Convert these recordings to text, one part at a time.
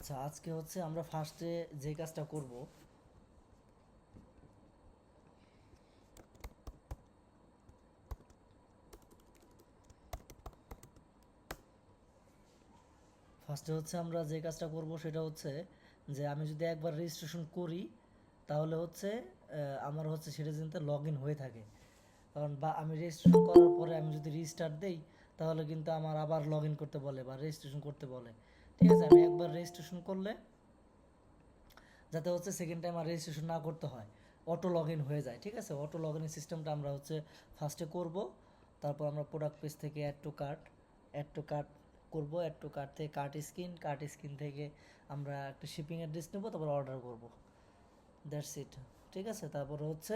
আচ্ছা, আজকে হচ্ছে আমরা ফার্স্টে যে কাজটা করব, ফার্স্টে হচ্ছে আমরা যে কাজটা করব সেটা হচ্ছে যে আমি যদি একবার রেজিস্ট্রেশন করি তাহলে হচ্ছে আমার হচ্ছে সেটা যেন লগ ইন হয়ে থাকে। কারণ বা আমি রেজিস্ট্রেশন করার পরে আমি যদি রিস্টার্ট দেই তাহলে কিন্তু আমার আবার লগ ইন করতে বলে বা রেজিস্ট্রেশন করতে বলে। ঠিক আছে, আমি একবার রেজিস্ট্রেশন করলে যাতে হচ্ছে সেকেন্ড টাইম আর রেজিস্ট্রেশন না করতে হয়, অটো লগ ইন হয়ে যায়। ঠিক আছে, অটো লগ ইন সিস্টেমটা আমরা হচ্ছে ফার্স্টে করব। তারপর আমরা প্রোডাক্ট পেজ থেকে অ্যাড টু কার্ট করব। অ্যাড টু কার্ট থেকে কার্ট স্ক্রিন থেকে আমরা একটা শিপিং অ্যাড্রেস নেব, তারপর অর্ডার করব। That's it. ঠিক আছে, তারপর হচ্ছে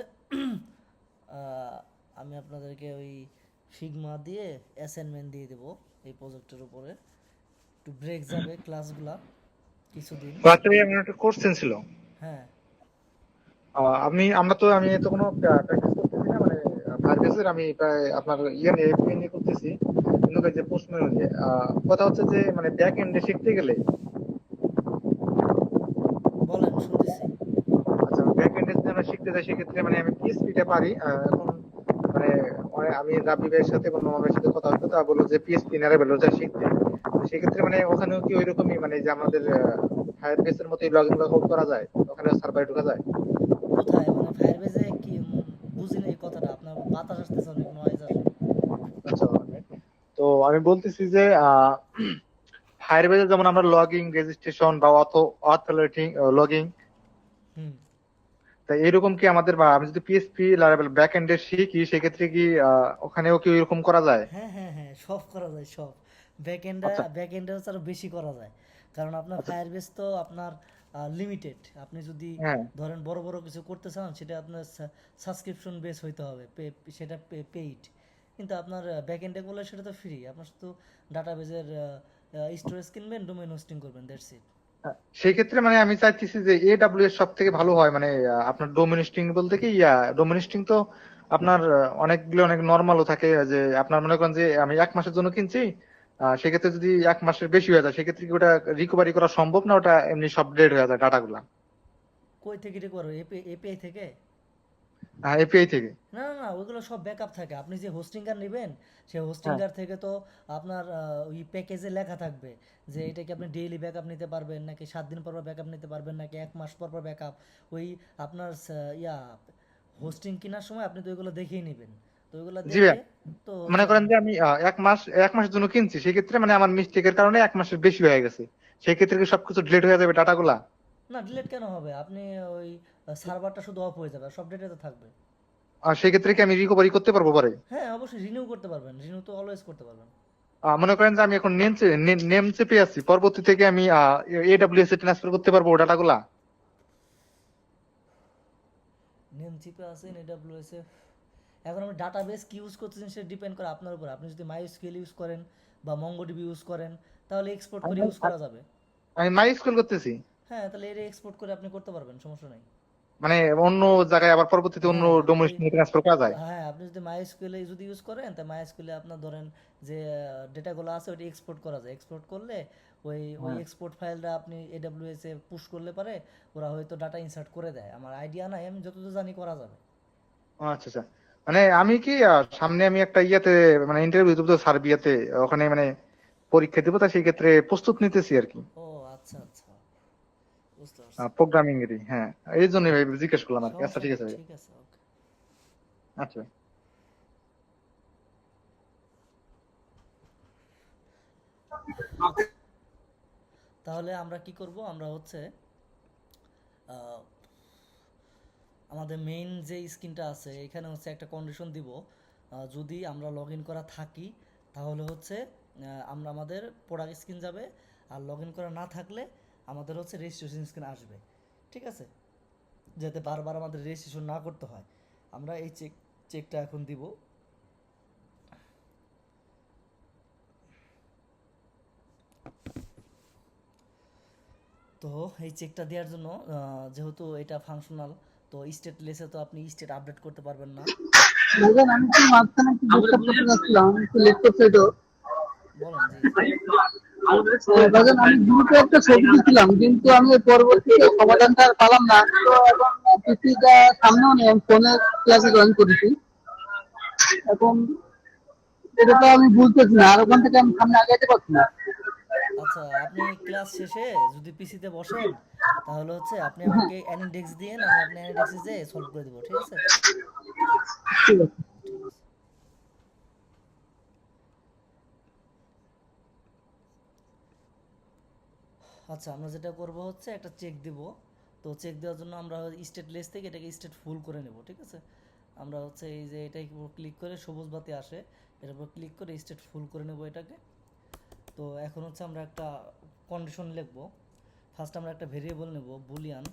আহ, আমি আপনাদেরকে ওই ফিগমা দিয়ে অ্যাসাইনমেন্ট দিয়ে দেবো এই প্রজেক্টের উপরে। একটু ব্রেক যাবে ক্লাসগুলা কিছুদিন। ক্লাসে আমি একটা কোশ্চেন ছিল। হ্যাঁ, আমি তো কোনো প্র্যাকটিস করতেছি না, মানে ফায়ারবেসের আমি প্রায় আপনার এপিআই নিয়ে করতেছি। কিন্তু এই যে প্রশ্ন অনুযায়ী কথা হচ্ছে যে মানে ব্যাক এন্ডে শিখতে গেলে, বলেন শুনতেছি। আচ্ছা ব্যাক এন্ডে যদি আমরা শিখতে যাই সেক্ষেত্রে মানে আমি পিএসপিটা পারি এখন, মানে আমি রাবি ভাইয়ের সাথে বা নোমান ভাইয়ের সাথে কথা হতো, তা বললো যে পিএসপি নারাবেল ওটা শিখতে। তো সেক্ষেত্রে মানে ওখানেও কি ওইরকমই মানে যে আমাদের ফায়ারবেসের মতোই লগ ইন লগ আউট করা যায়, ওখানে সার্ভারে ঢোকা যায়? কোথায় মানে ফায়ার বেজে কি বুঝিনি এই কথাটা, আপনার বাতাস আসতেছে, অনেক নয়েজ আসে। আচ্ছা, তো আমি বলতেছি যে ফায়ারবেজে যেমন আমরা লগইন রেজিস্ট্রেশন বা অথ লগইন, হুম। তা এরকম কি আমাদের, বা আমি যদি পিএসপি লারাভেল ব্যাক এন্ডে শিখি সেক্ষেত্রে কি ওখানেও কি এরকম করা যায়? হ্যাঁ, হ্যাঁ, হ্যাঁ, সব করা যায়, সব। আচ্ছা, ব্যাক এন্ডে হচ্ছে আরো বেশি করা যায়। কারণ আপনার আচ্ছা, ফায়ার বেস তো আপনার লিমিটেড। আপনি যদি হ্যাঁ, ধরেন বড় বড় কিছু করতে চান সেটা আপনার সাবস্ক্রিপশন বেস হইতে হবে, সেটা পেইড। কিন্তু আপনার ব্যাক এন্ডে করলে সেটা তো ফ্রি, আপনার শুধু ডাটাবেজের স্টোরেজ কিনবেন, ডোমেইন হোস্টিং করবেন, দ্যাটস ইট। সেই ক্ষেত্রে মানে আমি চাইতেছি যে এডব্লিউএস সব থেকে ভালো হয়, মানে আপনার ডোমিনিস্টিং বলতে কি ডোমিনিস্টিং তো আপনার অনেকগুলো অনেক নর্মালও থাকে, যে আপনার মনে করেন যে আমি 1 মাসের জন্য কিনছি, সেক্ষেত্রে যদি 1 মাসের বেশি হয়ে যায় সেক্ষেত্রে কি ওটা রিকভারি করা সম্ভব, না ওটা এমনি সব ডেড হয়ে যায় ডাটাগুলা কই থেকে রেকভার? এপিআই থেকে? এপিআই থেকে? না, না, না, ওইগুলো সব ব্যাকআপ থাকে। আপনি যে হোস্টিংকার নেবেন, সেই হ্যাঁ, হোস্টিংকার থেকে তো আপনার ওই প্যাকেজে লেখা থাকবে যে এটা কি আপনি ডেইলি ব্যাকআপ নিতে পারবেন, নাকি 7 দিন পর পর ব্যাকআপ নিতে পারবেন, নাকি 1 মাস পর পর ব্যাকআপ। ওই আপনার হোস্টিং কেনার সময় আপনি তো ওইগুলো দেখেই নেবেন। তো ওইগুলো জি ভাইয়া। দেখে তো হচ্ছে মনে করেন যে আমি 1 মাসের জন্য কিনছি, সেক্ষেত্রে মানে আমার মিস্টেকের কারণে 1 মাসের বেশি হয়ে গেছে, সেক্ষেত্রে কি সবকিছু ডিলিট হয়ে যাবে ডাটাগুলা? না, ডিলিট কেন হবে? আপনি ওই সার্ভারটা শুধু অফ হয়ে যাবে, আর সব ডেটা তো থাকবে। আর সেক্ষেত্রে কি আমি রিকভারি করতে পারবো পরে? হ্যাঁ, অবশ্যই রিনিউ করতে পারবেন, রিনিউ তো অলওয়েজ করতে পারবেন। মনে করেন যে আমি এখন নেম চেপে আছি, পরবর্তী থেকে আমি এডব্লিউএস এ ট্রান্সফার করতে পারবো ডাটাগুলা? নেম চিপে আছেন এডব্লিউএস এ। এখন আপনি ডাটাবেস কি ইউজ করতেছেন সেটা ডিপেন্ড করে আপনার উপর। আপনি যদি মাইস্কুয়েল ইউজ করেন বা মঙ্গোডিবি ইউজ করেন তাহলে এক্সপোর্ট করে আমি ইউজ করা যাবে। আমি মাই স্কুল করতেছি, হ্যাঁ, তাহলে এর এক্সপোর্ট করে আপনি করতে পারবেন, সমস্যা নাই। মানে অন্য জায়গায় আবার পরবর্তীতে অন্য হ্যাঁ, আপনি যদি ডোমেইন ট্রান্সফার করা যায়? হ্যাঁ, আপনি যদি মাইস্কুয়েলে যদি ইউজ করেন তা মাইস্কুয়েলে আপনার ধরেন যে ডেটাগুলো আছে ওইটা এক্সপোর্ট করা যায়। এক্সপোর্ট করলে ওই হ্যাঁ, এক্সপোর্ট ফাইলটা আপনি এডব্লিউএস এ পুশ করলে পারে ওরা হয়তো ডাটা ইনসার্ট করে দেয়। আমার আইডিয়া নাই, আমি যতদূর জানি করা যাবে। আচ্ছা, আচ্ছা। মানে আমি কি সামনে আমি একটা ইয়াতে, মানে ইন্টারভিউ দেবো তো সার্বিয়াতে, ওখানে মানে পরীক্ষা দেবো, তা সেই ক্ষেত্রে প্রস্তুত নিতেছি আর কি, ও, আচ্ছা, আচ্ছা, বুঝতে পারছি। প্রোগ্রামিং এরই। হ্যাঁ, এই জন্যই ভাই জিজ্ঞেস করলাম আর কি। আচ্ছা, সমস্যা ঠিক নেই, আছে ভাই। ঠিক আছে, ওকে। আচ্ছা। আচ্ছা, তাহলে আমরা কি করব? আমরা হচ্ছে আহ, আমাদের মেইন যে স্ক্রিনটা আছে এখানে হচ্ছে একটা কন্ডিশন দিব। যদি আমরা লগ ইন করা থাকি তাহলে হচ্ছে আমরা আমাদের প্রোডাক্ট স্ক্রিন যাবে, আর লগ ইন করা না থাকলে আমাদের হচ্ছে রেজিস্ট্রেশন স্ক্রিন আসবে। ঠিক আছে, যাতে বারবার আমাদের রেজিস্ট্রেশন না করতে হয়। আমরা এই চেকটা এখন দিব। তো এই চেকটা দেওয়ার জন্য যেহেতু এটা ফাংশনাল, তো স্টেটলেসে তো আপনি স্টেট আপডেট করতে পারবেন না। ভাইজান, আমি কি মাঝখানে একটু ডিস্টার্ব করতে যাচ্ছিলাম, একটু লেট করতে তো। বলেন জি। ভাইজান আমি গ্রুপে একটা ছবি দিছিলাম, কিন্তু আমি পরবর্তীতে সমাধানটা আর পেলাম না। তো এখন পিসিটা সামনেও নেই, আমি ফোনে ক্লাসে জয়েন করেছি। এখন এটা তো আমি বুঝতেছি না, আর ওখান থেকে আমি সামনে আগাইতে পারছি না। আচ্ছা, আপনি ক্লাস শেষে যদি পিসিতে বসেন তাহলে হচ্ছে আপনি হ্যাঁ, আমাকে অ্যানিডেক্স দিয়েন, আমি আপনার অ্যানিডেক্সে যেয়ে সলভ করে দেবো, ঠিক আছে? ঠিক আছে। ঠিক আছে। আচ্ছা, আমরা যেটা করব হচ্ছে একটা চেক দিব। তো চেক দেওয়ার জন্য আমরা স্টেটলেস থেকে এটাকে স্টেট ফুল করে নেব, ঠিক আছে? আমরা হচ্ছে এই যে এটাই ক্লিক করে সবুজ বাতি আসে, এর উপর ক্লিক করে স্টেট ফুল করে নেব এটাকে। তো এখন হচ্ছে আমরা একটা কন্ডিশন লিখব। ফার্স্ট আমরা একটা ভেরিয়েবল নেব বুলিয়ান,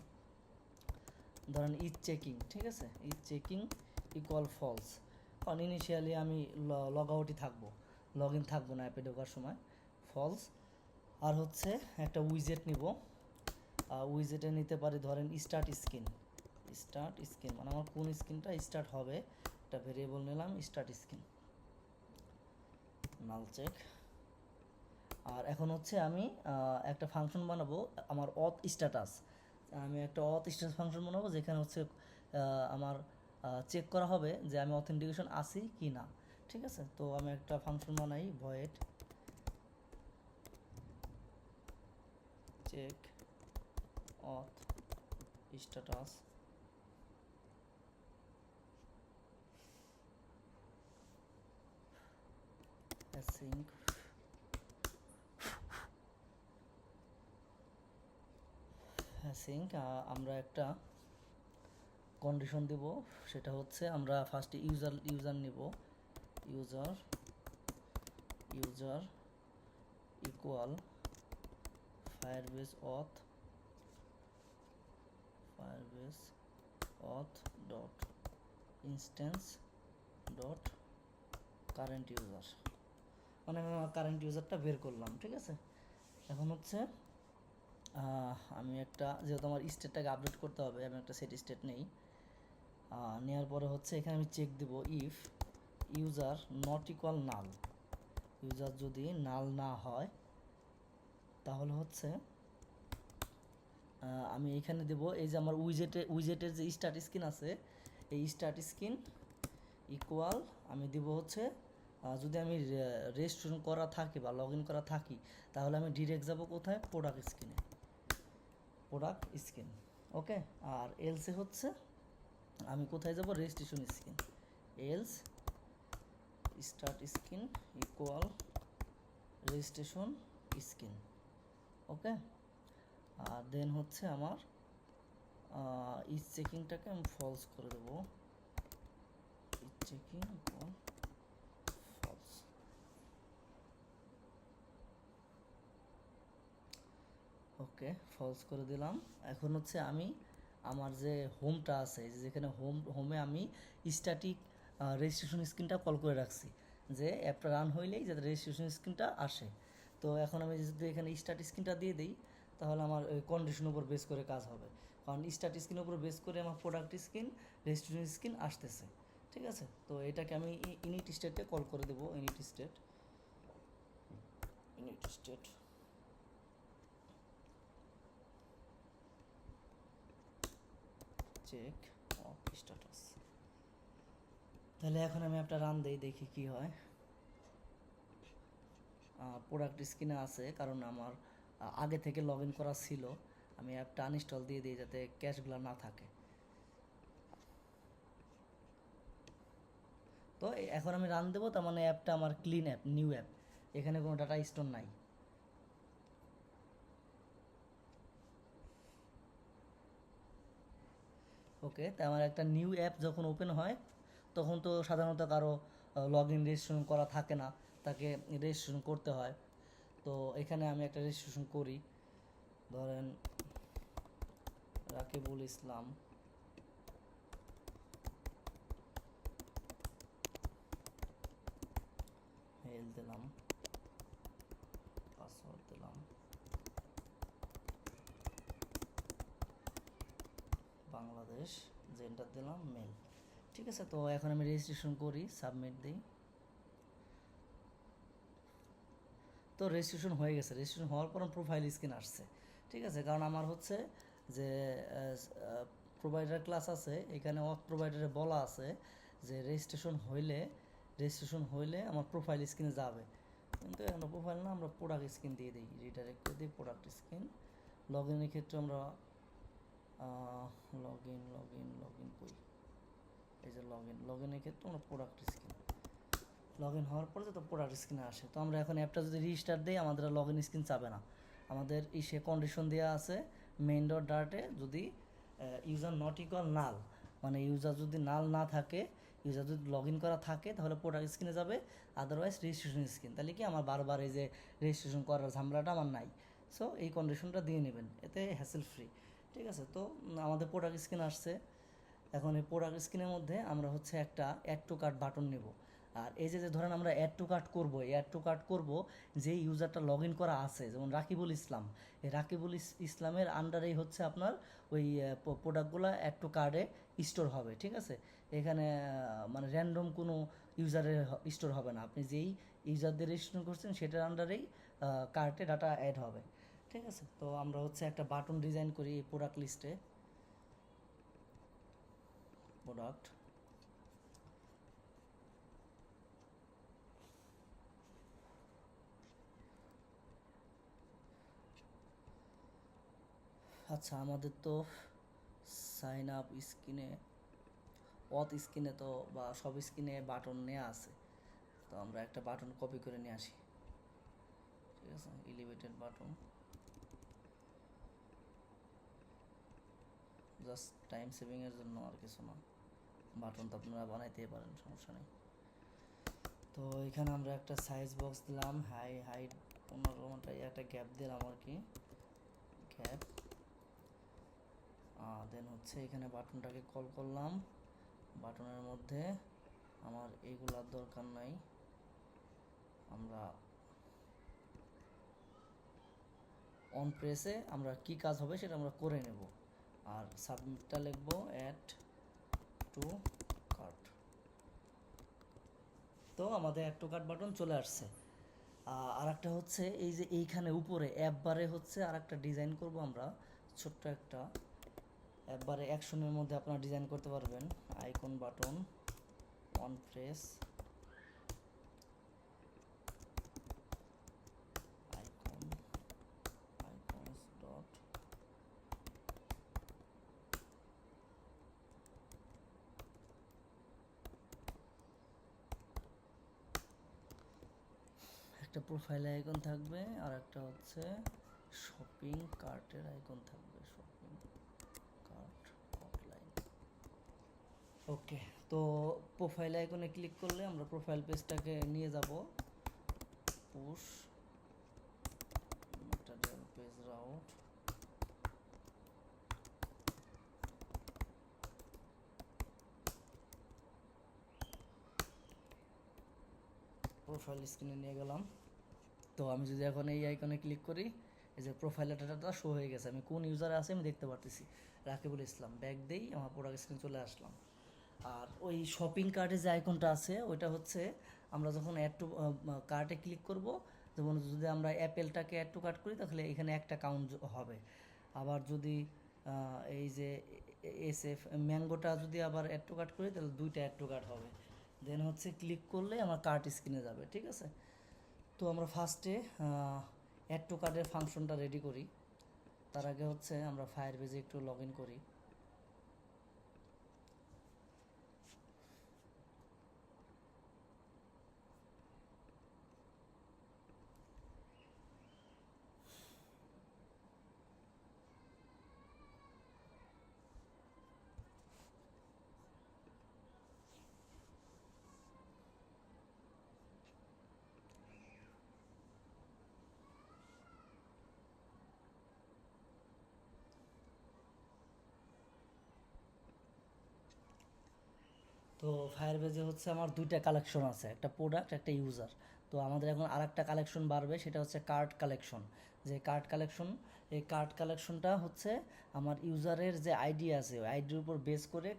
ধরেন ইজ চেকিং, ঠিক আছে? ইজ চেকিং ইকুয়াল ফলস, কারণ ইনিশিয়ালি আমি লগ আউটই থাকবো, লগ ইন থাকবো না অ্যাপে ঢোকার সময়, ফলস। আর হচ্ছে একটা উইজেট নিব, উইজেটে নিতে পারি ধরেন স্টার্ট স্ক্রিন, স্টার্ট স্ক্রিন মানে আমার কোন স্ক্রিনটা স্টার্ট হবে, একটা ভেরিয়েবল নিলাম স্টার্ট স্ক্রিন, নাল চেক। আর এখন হচ্ছে আমি একটা ফাংশন বানাবো আমার অথ স্ট্যাটাস, আমি একটা অথ স্ট্যাটাস ফাংশন বানাবো যেখানে হচ্ছে আমার চেক করা হবে যে আমি অথেন্টিকেশন আছি কি না, ঠিক আছে? তো আমি একটা ফাংশন বানাই void check auth status, async async. আমরা একটা কন্ডিশন দেব, সেটা হচ্ছে আমরা ফার্স্টে ইউজার নিব, user user equal Firebase auth, Firebase auth dot instance dot current user, মানে আমি আমার কারেন্ট ইউজারটা বের করলাম, ঠিক আছে? এখন হচ্ছে আমি একটা, যেহেতু আমার স্টেটটাকে আপডেট করতে হবে, আমি একটা সেট স্টেট নেই, নেওয়ার পরে হচ্ছে এখানে আমি চেক দিব if user not equal null, user যদি নাল না হয় তাহলে হচ্ছে আমি এখানে দেব এই যে আমার উইজেটের যে স্টার্ট স্ক্রিন আছে, এই স্টার্ট স্ক্রিন ইকুয়াল আমি দিব হচ্ছে যদি আমি রেজিস্ট্রেশন করা থাকি বা লগ ইন করা থাকি তাহলে আমি ডিরেক্ট যাব কোথায়, প্রোডাক্ট স্ক্রিনে, প্রোডাক্ট স্ক্রিন, ওকে? আর এলসে হচ্ছে আমি কোথায় যাব, registration screen, else start screen equal registration screen, okay? আর দেন হচ্ছে আমার ইজ চেকিংটাকে আমি ফলস করে দেবো, is checking equal false, okay? False করে দিলাম। এখন হচ্ছে আমি আমার যে হোমটা আছে, যেখানে হোমে আমি স্ট্যাটিক রেজিস্ট্রেশন স্ক্রিনটা কল করে রাখছি, যে অ্যাপটা রান হইলেই যাতে রেজিস্ট্রেশন স্ক্রিনটা আসে। তো এখন আমি যদি এখানে স্টার্ট স্ক্রিনটা দিয়ে দিই তাহলে আমার কন্ডিশনের উপর বেস করে কাজ হবে, কারণ স্টার্ট স্ক্রিনের উপর বেস করে আমার প্রোডাক্ট স্ক্রিন রেজিস্ট্রেশন স্ক্রিন আসতেছে, ঠিক আছে? তো এটাকে আমি ইনিট স্টেটে কল করে দেবো, init state check of status. তাহলে এখন আমি একটা রান দেই, দেখি কি হয়। প্রোডাক্ট স্ক্রিনে আছে কারণ আমার আগে থেকে লগ ইন করা ছিল, আমি অ্যাপটা আনইনস্টল দিয়ে দিই যাতে ক্যাশগুলো না থাকে। তো এখন আমি রান দেবো, তার মানে অ্যাপটা আমার ক্লিন অ্যাপ, নিউ অ্যাপ, এখানে কোনো ডাটা স্টোর নাই। ওকে, তাই আমার একটা নিউ অ্যাপ যখন ওপেন হয় তখন তো সাধারণত কারো লগ ইন রেজিস্ট্রেশন করা থাকে না, তাকে রেজিস্ট্রেশন করতে হয়। তো এখানে আমি একটা রেজিস্ট্রেশন করি, ধরেন রাকিবুল ইসলাম, মেল দিলাম, পাসওয়ার্ড দিলাম, বাংলাদেশ, জেন্ডার দিলাম মেল, ঠিক আছে? তো এখন আমি রেজিস্ট্রেশন করি, সাবমিট দিই। তো রেজিস্ট্রেশন হয়ে গেছে, রেজিস্ট্রেশন হওয়ার পর প্রোফাইল স্ক্রিন আসছে, ঠিক আছে। কারণ আমার হচ্ছে যে প্রোভাইডার ক্লাস আছে, এখানে অথ প্রোভাইডারে বলা আছে যে রেজিস্ট্রেশন হইলে আমার প্রোফাইল স্ক্রিনে যাবে, কিন্তু এখন প্রোফাইল না, আমরা প্রোডাক্ট স্ক্রিন দিয়ে দিই, রিডাইরেক্ট করে দিই প্রোডাক্ট স্ক্রিন। লগ ইনের ক্ষেত্রে আমরা লগ ইন কই, এই যে লগ ইনের ক্ষেত্রে আমরা প্রোডাক্ট স্ক্রিন, লগ ইন হওয়ার পরে যত প্রোডাক্ট স্ক্রিনে আসে, তো আমরা এখন অ্যাপটা যদি রিস্টার্ট দিই আমাদের লগ ইন স্ক্রিন চাবে না। আমাদের সে কন্ডিশন দেওয়া আছে মেইন ডট ডার্টে, যদি ইউজার নট ইকুয়াল নাল, মানে ইউজার যদি নাল না থাকে, ইউজার যদি লগ ইন করা থাকে তাহলে প্রোডাক্ট স্ক্রিনে যাবে, আদারওয়াইজ রেজিস্ট্রেশন স্ক্রিন। তাহলে কি আমার বারবার এই যে রেজিস্ট্রেশন করার ঝামেলাটা আমার নাই। সো এই কন্ডিশনটা দিয়ে নেবেন, এতে হ্যাসেল ফ্রি, ঠিক আছে। তো আমাদের প্রোডাক্ট স্ক্রিন আসছে। এখন এই প্রোডাক্ট স্ক্রিনের মধ্যে আমরা হচ্ছে একটা অ্যাড টু কার্ট বাটন নেব। আর এই যে ধরেন আমরা অ্যাড টু কার্ট করবো, অ্যাড টু কার্ট করবো যে ইউজারটা লগ ইন করা আছে, যেমন রাকিবুল ইসলাম, এই রাকিবুল ইসলামের আন্ডারেই হচ্ছে আপনার ওই প্রোডাক্টগুলো অ্যাড টু কার্টে স্টোর হবে, ঠিক আছে। এখানে মানে র্যান্ডম কোনো ইউজারের স্টোর হবে না, আপনি যেই ইউজারদের রেজিস্ট্রেশন করছেন সেটার আন্ডারেই কার্টে ডাটা অ্যাড হবে, ঠিক আছে। তো আমরা হচ্ছে একটা বাটন ডিজাইন করি এই প্রোডাক্ট লিস্টে, প্রোডাক্ট, আচ্ছা আমাদের তো সাইন আপ স্ক্রিনে, অথ স্ক্রিনে তো বা সব স্ক্রিনে বাটন নেওয়া আছে, তো আমরা একটা বাটন কপি করে নিয়ে আসি, ঠিক আছে। এলিভেটেড বাটন, জাস্ট টাইম সেভিংয়ের জন্য, আর কিছু না। বাটন তো আপনারা বানাইতেই পারেন, সমস্যা নেই। তো এখানে আমরা একটা সাইজ বক্স দিলাম, হাইট 15 একটা গ্যাপ দিলাম আর কি, গ্যাপ। দেন হচ্ছে এখানে বাটনটাকে কল করলাম, বাটনের মধ্যে আমার এইগুলার দরকার নাই, আমরা অন প্রেসে আমরা কি কাজ হবে সেটা আমরা করে নেব। আর সাবমিটটা লিখবো অ্যাড টু কার্ট। তো আমাদের অ্যাড টু কার্ট বাটন চলে আসছে। আর একটা হচ্ছে এই যে এইখানে উপরে অ্যাপ বারে হচ্ছে আর একটা ডিজাইন করব আমরা, ছোট্ট একটা অ্যাপ বারে অ্যাকশনের মধ্যে আপনারা ডিজাইন করতে পারবেন, icon button, on press, icons dot, একটা প্রোফাইল আইকন থাকবে আর একটা হচ্ছে শপিং কার্টের আইকন থাকবে, শপিং কার্ট আউটলাইন। ওকে, তো প্রোফাইল আইকনে ক্লিক করলে আমরা প্রোফাইল পেজটাকে নিয়ে যাব, push material page route, profile স্ক্রিনে নিয়ে গেলাম। তো আমি যদি এখন এই আইকনে ক্লিক করি, এই যে প্রোফাইল ডাটাটা শো হয়ে গেছে, আমি কোন ইউজারে আছে আমি দেখতে পারতেছি, রাকিবুল ইসলাম। ব্যাক দেই, আমার প্রোডাক্ট স্ক্রিন চলে আসলাম। আর ওই শপিং কার্টে যে আইকনটা আছে ওইটা হচ্ছে আমরা যখন অ্যাড টু কার্টে ক্লিক করব, যেমন যদি আমরা অ্যাপেলটাকে অ্যাড টু কার্ট করি তাহলে এখানে একটা কাউন্ট হবে। আবার যদি এই যে এসএফ ম্যাঙ্গোটা যদি আবার অ্যাড টু কার্ট করি তাহলে দুইটা অ্যাড টু কার্ট হবে। দেন হচ্ছে ক্লিক করলে আমার কার্ট স্ক্রিনে যাবে, ঠিক আছে। তো আমরা ফার্স্টে অ্যাড টু কার্টের ফাংশনটা রেডি করি, তার আগে হচ্ছে আমরা ফায়ারবেজে একটু লগ ইন করি। তো ফায়ারবেজে হচ্ছে আমার দুইটা কালেকশন আছে, একটা প্রোডাক্ট একটা ইউজার। তো আমাদের এখন আর একটা কালেকশন বাড়বে, সেটা হচ্ছে কার্ট কালেকশন। যে কার্ট কালেকশন, এই কার্ট কালেকশনটা হচ্ছে আমার ইউজারের যে আইডি আছে ওই আইডির উপর বেস করে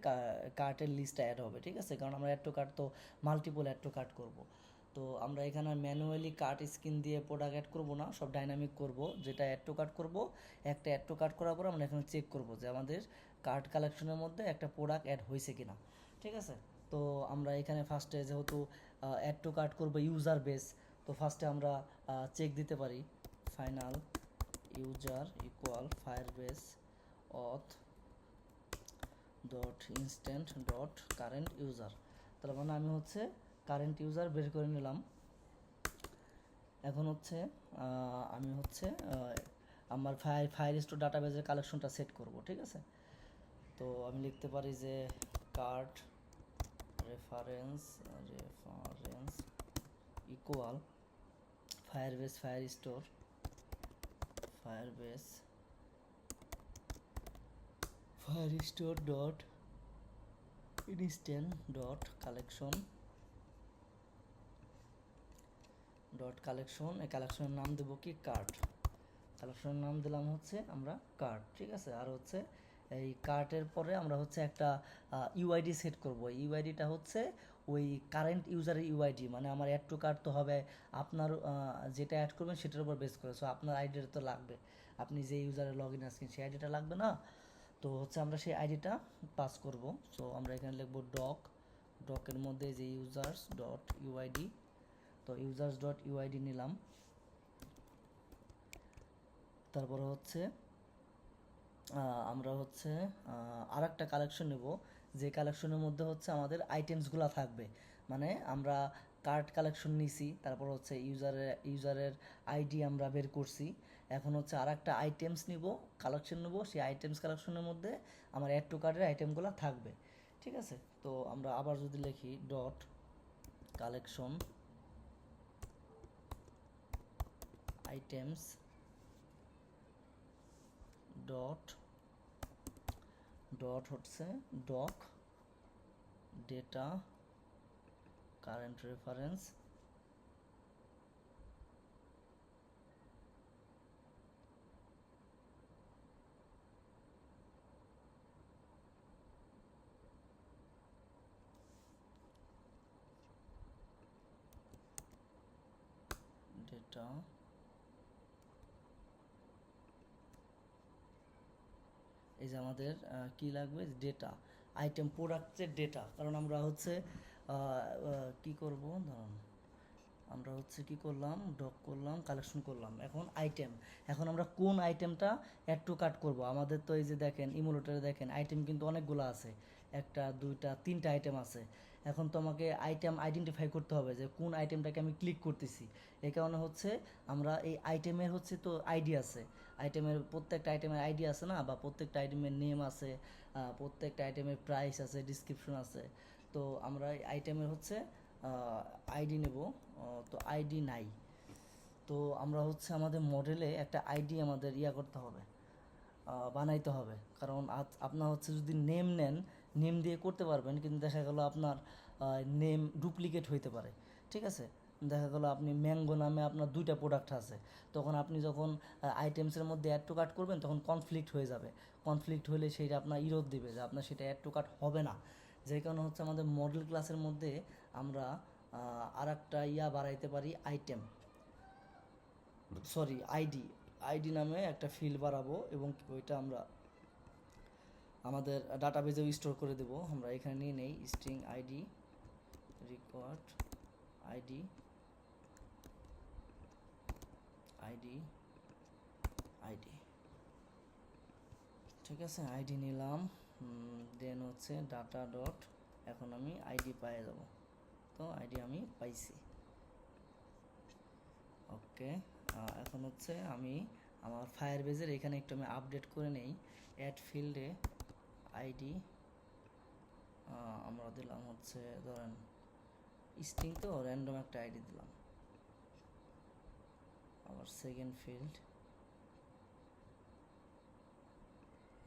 কার্টের লিস্ট অ্যাড হবে, ঠিক আছে। কারণ আমরা অ্যাড টু কার্ট তো মাল্টিপল অ্যাড টু কার্ট করবো। তো তো আমরা এখানে ম্যানুয়ালি কাট স্ক্রিন দিয়ে প্রোডাক্ট অ্যাড করব না, সব ডাইনামিক করব। যেটা অ্যাড টু কাট করব, একটা অ্যাড টু কাট করার পর আমরা এখানে চেক করব যে আমাদের কার্ট কালেকশনের মধ্যে একটা প্রোডাক্ট অ্যাড হয়েছে কিনা, ঠিক আছে। তো আমরা এখানে ফার্স্টে যেহেতু অ্যাড টু কাট করব ইউজার বেস, তো ফার্স্টে আমরা চেক দিতে পারি final user equal Firebase auth dot instant dot current user. তার মানে আমি হচ্ছে কারেন্ট ইউজার বের করে নিলাম। এখন হচ্ছে আমি হচ্ছে আমার ফায়ার স্টোর ডাটাবেজের কালেকশনটা সেট করব, ঠিক আছে। তো আমি লিখতে পারি যে cart reference equal Firebase fire store Firebase fire store dot instant dot collection এই কালেকশনের নাম দেবো কি কার্ট। কালেকশনের নাম দিলাম হচ্ছে আমরা কার্ট, ঠিক আছে। আর হচ্ছে এই কার্টের পরে আমরা হচ্ছে একটা ইউআইডি সেট করব। ইউআইডিটা হচ্ছে ওই কারেন্ট ইউজারের ইউআইডি, মানে আমার অ্যাড টু কার্ট তো হবে আপনার যেটা অ্যাড করবেন সেটার উপর বেস করে। সো আপনার আইডিটা তো লাগবে, আপনি যে ইউজারে লগ ইন আছেন সেই আইডিটা লাগবে না। তো হচ্ছে আমরা সেই আইডিটা পাস করব। সো আমরা এখানে লিখবো ডকের মধ্যে যে ইউজার্স ডট ইউআইডি, তো ইউজার্স ডট ইউআইডি নিলাম। তারপরে হচ্ছে আমরা হচ্ছে আর একটা কালেকশন নেব, যে কালেকশনের মধ্যে হচ্ছে আমাদের আইটেমসগুলো থাকবে। মানে আমরা কার্ড কালেকশন নিছি, তারপর হচ্ছে ইউজারের আইডি আমরা বের করছি। এখন হচ্ছে আর একটা আইটেমস নিব, কালেকশন নেব, সেই আইটেমস কালেকশনের মধ্যে আমার অ্যাড টু কার্ডের আইটেমগুলো থাকবে, ঠিক আছে। তো আমরা আবার যদি লিখি ডট কালেকশন আইটেমস ডট হচ্ছে doc data current reference data এই যে আমাদের কি লাগবে ডেটা আইটেম প্রোডাক্টের ডেটা, কারণ আমরা হচ্ছে কি করব, ধরুন আমরা হচ্ছে কি করলাম ডক করলাম কালেকশন করলাম, এখন আইটেম, এখন আমরা কোন আইটেমটা অ্যাড টু কার্ট করব। আমাদের তো এই যে দেখেন ইমুলেটরে দেখেন আইটেম কিন্তু অনেকগুলো আছে, একটা দুইটা তিনটা আইটেম আছে। এখন তো আমাকে আইটেম আইডেন্টিফাই করতে হবে যে কোন আইটেমটাকে আমি ক্লিক করতেছি। এই কারণে হচ্ছে আমরা এই আইটেমের হচ্ছে তো আইডি আছে, আইটেমের প্রত্যেকটা আইটেমের আইডি আছে না, বা প্রত্যেকটা আইটেমের নেম আছে, প্রত্যেকটা আইটেমের প্রাইস আছে, ডিসক্রিপশন আছে। তো আমরা এই আইটেমের হচ্ছে আইডি নেব। তো আইডি নাই, তো আমরা হচ্ছে আমাদের মডেলে একটা আইডি আমাদের করতে হবে, বানাইতে হবে। কারণ আপনার হচ্ছে যদি নেম নেন, নেম দিয়ে করতে পারবেন, কিন্তু দেখা গেল আপনার নেম ডুপ্লিকেট হইতে পারে, ঠিক আছে। দেখা গেলো আপনি ম্যাঙ্গো নামে আপনার দুইটা প্রোডাক্ট আছে, তখন আপনি যখন আইটেমসের মধ্যে অ্যাড টু কার্ট করবেন তখন কনফ্লিক্ট হয়ে যাবে। কনফ্লিক্ট হলে সেইটা আপনার ইরোধ দিবে যে আপনার সেটা অ্যাড টু কার্ট হবে না। যে কারণে হচ্ছে আমাদের মডেল ক্লাসের মধ্যে আমরা আর একটা বাড়াইতে পারি আইটেম, সরি আইডি নামে একটা ফিল্ড বাড়াবো, এবং ওইটা আমরা আমাদের ডাটাবেজেও স্টোর করে দেব। আমরা এখানে নিয়ে নেই স্ট্রিং আইডি রিকোয়ার্ড আইডি ঠিক আছে, আইডি নিলাম। দেন হচ্ছে ডাটা ডট, এখন আমি আইডি পেয়ে যাব। তো আইডি আমি পাইছি, ওকে। এখন হচ্ছে আমি আমার ফায়ারবেজের এখানে একটু আমি আপডেট করে নেই। অ্যাড ফিল্ডে আইডি আমরা দিলাম হচ্ছে ধরেন স্ট্রিং, তো র্যান্ডম একটা আইডি দিলাম। আবার সেকেন্ড ফিল্ড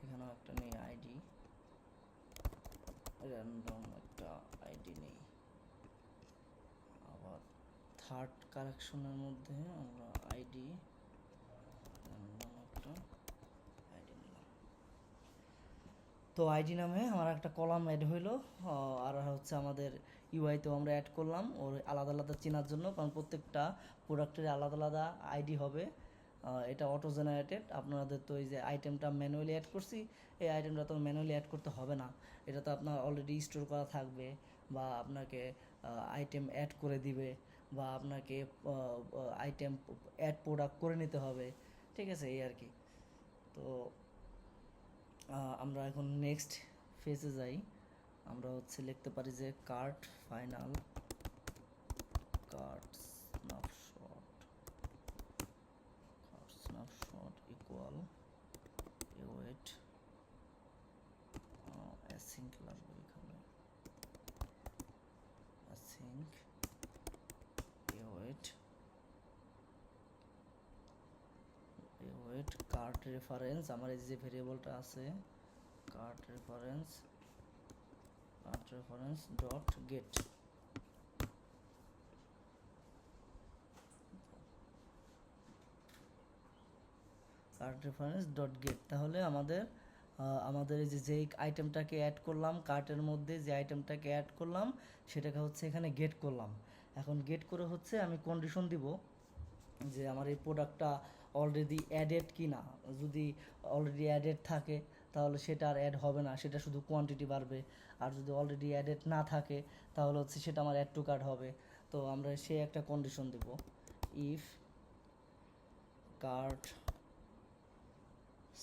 এখানেও একটা নেই আইডি, র্যান্ডম একটা আইডি নেই। আবার থার্ড কালেকশনের মধ্যে আমরা আইডি র্যান্ডম একটা আইডি নিলাম। তো আইডি নামে আমার একটা কলাম অ্যাড হইলো। আর হচ্ছে আমাদের ইউআইতেও আমরা অ্যাড করলাম ওর আলাদা আলাদা চেনার জন্য, কারণ প্রত্যেকটা প্রোডাক্টের আলাদা আলাদা আইডি হবে। এটা অটো জেনারেটেড। আপনাদের তো এই যে আইটেমটা ম্যানুয়ালি অ্যাড করছি, এই আইটেমটা তো ম্যানুয়ালি অ্যাড করতে হবে না, এটা তো আপনার অলরেডি স্টোর করা থাকবে, বা আপনাকে আইটেম অ্যাড করে দিবে, বা আপনাকে আইটেম অ্যাড প্রোডাক্ট করে নিতে হবে, ঠিক আছে, এই আর কি। তো আমরা এখন নেক্সট ফেজে যাই। আমরা হচ্ছে লিখতে পারি যে cart final cart snapshot equal await async লাগবে এখানে, async await কার্ট রেফারেন্স, আমার এই যে ভেরিয়েবলটা আছে cart reference dot gate. Cart reference dot gate, তাহলে আমাদের আমাদের এই যে আইটেমটাকে অ্যাড করলাম, কার্টের মধ্যে যে আইটেমটাকে অ্যাড করলাম সেটাকে হচ্ছে এখানে গেট করলাম। এখন গেট করে হচ্ছে আমি কন্ডিশন দিব যে আমার এই প্রোডাক্টটা অলরেডি অ্যাডেড কি না। যদি অলরেডি অ্যাডেড থাকে তাহলে সেটা আর অ্যাড হবে না, সেটা শুধু কোয়ান্টিটি বাড়বে। আর যদি অলরেডি অ্যাডেড না থাকে তাহলে হচ্ছে সেটা আমার অ্যাড টু কার্ট হবে। তো আমরা সে একটা কন্ডিশন দেব, if cart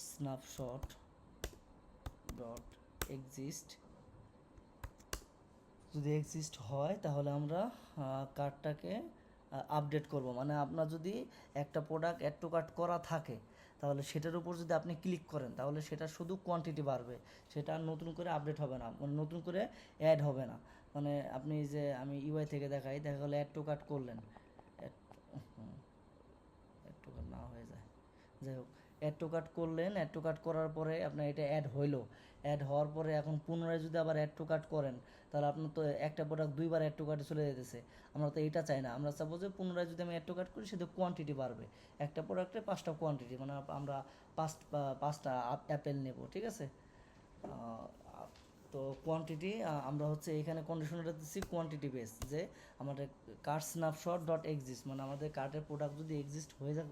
snapshot dot exist, যদি এক্সিস্ট হয় তাহলে আমরা কার্টটাকে আপডেট করব। মানে আপনার যদি একটা প্রোডাক্ট অ্যাড টু কার্ট করা থাকে তাহলে সেটার উপর যদি আপনি ক্লিক করেন তাহলে সেটা শুধু কোয়ান্টিটি বাড়বে, সেটা নতুন করে আপডেট হবে না, মানে নতুন করে অ্যাড হবে না। মানে আপনি যে আমি ইউআই থেকে দেখাই, দেখা গেলো অ্যাড টু কার্ট করলেন, অ্যাড টু কার্ট না হয়ে যায়, যাই হোক, অ্যাড টু কার্ট করলেন, অ্যাড টু কার্ট করার পরে আপনার এটা অ্যাড হইলো, অ্যাড হওয়ার পরে এখন পুনরায় যদি আবার অ্যাড টু কার্ট করেন তাহলে আপনার তো একটা প্রোডাক্ট দুইবার অ্যাড টু কার্টে চলে যেতেছে। আমরা তো এইটা চাই না, আমরা চাবো যে পুনরায় যদি আমি অ্যাড টু কার্ট করি সেটা কোয়ান্টিটি বাড়বে, একটা প্রোডাক্টে 5টা কোয়ান্টিটি, মানে আমরা 5টা অ্যাপেল নেব, ঠিক আছে। তো কোয়ান্টিটি আমরা হচ্ছে এখানে কন্ডিশনটা দিচ্ছি কোয়ান্টিটি বেস, যে আমাদের কার্ট স্ন্যাপশট ডট এক্সিস্ট, মানে আমাদের কার্টের প্রোডাক্ট যদি এক্সিস্ট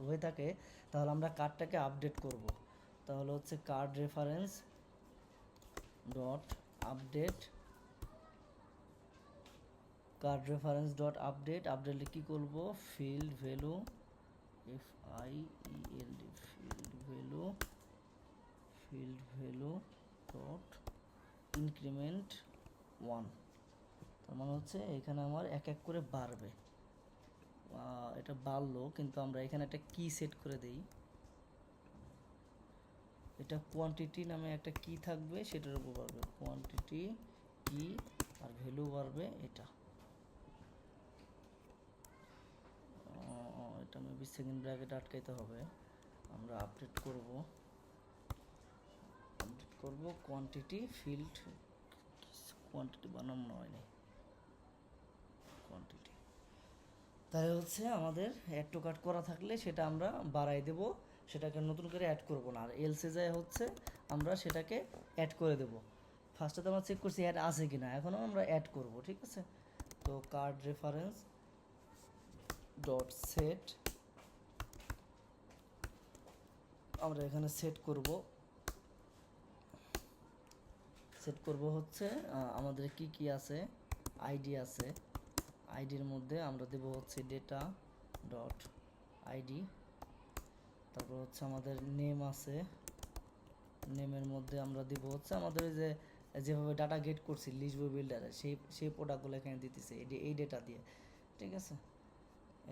হয়ে থাকে তাহলে আমরা কার্টটাকে আপডেট করব। তাহলে হচ্ছে cart reference dot update, cart reference dot update, আপডেটে কী করবো, field value FIELD field value dot increment 1, তার মানে হচ্ছে এখানে আমার এক এক করে বাড়বে। এটা বাড়লো, কিন্তু আমরা এখানে একটা কি সেট করে দেই, এটা কোয়ান্টিটি নামে একটা কি থাকবে, সেটার উপর বাড়বে কোয়ান্টিটি কি, আর ভ্যালু বাড়বে এটা। এটা আমি 20 সেকেন্ড ব্র্যাকেট আটকাইতে হবে। আমরা আপডেট করব কোয়ান্টিটি ফিল্ড, কোয়ান্টিটি বানানো হয়নি, কোয়ান্টিটি, তাহলে হচ্ছে আমাদের অ্যাড টু কার্ট করা থাকলে সেটা আমরা বাড়াই দেব, সেটাকে নতুন করে অ্যাড করব না। আর এলসে যায় হচ্ছে আমরা সেটাকে অ্যাড করে দেব। ফার্স্টে তো আমরা চেক করছি অ্যাড আছে কিনা, এখনও আমরা অ্যাড করব, ঠিক আছে। তো কার্ড রেফারেন্স ডট সেট, আমরা এখানে সেট করব হচ্ছে আমাদের কি কি আছে, আইডি আছে, আইডির মধ্যে আমরা দেব হচ্ছে ডেটা ডট আইডি, তারপর হচ্ছে আমাদের নেম আছে, নেমের মধ্যে আমরা দিব হচ্ছে আমাদের যে যেভাবে ডাটা গেট করছি লিস্টবয় বিল্ডারে সেই প্রোডাক্টগুলো এখানে দিতেছে এই ডেটা দিয়ে, ঠিক আছে।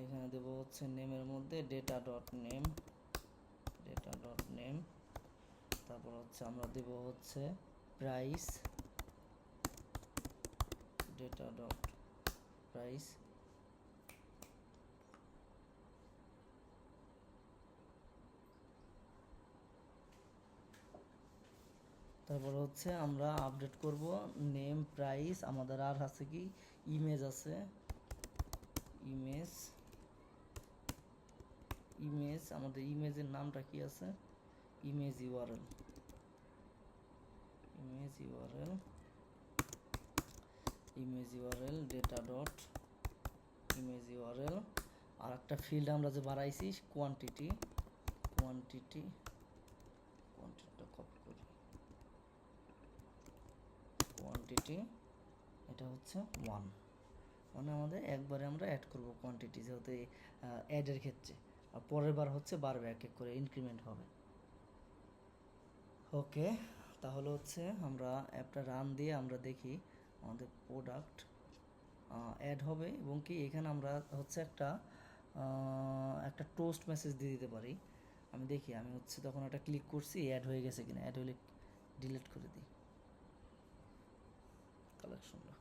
এখানে দেব হচ্ছে নেমের মধ্যে ডেটা ডট নেম, তারপর হচ্ছে আমরা দেব হচ্ছে প্রাইস, ডেটা ডট প্রাইস, তারপর হচ্ছে আমরা আপডেট করব নেম প্রাইস, আমাদের আর আছে কি ইমেজ আছে, ইমেজ আমাদের ইমেজের নামটা কি আছে, image URL, image URL data dot image URL, আর একটা ফিল্ড আমরা যে বাড়াইছি কোয়ান্টিটিটা কপি করি, কোয়ান্টিটি এটা হচ্ছে 1, মানে আমাদের একবারে আমরা অ্যাড করব কোয়ান্টিটি, যেহেতু অ্যাডের ক্ষেত্রে, আর পরের বার হচ্ছে বাড়বে, এক এক করে ইনক্রিমেন্ট হবে। ওকে, তাহলে হচ্ছে আমরা অ্যাপটা রান দিয়ে আমরা দেখি আমাদের প্রোডাক্ট অ্যাড হবে, এবং কি এখানে আমরা হচ্ছে একটা টোস্ট মেসেজ দিয়ে দিতে পারি। আমি দেখি, আমি হচ্ছে তখন একটা ক্লিক করছি, অ্যাড হয়ে গেছে কিনা, অ্যাড হলে ডিলিট করে দিই কালেকশনটা।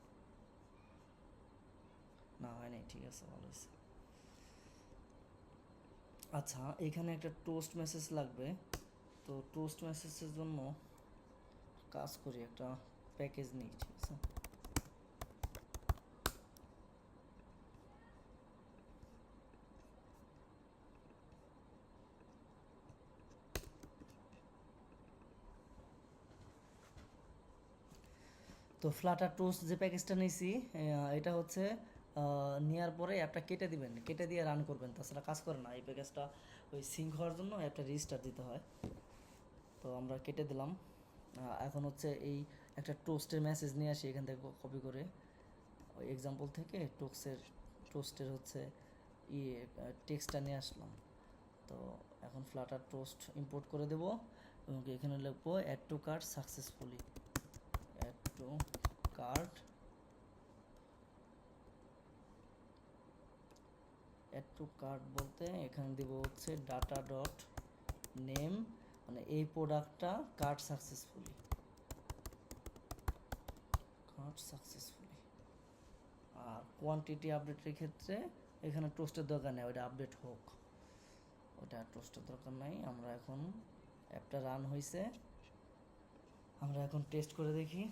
না হয় নাই, ঠিক আছে, ভালো হয়েছে। আচ্ছা, এখানে একটা টোস্ট মেসেজ লাগবে, তো টোস্ট মেসেজের জন্য কাজ করি, একটা প্যাকেজ নিই, ঠিক আছে। তো ফ্লাটার টোস্ট যে প্যাকেজটা নিয়েছি, এটা হচ্ছে নেওয়ার পরে অ্যাপটা কেটে দিবেন, কেটে দিয়ে রান করবেন, তাছাড়া কাজ করে না। এই প্যাকেজটা ওই সিঙ্ক হওয়ার জন্য অ্যাপটা রেজিস্টার দিতে হয়। তো আমরা কেটে দিলাম। এখন হচ্ছে এই একটা টোস্টের মেসেজ নিয়ে আসি এখান থেকে কপি করে, ওই এক্সাম্পল থেকে টোস্টের হচ্ছে টেক্সটটা নিয়ে আসলাম। তো এখন ফ্লাটার টোস্ট ইম্পোর্ট করে দেব, এবং এখানে লিখবো add to cart successfully, add to cart, add to cart বলতে এখানে দিব হচ্ছে ডাটা ডট নেম, মানে এই প্রোডাক্টটা কার্ট সাকসেসফুলি, আর কোয়ান্টিটি আপডেটের ক্ষেত্রে এখানে টোস্টের দরকার নেই, ওটা আপডেট হোক, ওটা টোস্টের দরকার নাই। আমরা এখন অ্যাপটা রান হয়েছে, আমরা এখন টেস্ট করে দেখি,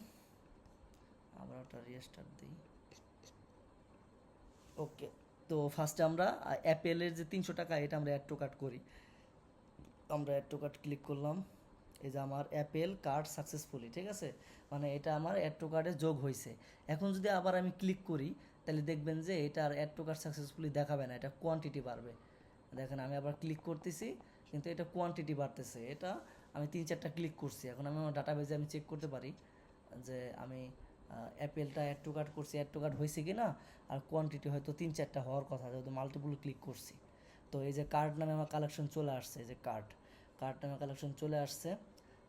আবার ওটা রিস্টার্ট দিই। ওকে, তো ফার্স্টে আমরা অ্যাপেলের যে 300 টাকা, এটা আমরা অ্যাড টু কার্ট করি। আমরা অ্যাড টু কার্ট ক্লিক করলাম, এই যে আমার অ্যাপেল কার্ড সাকসেসফুলি, ঠিক আছে, মানে এটা আমার অ্যাড টু কার্টে যোগ হয়েছে। এখন যদি আবার আমি ক্লিক করি, তাহলে দেখবেন যে এটা আর অ্যাড টু কার্ট সাকসেসফুলি দেখাবে না, এটা কোয়ান্টিটি বাড়বে। দেখেন আমি আবার ক্লিক করতেছি, কিন্তু এটা কোয়ান্টিটি বাড়তেছে, এটা আমি 3-4টা ক্লিক করছি। এখন আমি আমার ডাটাবেজে আমি চেক করতে পারি যে আমি অ্যাপেলটা অ্যাড টু কার্ট করছি, অ্যাড টু কার্ট হয়েছে কি না, আর কোয়ান্টিটি হয়তো 3-4টা হওয়ার কথা, যেহেতু মাল্টিপুল ক্লিক করছি। তো এই যে কার্ড নামে আমার কালেকশন চলে আসছে, এই যে কার্ড নামে কালেকশন চলে আসছে।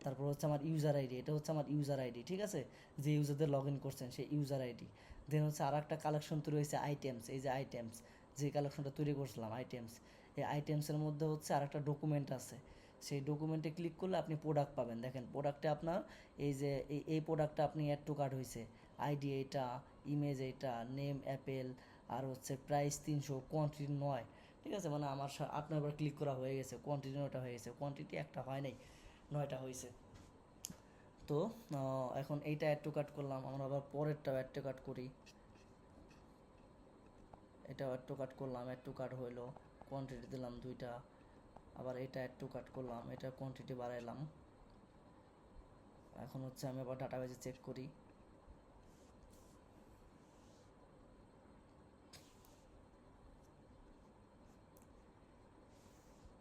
তারপর হচ্ছে আমার ইউজার আইডি, এটা হচ্ছে আমার ইউজার আইডি, ঠিক আছে, যে ইউজারদের লগ ইন করছেন সেই ইউজার আইডি। দেন হচ্ছে আর একটা কালেকশন তৈরি হয়েছে আইটেমস, এই যে আইটেমস, যে কালেকশনটা তৈরি করছিলাম আইটেমস, এই আইটেমসের মধ্যে হচ্ছে আর একটা ডকুমেন্ট আছে, সেই ডকুমেন্টে ক্লিক করলে আপনি প্রোডাক্ট পাবেন। দেখেন প্রোডাক্টে আপনার এই যে এই প্রোডাক্টটা আপনি অ্যাড টু কার্ট হয়েছে, আইডি এইটা, ইমেজ এইটা, নেম অ্যাপেল, আর হচ্ছে প্রাইস 300, কোয়ান্টিটি 9, ঠিক আছে, মানে আমার 8-9 বার ক্লিক করা হয়ে গেছে, কোয়ান্টিটি 9টা হয়ে গেছে, কোয়ান্টিটি একটা হয় নাই, 9টা হয়েছে। তো এখন এইটা অ্যাড টু কার্ট করলাম, আমরা আবার পরেরটাও অ্যাড টু কার্ট করি, এটাও অ্যাড টু কার্ট করলাম, অ্যাড টু কার্ট হইলো, কোয়ান্টিটি দিলাম 2টা, আবার এটা অ্যাড টু কার্ট করলাম, এটা কোয়ান্টিটি বাড়াইলাম। এখন হচ্ছে আমি আবার ডাটাবেজে চেক করি,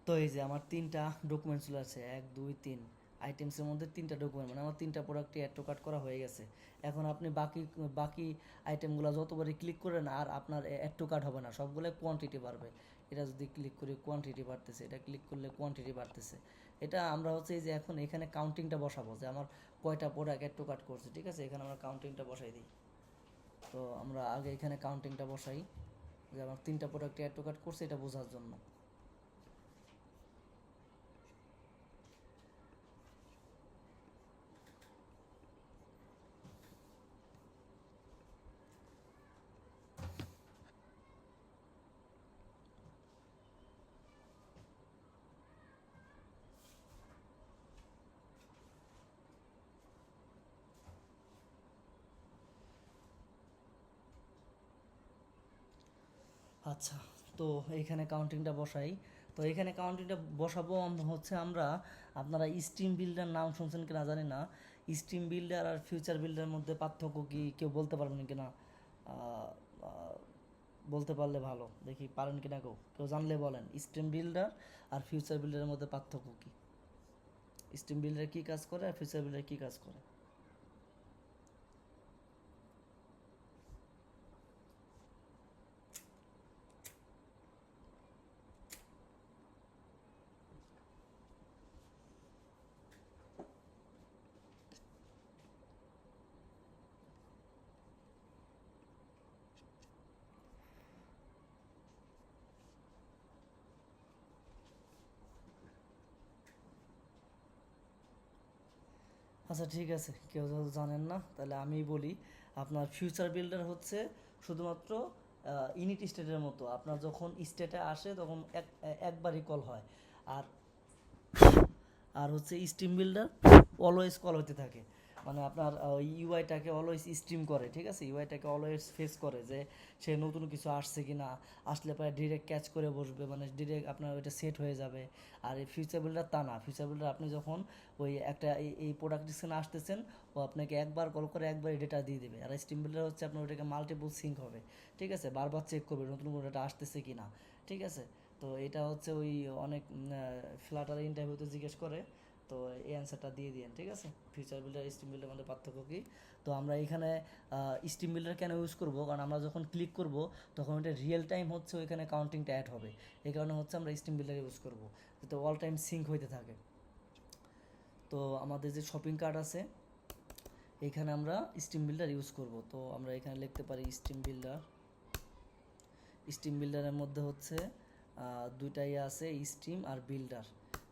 তো এই যে আমার 3টা ডকুমেন্ট চলে আছে, 1 2 3 আইটেমসের মধ্যে 3টা ডকুমেন্ট, মানে আমার 3টা প্রোডাক্টই অ্যাড টু কার্ট করা হয়ে গেছে। এখন আপনি বাকি বাকি আইটেমগুলো যতবারই ক্লিক করেন আর আপনার অ্যাড টু কার্ট হবে না, সবগুলো কোয়ান্টিটি বাড়বে। এটা যদি ক্লিক করি কোয়ান্টিটি বাড়তেছে, এটা ক্লিক করলে কোয়ান্টিটি বাড়তেছে। এটা আমরা হচ্ছে এই যে এখন এখানে কাউন্টিংটা বসাবো যে আমার কয়টা প্রোডাক্ট অ্যাড টু কার্ট করছে, ঠিক আছে, এখানে আমরা কাউন্টিংটা বসাই দিই। তো আমরা আগে এখানে কাউন্টিংটা বসাই যে আমার 3টা প্রোডাক্ট অ্যাড টু কার্ট করছে, এটা বোঝার জন্য। আচ্ছা, তো এইখানে কাউন্টিংটা বসাই। তো এখানে কাউন্টিংটা বসাবো হচ্ছে আমরা, আপনারা স্ট্রিম বিল্ডার নাম শুনছেন কিনা জানি না। স্ট্রিম বিল্ডার আর ফিউচার বিল্ডারের মধ্যে পার্থক্য কি কেউ বলতে পারবেন কিনা? বলতে পারলে ভালো, দেখি পারেন কিনা কেউ, কেউ জানলে বলেন। স্ট্রিম বিল্ডার আর ফিউচার বিল্ডারের মধ্যে পার্থক্য কি? স্ট্রিম বিল্ডার কি কাজ করে আর ফিউচার বিল্ডার কি কাজ করে? আচ্ছা ঠিক আছে, কেউ যেহেতু জানেন না তাহলে আমিই বলি। আপনার ফিউচার বিল্ডার হচ্ছে শুধুমাত্র ইউনিট স্টেটের মতো, আপনার যখন স্টেটে আসে তখন একবারই কল হয়। আর আর হচ্ছে স্ট্রিম বিল্ডার অলওয়েজ কল হতে থাকে, মানে আপনার ইউআইটাকে অলওয়েজ স্ট্রিম করে, ঠিক আছে, ইউআইটাকে অলওয়েজ ফেস করে যে সে নতুন কিছু আসছে কি না, আসলে পরে ডিরেক্ট ক্যাচ করে বসবে, মানে ডিরেক্ট আপনার ওইটা সেট হয়ে যাবে। আর এই ফিউচার বিল্ডার তা না, ফিউচার বিল্ডার আপনি যখন ওই একটা এই প্রোডাক্ট ডিসকানে আসতেছেন, ও আপনাকে একবার কল করে একবারই ডেটা দিয়ে দেবে। আর স্ট্রিম বিল্ডার হচ্ছে আপনার ওইটাকে মাল্টিপল সিঙ্ক হবে, ঠিক আছে, বারবার চেক করবে নতুন কোনো ডেটা আসতেছে কি না, ঠিক আছে। তো এটা হচ্ছে ওই অনেক ফ্লাটার ইন্টারভিউতে জিজ্ঞেস করে, তো এই অ্যান্সারটা দিয়ে দিন, ঠিক আছে। ফিউচার বিল্ডার স্ট্রিম বিল্ডার মধ্যে পার্থক্য কী? তো আমরা এখানে স্ট্রিম বিল্ডার কেন ইউজ করব, কারণ আমরা যখন ক্লিক করব তখন এটা রিয়েল টাইম হচ্ছে ওইখানে কাউন্টিংটা অ্যাড হবে, এই কারণে হচ্ছে আমরা স্ট্রিম বিল্ডার ইউজ করব, যাতে অল টাইম সিঙ্ক হইতে থাকে। তো আমাদের যে শপিং কার্ট আছে এখানে আমরা স্ট্রিম বিল্ডার ইউজ করব। তো আমরা এখানে লিখতে পারি স্ট্রিম বিল্ডার। স্ট্রিম বিল্ডারের মধ্যে হচ্ছে দুইটাই আছে, স্ট্রিম আর বিল্ডার,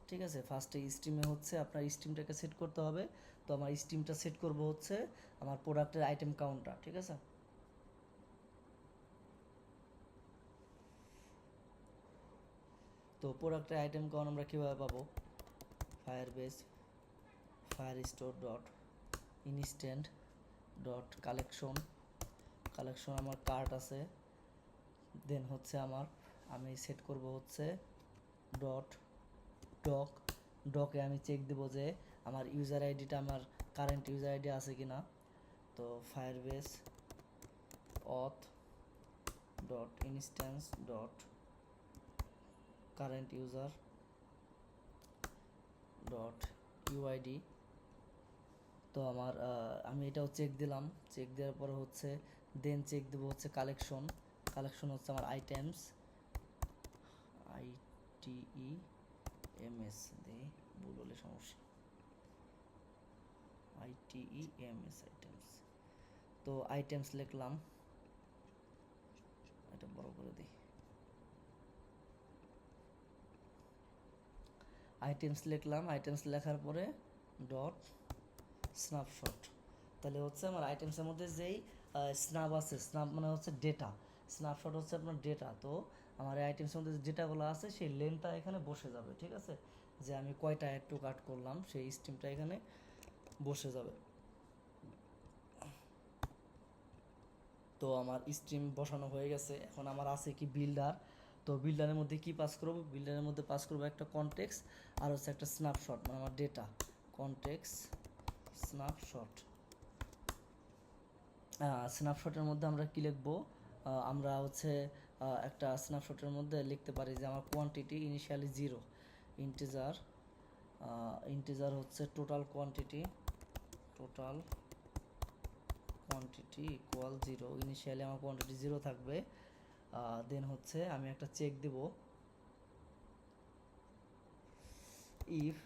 ঠিক আছে। ফার্স্টে স্ট্রিমে হচ্ছে আপনার স্ট্রিমটাকে সেট করতে হবে। তো আমার স্ট্রিমটা সেট করব হচ্ছে আমার প্রোডাক্টের আইটেম কাউন্টটা, ঠিক আছে। তো প্রোডাক্টের আইটেম কাউন্ট আমরা কীভাবে পাবো? Firebase Firestore dot instant dot collection, collection আমার কার্ট আছে। দেন হচ্ছে আমি সেট করব হচ্ছে ডট ডক, ডকে আমি চেক দেবো যে আমার ইউজার আইডিটা আমার কারেন্ট ইউজার আইডি আছে কি না। তো Firebase auth dot instance dot current user dot UID. তো আমি এটাও চেক দিলাম, চেক দেওয়ার পরে হচ্ছে দেন চেক দেবো হচ্ছে কালেকশন, কালেকশন হচ্ছে আমার আইটেমস, ITEMS দিয়ে ভুল হলে সমস্যা, ITEMS আইটেমস। তো আইটেমস লিখলাম, এটা বড় করে দিই, আইটেমস লিখলাম। আইটেমস লেখার পরে ডট স্ন্যাপশট, তাহলে হচ্ছে আমার আইটেমসের মধ্যে যেই স্ন্যাপ আছে, স্ন্যাপ মানে হচ্ছে ডেটা, স্ন্যাপশট হচ্ছে আপনার ডেটা। তো আমার এই আইটেমসের মধ্যে যে ডেটাগুলো আছে সেই লেনটা এখানে বসে যাবে, ঠিক আছে, যে আমি কয়টা অ্যাড টু কাট করলাম সেই স্ট্রিমটা এখানে বসে যাবে। তো আমার স্ট্রিম বসানো হয়ে গেছে, এখন আমার আছে কি বিল্ডার। তো বিল্ডারের মধ্যে কি পাস করব? বিল্ডারের মধ্যে পাস করব একটা কনটেক্সট আর হচ্ছে একটা স্ন্যাপশট, মানে আমার ডেটা, কনটেক্সট স্ন্যাপশট। স্ন্যাপশটের মধ্যে আমরা কি লিখবো? আমরা হচ্ছে একটা স্ন্যাপশটের মধ্যে লিখতে পারি যে আমার কোয়ান্টিটি ইনিশিয়ালি 0, ইন্টিজার, ইন্টিজার হচ্ছে টোটাল কোয়ান্টিটি ইকুয়াল 0, ইনিশিয়ালি আমার কোয়ান্টিটি 0 থাকবে। দেন হচ্ছে আমি একটা চেক দেব, if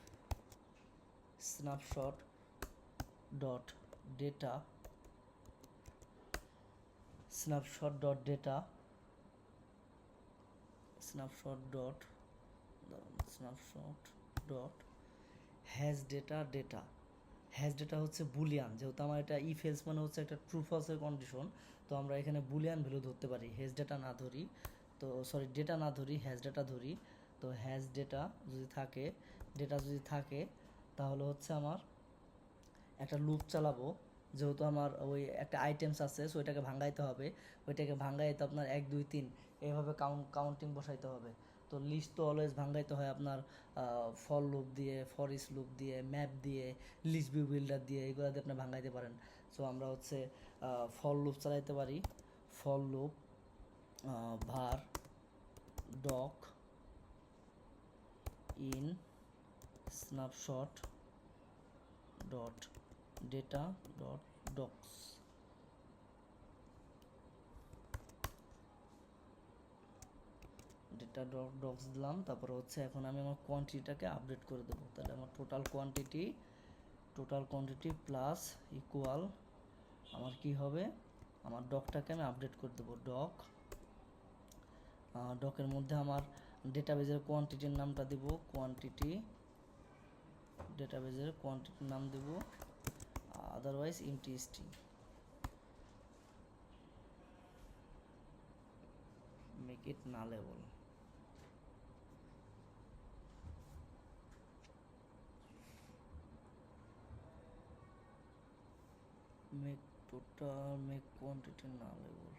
snapshot dot data, snapshot dot data, snapshot dot has data, data has data হচ্ছে বুলিয়ান, যেহেতু আমার এটা ইফ এলস মানে হচ্ছে একটা ট্রু ফলসের কন্ডিশন, তো আমরা এখানে বুলিয়ান ভ্যালু ধরতে পারি, হ্যাজ ডেটা না ধরি, তো সরি ডেটা না ধরি, হ্যাজ ডেটা ধরি। তো হ্যাজ ডেটা যদি থাকে, ডেটা যদি থাকে তাহলে হচ্ছে আমার একটা লুপ চালাবো, যেহেতু আমার ওই একটা আইটেমস আছে, সো ওইটাকে ভাঙাইতে হবে, ওইটাকে ভাঙাইতে আপনার 1 2 3 এইভাবে কাউন্টিং বসাইতে হবে। তো তো লিস্ট তো অলওয়েজ ভাঙাইতে হয় আপনার ফর লুপ দিয়ে, ফর ইচ লুপ দিয়ে, ম্যাপ দিয়ে, লিস্ট ভিউ বিল্ডার দিয়ে, এগুলো দিয়ে আপনি ভাঙাইতে পারেন। সো আমরা হচ্ছে ফর লুপ চালাইতে পারি। For loop var doc in snapshot dot data dot docs, data dot docx দিলাম। তারপরে হচ্ছে এখন আমি আমার কোয়ান্টিটিটাকে আপডেট করে দেবো। তাহলে আমার টোটাল কোয়ান্টিটি প্লাস ইকুয়াল আমার কি হবে, আমার ডকটাকে আমি আপডেট করে দেবো। ডকের মধ্যে আমার ডেটাবেজের কোয়ান্টিটির নামটা দিব, ডেটাবেজের কোয়ান্টিটির নাম দেব, otherwise empty string. Make it nullable. Make quantity nullable.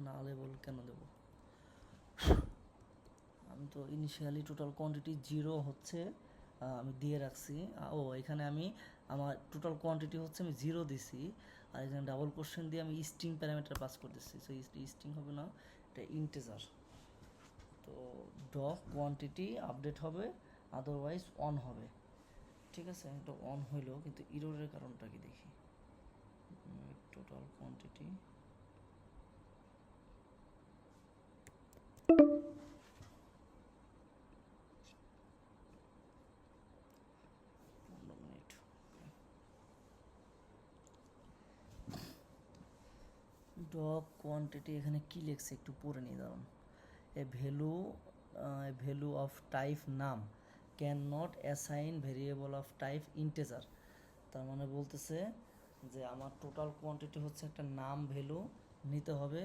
Nullable কেন দেব? আমি তো ইনিশিয়ালি টোটাল কোয়ান্টিটি 0 হচ্ছে আমি দিয়ে রাখছি। এখানে আমি আমার টোটাল কোয়ান্টিটি হচ্ছে আমি 0 দিছি, আর এখানে ডাবল কোশ্চেন দিয়ে আমি স্ট্রিং প্যারামিটার পাস করতেছি। সো স্ট্রিং হবে না, এটা ইন্টিজার। তো ডক কোয়ান্টিটি আপডেট হবে, আদারওয়াইজ অন হবে। ঠিক আছে, এটা অন হইলো, কিন্তু ইররের কারণটা কি দেখি। টোটাল কোয়ান্টিটি ডক কোয়ান্টিটি এখানে কি লিখছে একটু পড়ে নিয়ে দাঁড়ান। এ ভ্যালু অফ টাইপ নাম can not assign variable of type integer. তার মানে বলতেছে যে আমার টোটাল কোয়ান্টিটি হচ্ছে একটা নাম ভ্যালু নিতে হবে,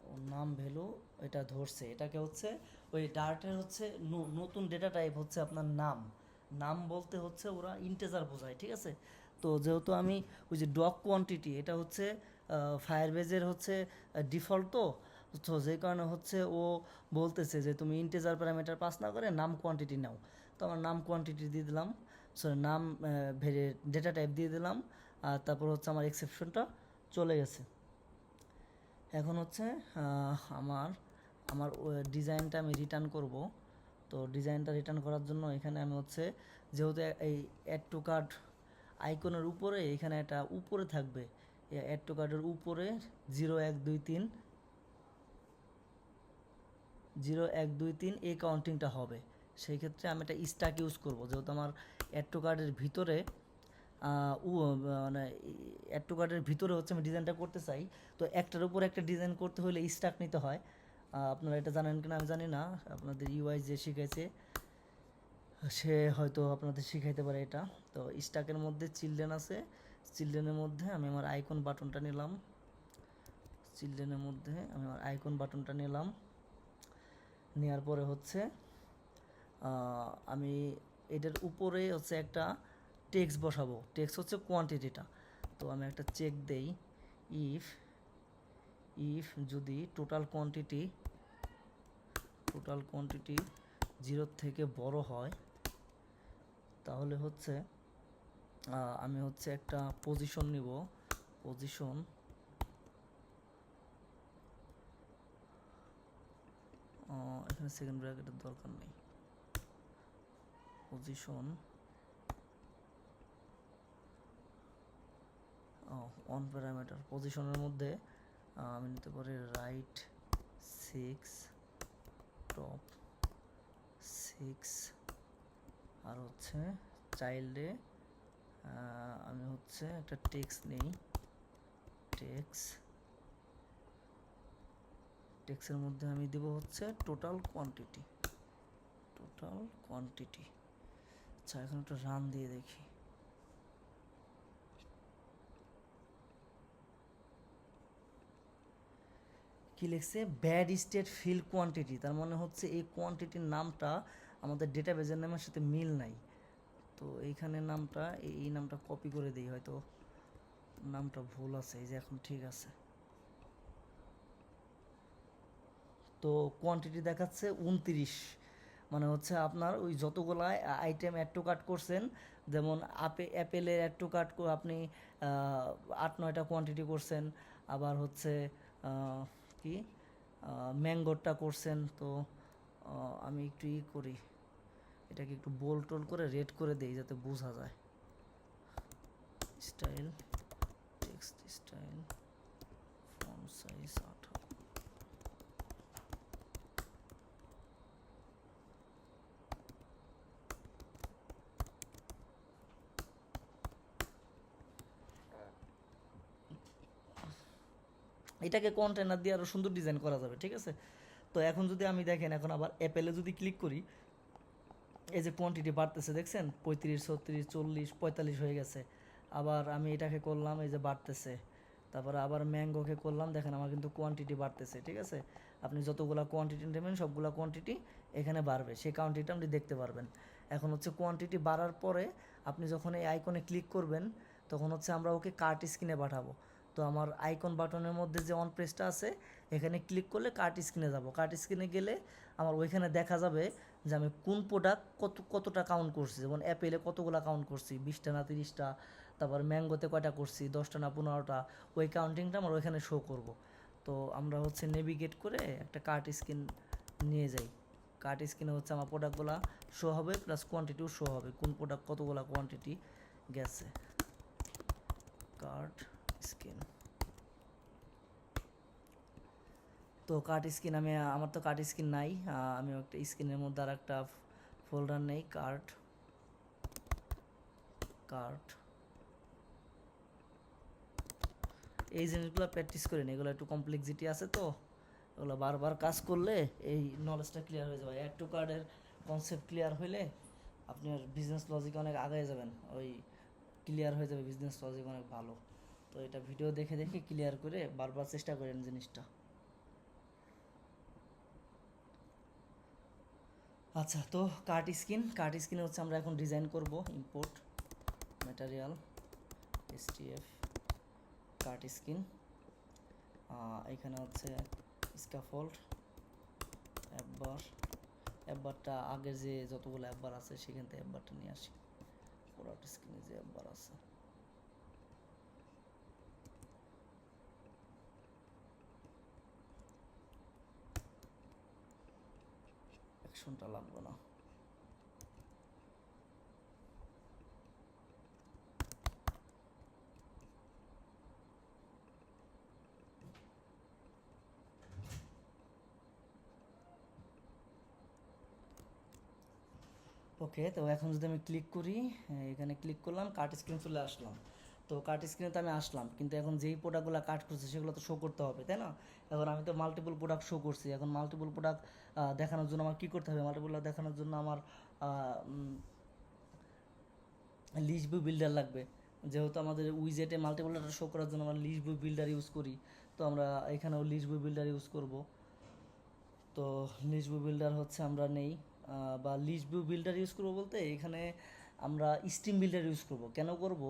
ও নাম ভ্যালু এটা ধরছে, এটাকে হচ্ছে ওই ডার্টের হচ্ছে নতুন ডেটা টাইপ হচ্ছে আপনার নাম বলতে হচ্ছে ওরা ইন্টেজার বোঝায়। ঠিক আছে, তো যেহেতু আমি ওই যে ডক কোয়ান্টিটি এটা হচ্ছে ফায়ারবেজের হচ্ছে ডিফল্ট, তো যে কারণে হচ্ছে ও বলতেছে যে তুমি ইন্টেজার প্যারামিটার পাস না করে নাম কোয়ান্টিটি নাও। তো আমার নাম কোয়ান্টিটি দিয়ে দিলাম, সরি নাম ডেটা টাইপ দিয়ে দিলাম, আর তারপর হচ্ছে আমার এক্সেপশনটা চলে গেছে। এখন হচ্ছে আমার ডিজাইনটা আমি রিটার্ন করব। তো ডিজাইনটা রিটার্ন করার জন্য এখানে আমি হচ্ছে যেহেতু এই অ্যাড টু কার্ট আইকনের উপরে এখানে একটা উপরে থাকবে, অ্যাড টু কার্টের উপরে 0123 এই কাউন্টিংটা হবে। সেই ক্ষেত্রে আমি একটা স্ট্যাক ইউজ করব, যেহেতু আমার অ্যাড টু কার্টের ভিতরে মানে অ্যাড টু কার্টের ভিতরে হচ্ছে আমি ডিজাইনটা করতে চাই। তো একটার উপর একটা ডিজাইন করতে হলে স্ট্যাক নিতে হয়। আপনারা এটা জানেন কিনা আমি জানি না, আপনাদের ইউআই যে শিখাইছে সে হয়তো আপনাদের শিখাইতে পারে এটা। তো স্ট্যাকের মধ্যে চিলড্রেন আছে, চিলড্রেনের মধ্যে আমি আমার আইকন বাটনটা নিলাম, নেওয়ার পরে হচ্ছে আমি এটার উপরে হচ্ছে একটা টেক্সট বসাবো। টেক্সট হচ্ছে কোয়ান্টিটিটা। তো আমি একটা চেক দেই, ইফ যদি টোটাল কোয়ান্টিটি 0 থেকে বড় হয়, তাহলে হচ্ছে আমি হচ্ছে একটা পজিশন নিব, এখানে সেকেন্ড ব্র্যাকেটের দরকার নেই, পজিশন অন প্যারামিটার। পজিশনের মধ্যে আমি নিতে পারি রাইট 6, টপ 6, আর হচ্ছে চাইল্ডে আমি হচ্ছে একটা টেক্সট নেই, টেক্সটের মধ্যে আমি দেব হচ্ছে টোটাল কোয়ান্টিটি। আচ্ছা, এখন একটা রান দিয়ে দেখি। কি লিখছে, ব্যাড স্টেট ফিল কোয়ান্টিটি। তার মানে হচ্ছে এই কোয়ান্টিটির নামটা আমাদের ডেটাবেজের নামের সাথে মিল নাই। তো এইখানে নামটা এই নামটা কপি করে দিই, হয়তো নামটা ভুল আছে, এই যে এখন ঠিক আছে। তো কোয়ান্টিটি দেখাচ্ছে 29, মানে হচ্ছে আপনার ওই যতগুলা আইটেম অ্যাড টু কার্ট করছেন, যেমন অ্যাপেলের অ্যাড টু কার্ট আপনি 8-9টা কোয়ান্টিটি করছেন, আবার হচ্ছে কি ম্যাঙ্গোরটা করছেন। তো আমি একটু করি, এটাকে একটু বোল্ড টোল করে রেড করে দেই যাতে বোঝা যায়। Style, text style, font size 18। এটাকে কন্টেনার দিয়ে আরো সুন্দর ডিজাইন করা যাবে, ঠিক আছে। তো এখন যদি আমি দেখেন, এখন আবার অ্যাপেলে যদি ক্লিক করি, এই যে কোয়ান্টিটি বাড়তেছে দেখছেন, 35, 36, 40, 45 হয়ে গেছে। আবার আমি এটাকে করলাম, এই যে বাড়তেছে। তারপরে আবার ম্যাঙ্গোকে করলাম, দেখেন আমার কিন্তু কোয়ান্টিটি বাড়তেছে, ঠিক আছে। আপনি যতগুলো কোয়ান্টিটি নেবেন সবগুলো কোয়ান্টিটি এখানে বাড়বে, সেই কোয়ান্টিটি আপনি দেখতে পারবেন। এখন হচ্ছে কোয়ান্টিটি বাড়ার পরে আপনি যখন এই আইকনে ক্লিক করবেন, তখন হচ্ছে আমরা ওকে কার্ট স্ক্রিনে পাঠাবো। তো আমার আইকন বাটনের মধ্যে যে অন প্রেসটা আছে, এখানে ক্লিক করলে কার্ট স্ক্রিনে যাব। কার্ট স্ক্রিনে গেলে আমার ওইখানে দেখা যাবে যে আমি কোন প্রোডাক্ট কতটা কাউন্ট করছি। যেমন অ্যাপেলে কতগুলো কাউন্ট করছি, 20টা না 30টা, তারপর ম্যাঙ্গোতে কয়টা করছি, 10টা না 15টা, ওই কাউন্টিংটা আমার ওইখানে শো করব। তো আমরা হচ্ছে নেভিগেট করে একটা কার্ট স্ক্রিন নিয়ে যাই। কার্ট স্ক্রিনে হচ্ছে আমার প্রোডাক্টগুলো শো হবে, প্লাস কোয়ান্টিটিও শো হবে, কোন প্রোডাক্ট কতগুলো কোয়ান্টিটি গেছে। কার্ট স্ক্রিন, তো কার্ট স্ক্রিন আমার তো কার্ট স্ক্রিন নাই, আমি একটা স্ক্রিনের মধ্যে আর একটা ফোল্ডার নেই, কার্ট। কার্ট, এই জিনিসগুলো প্র্যাকটিস করে নিই, এগুলো একটু কমপ্লেক্সিটি আছে, তো এগুলো বারবার কাজ করলে এই নলেজটা ক্লিয়ার হয়ে যাবে। অ্যাড টু কার্টের কনসেপ্ট ক্লিয়ার হলে আপনার বিজনেস লজিক অনেক আগায় যাবেন, ওই ক্লিয়ার হয়ে যাবে, বিজনেস লজিক অনেক ভালো। তো এটা ভিডিও দেখে দেখে ক্লিয়ার করে বারবার চেষ্টা করেন জিনিসটা। আচ্ছা, তো কার্ট স্ক্রিনে হচ্ছে আমরা এখন ডিজাইন করব। Import material, STF, cart screen. এখানে হচ্ছে স্ক্যাফোল্ড, অ্যাপবারটা আগের যে যতগুলো অ্যাপবার আছে সেখান থেকে অ্যাপবারটা নিয়ে আসি। পুরোট স্ক্রিনে যে অ্যাপবার আছে, অ্যাকশনটা লাগবে না। ওকে, তো এখন যদি আমি ক্লিক করি, এখানে ক্লিক করলাম, কাট স্ক্রিন চলে আসলাম। তো কাট স্ক্রিনে তো আমি আসলাম, কিন্তু এখন যেই প্রোডাক্টগুলো কাট করছে সেগুলো তো শো করতে হবে, তাই না? এখন আমি তো মাল্টিপল প্রোডাক্ট শো করছি, এখন মাল্টিপল প্রোডাক্ট দেখানোর জন্য আমার কী করতে হবে? মাল্টিপল দেখানোর জন্য আমার লিস্ট ভিউ বিল্ডার লাগবে। যেহেতু আমাদের উইজেটে মাল্টিপল ডাটা শো করার জন্য আমরা লিস্ট ভিউ বিল্ডার ইউজ করি, তো আমরা এখানেও লিস্ট ভিউ বিল্ডার ইউজ করব। তো লিস্ট ভিউ বিল্ডার হচ্ছে আমরা নেই, বা লিস্ট ভিউ বিল্ডার ইউজ করবো বলতে এখানে আমরা স্ট্রিম বিল্ডার ইউজ করব। কেন করব?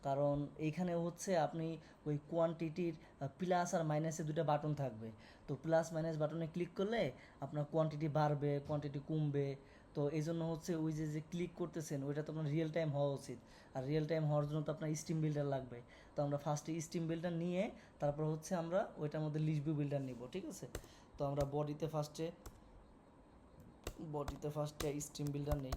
কারণ এইখানে হচ্ছে আপনি ওই কোয়ান্টিটির প্লাস আর মাইনাসে দুটো বাটন থাকবে। তো প্লাস মাইনাস বাটনে ক্লিক করলে আপনার কোয়ান্টিটি বাড়বে, কোয়ান্টিটি কমবে। তো এই জন্য হচ্ছে ওই যে যে ক্লিক করতেছেন ওইটা তো আপনার রিয়েল টাইম হওয়া উচিত, আর রিয়েল টাইম হওয়ার জন্য তো আপনার স্ট্রিম বিল্ডার লাগবে। তো আমরা ফার্স্টে স্ট্রিম বিল্ডার নিয়ে তারপর হচ্ছে আমরা ওইটার মধ্যে লিস্ট ভিউ বিল্ডার নিব, ঠিক আছে? তো আমরা বডিতে ফার্স্টে স্ট্রিম বিল্ডার নেই।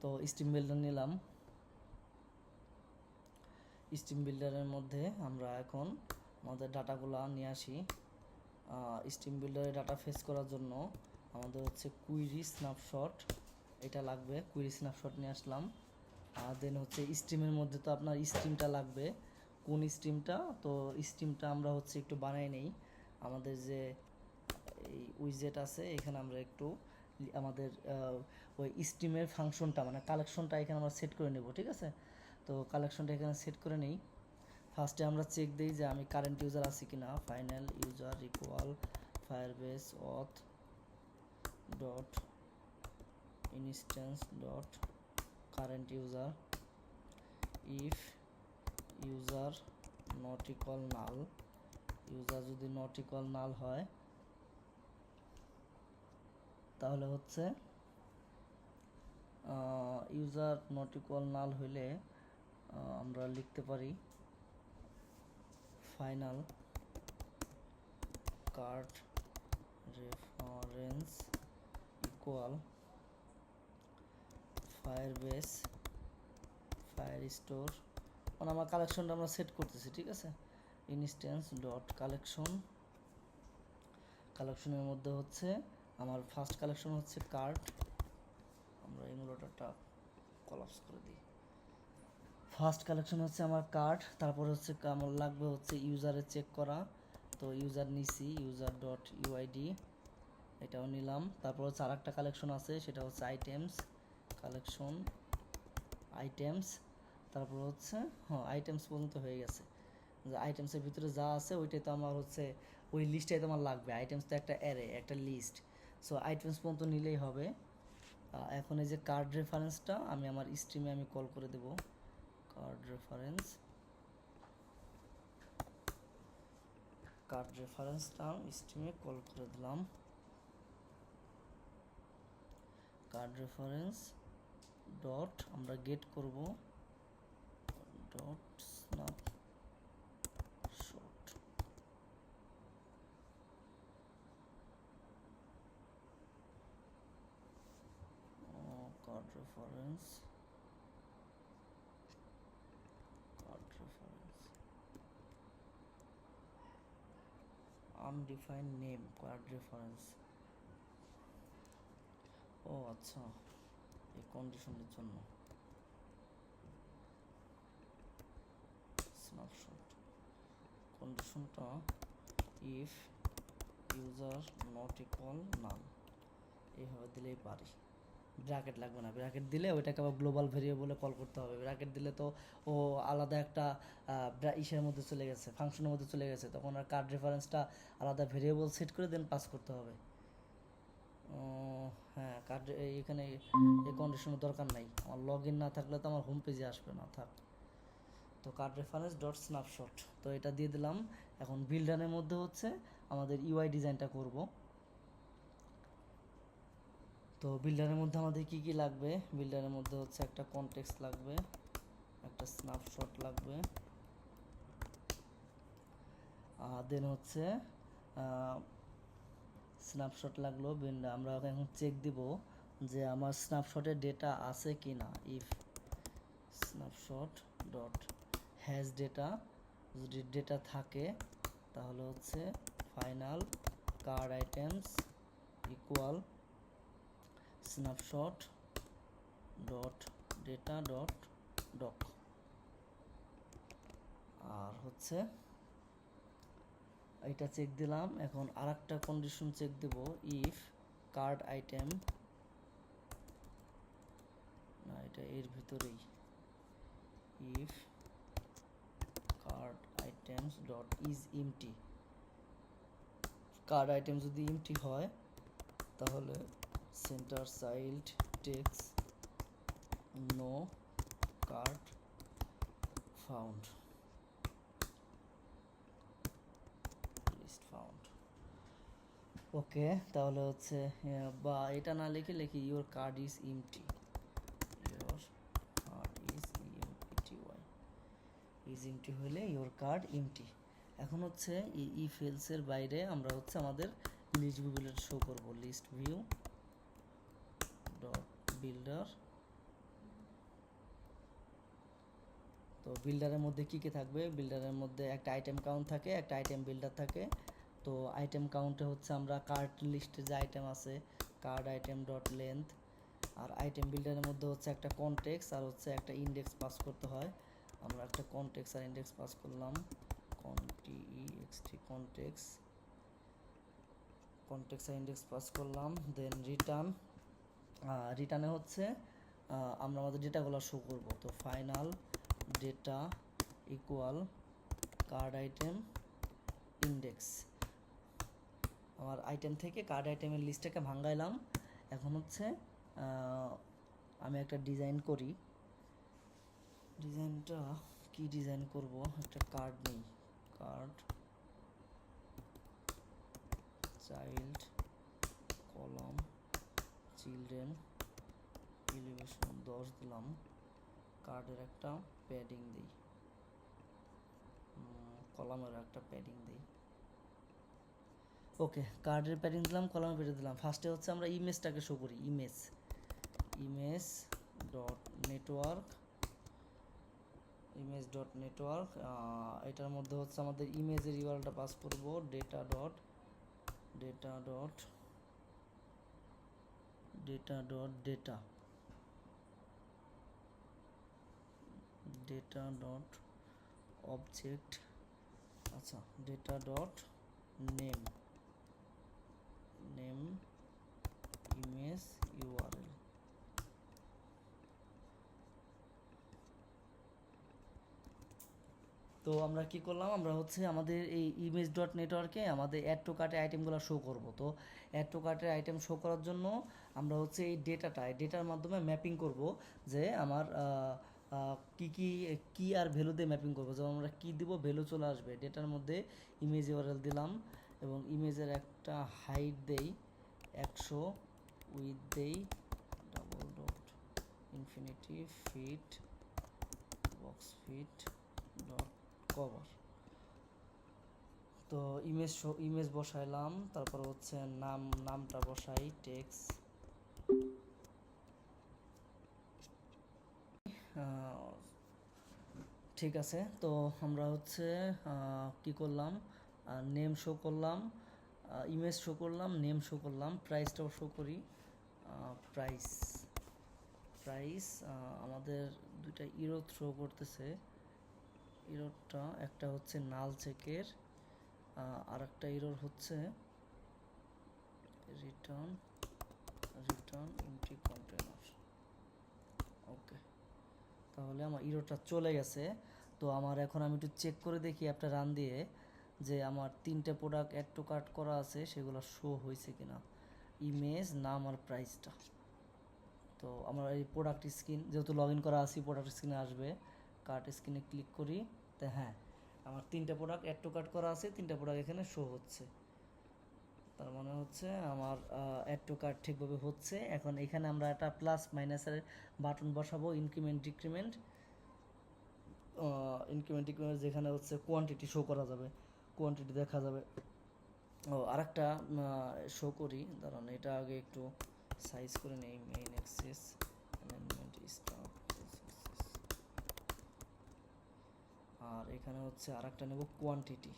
তো স্ট্রিম বিল্ডার নিলাম। স্ট্রিম বিল্ডারের মধ্যে আমরা এখন আমাদের ডাটাগুলো নিয়ে আসি। স্ট্রিম বিল্ডারে ডাটা ফেস করার জন্য আমাদের হচ্ছে কুইরি স্ন্যাপশট, এটা লাগবে। কুইরি স্ন্যাপশট নিয়ে আসলাম। আর দেন হচ্ছে স্ট্রিমের মধ্যে তো আপনার স্ট্রিমটা লাগবে। কোন স্ট্রিমটা? তো স্ট্রিমটা আমরা হচ্ছে একটু বানাই নেই। আমাদের যে এই উইজেট আছে এখানে আমরা একটু আমাদের ওই স্ট্রিমের ফাংশনটা মানে কালেকশনটা এখানে আমরা সেট করে নেব, ঠিক আছে? তো কালেকশনটা এখানে সেট করে নেই। ফার্স্টে আমরা চেক দিই যে আমি কারেন্ট ইউজার আছি কিনা। Final user equal Firebase auth dot instance dot current user if user not equal null. User যদি নট ইকুয়াল নাল হয় তাহলে হচ্ছে ইউজার নট ইকুয়াল নাল হইলে আমরা লিখতে পারি final card reference equal Firebase fire store, মানে আমার কালেকশনটা আমরা সেট করতেছি, ঠিক আছে। ইনস্ট্যান্স ডট কালেকশনের মধ্যে হচ্ছে আমার ফার্স্ট কালেকশন হচ্ছে কার্ড। আমরা ইমুলেটরটা কলাপস করে দিই। ফার্স্ট কালেকশন হচ্ছে আমার কার্ড, তারপরে হচ্ছে আমার লাগবে হচ্ছে ইউজারে চেক করা। তো ইউজার নিছি, ইউজার ডট ইউআইডি এটাও নিলাম। তারপর হচ্ছে আরেকটা কালেকশন আছে, সেটা হচ্ছে আইটেমস কালেকশন আইটেমস। তারপর হচ্ছে আইটেমস পর্যন্ত হয়ে গেছে। যে আইটেমসের ভিতরে যা আছে ওইটাই তো আমার হচ্ছে ওই লিস্টটাই তো আমার লাগবে। আইটেমস তো একটা অ্যারে, একটা লিস্ট। সো আইটেমস পর্যন্ত নিলেই হবে। এখন এই যে কার্ড রেফারেন্সটা আমি আমার স্ট্রিমে আমি কল করে দেব। কার্ড রেফারেন্সটা স্ট্রিমে কল করে দিলাম। কার্ড রেফারেন্স ডট আমরা গেট করব dot snapshot. Card reference undefined name card reference. ও আচ্ছা, এই কন্ডিশনের জন্য স্ন্যাপশট কন্ডিশনটা if user not equal null, এইভাবে দিলেই পারি। ব্র্যাকেট লাগবে না, ব্র্যাকেট দিলে ওইটাকে আবার গ্লোবাল ভেরিয়েবলে কল করতে হবে। ব্র্যাকেট দিলে তো ও আলাদা একটা ইসের মধ্যে চলে গেছে, ফাংশনের মধ্যে চলে গেছে, তখন আর কার্ড রেফারেন্সটা আলাদা ভেরিয়েবল সেট করে দেন পাস করতে হবে। হ্যাঁ, কার্ড এখানে এই কন্ডিশনের দরকার নাই, আমার লগ ইন না থাকলে তো আমার হোম পেজে আসবে না, থাক। তো কার্ড রেফারেন্স ডট স্ন্যাপশট, তো এটা দিয়ে দিলাম। এখন বিল্ডারের মধ্যে হচ্ছে আমাদের ইউআই ডিজাইনটা করব। তো বিল্ডারের মধ্যে আমাদের কি কি লাগবে? বিল্ডারের মধ্যে হচ্ছে একটা কনটেক্সট লাগবে, একটা স্ন্যাপশট লাগবে, দেন হচ্ছে স্ন্যাপশট লাগলো। আমরা এখন চেক দিব যে আমার স্ন্যাপশটের ডেটা আছে কি না। If snapshot dot has data, যদি ডেটা থাকে তাহলে হচ্ছে final card items equal snapshot dot data dot doc. আর হচ্ছে এটা চেক দিলাম। এখন আরেকটা কন্ডিশন চেক দেব, ইফ কার্ড আইটেম, না এটা এর ভিতরেই, if card items dot is empty. Card item যদি এমটি হয় তাহলে centre child text no card found, list found. Okay, তাহলে হচ্ছে বা এটা না লিখে লিখি your card is empty, your card is empty is empty হলে ইউর কার্ড এমটি। এখন হচ্ছে এই ইফ এলসের বাইরে আমরা হচ্ছে আমাদের লিস্ট ভিউগুলো শো করব। List view dot builder. তো বিল্ডারের মধ্যে কি কি থাকবে? বিল্ডারের মধ্যে একটা আইটেম কাউন্ট থাকে, একটা আইটেম বিল্ডার থাকে। তো আইটেম কাউন্টে হচ্ছে আমরা কার্ড লিস্টে যে আইটেম আছে কার্ড আইটেম ডট লেন্থ, আর আইটেম বিল্ডারের মধ্যে হচ্ছে একটা কনটেক্সট আর হচ্ছে একটা ইন্ডেক্স পাস করতে হয়। আমরা একটা কনটেক্সট আর ইন্ডেক্স পাস করলাম, context কনটেক্সট আর ইন্ডেক্স পাস করলাম। দেন রিটার্নে হচ্ছে আমরা আমাদের ডেটাগুলো শো করব। তো final data equal card item index, আমার আইটেম থেকে কার্ড আইটেমের লিস্টটাকে ভাঙাইলাম। এখন হচ্ছে আমি একটা ডিজাইন করি। ডিজাইনটা কি ডিজাইন করব, একটা কার্ড নেই, card child column children elevation 10 দিলাম, কার্ডের একটা প্যাডিং দিই, কলামের একটা প্যাডিং দিই। ওকে, কার্ডের প্যাডিং দিলাম, কলামের প্যাডিং দিলাম। ফার্স্টে হচ্ছে আমরা ইমেজটাকে শো করি, ইমেজ ডট নেটওয়ার্ক, এটার মধ্যে হচ্ছে আমাদের ইমেজের ইউআরএলটা পাস করব, ডেটা ডট অবজেক্ট, আচ্ছা data dot name image URL. তো আমরা কি করলাম, আমরা হচ্ছে আমাদের এই ইমেজ ডট নেটওয়ার্কে আমাদের অ্যাড টু কার্টের আইটেমগুলো শো করব। তো অ্যাড টু কার্টের আইটেম শো করার জন্য আমরা হচ্ছে এই ডেটার মাধ্যমে ম্যাপিং করব যে আমার কি আর ভ্যালু দিয়ে ম্যাপিং করবো। যেমন আমরা কি দিব, ভ্যালু চলে আসবে ডেটার মধ্যে। ইমেজ ইউআরএল দিলাম এবং ইমেজের একটা হাইট দেই 100, উইথ দেই double dot infinity fit box fit dot cover. তো ইমেজ বসাইলাম, তারপর হচ্ছে নামটা বসাই টেক্সট, ঠিক আছে। তো আমরা হচ্ছে কি করলাম, নেম শো করলাম, ইমেজ শো করলাম, নেম শো করলাম, প্রাইসটাও শো করি। প্রাইস আমাদের দুইটা ইরো থ্রো করতেছে, ইরোরটা একটা হচ্ছে নাল চেকের, আর একটা ইরোর হচ্ছে রিটার্ন এমটি কন্টেনার। ওকে, তাহলে আমার ইরোটা চলে গেছে। তো আমার এখন আমি একটু চেক করে দেখি অ্যাপটা রান দিয়ে যে আমার 3টে প্রোডাক্ট অ্যাড টু কার্ট করা আছে সেগুলো শো হয়েছে কিনা, ইমেজ, নাম আর প্রাইসটা। তো আমরা এই প্রোডাক্ট স্ক্রিন যেহেতু লগ ইন করা আছে, প্রোডাক্ট স্ক্রিনে আসবে, কার্ট স্ক্রিনে ক্লিক করি। তো হ্যাঁ, আমার 3টে প্রোডাক্ট অ্যাড টু কার্ট করা আছে, 3টে প্রোডাক্ট এখানে শো হচ্ছে। তার মানে হচ্ছে আমার অ্যাড টু কার্ট ঠিকভাবে হচ্ছে। এখন এখানে আমরা একটা প্লাস মাইনাসের বাটন বসাবো, ইনক্রিমেন্ট ডিক্রিমেন্ট, যেখানে হচ্ছে কোয়ান্টিটি শো করা যাবে, কোয়ান্টিটি দেখা যাবে। ও আরেকটা শো করি, দাঁড়ান এটা আগে একটু সাইজ করে নেই, মেইন অ্যাক্সেস অ্যামেন্ডমেন্ট স্টাফ, আর এখানে হচ্ছে আরেকটা নেব কোয়ান্টিটি।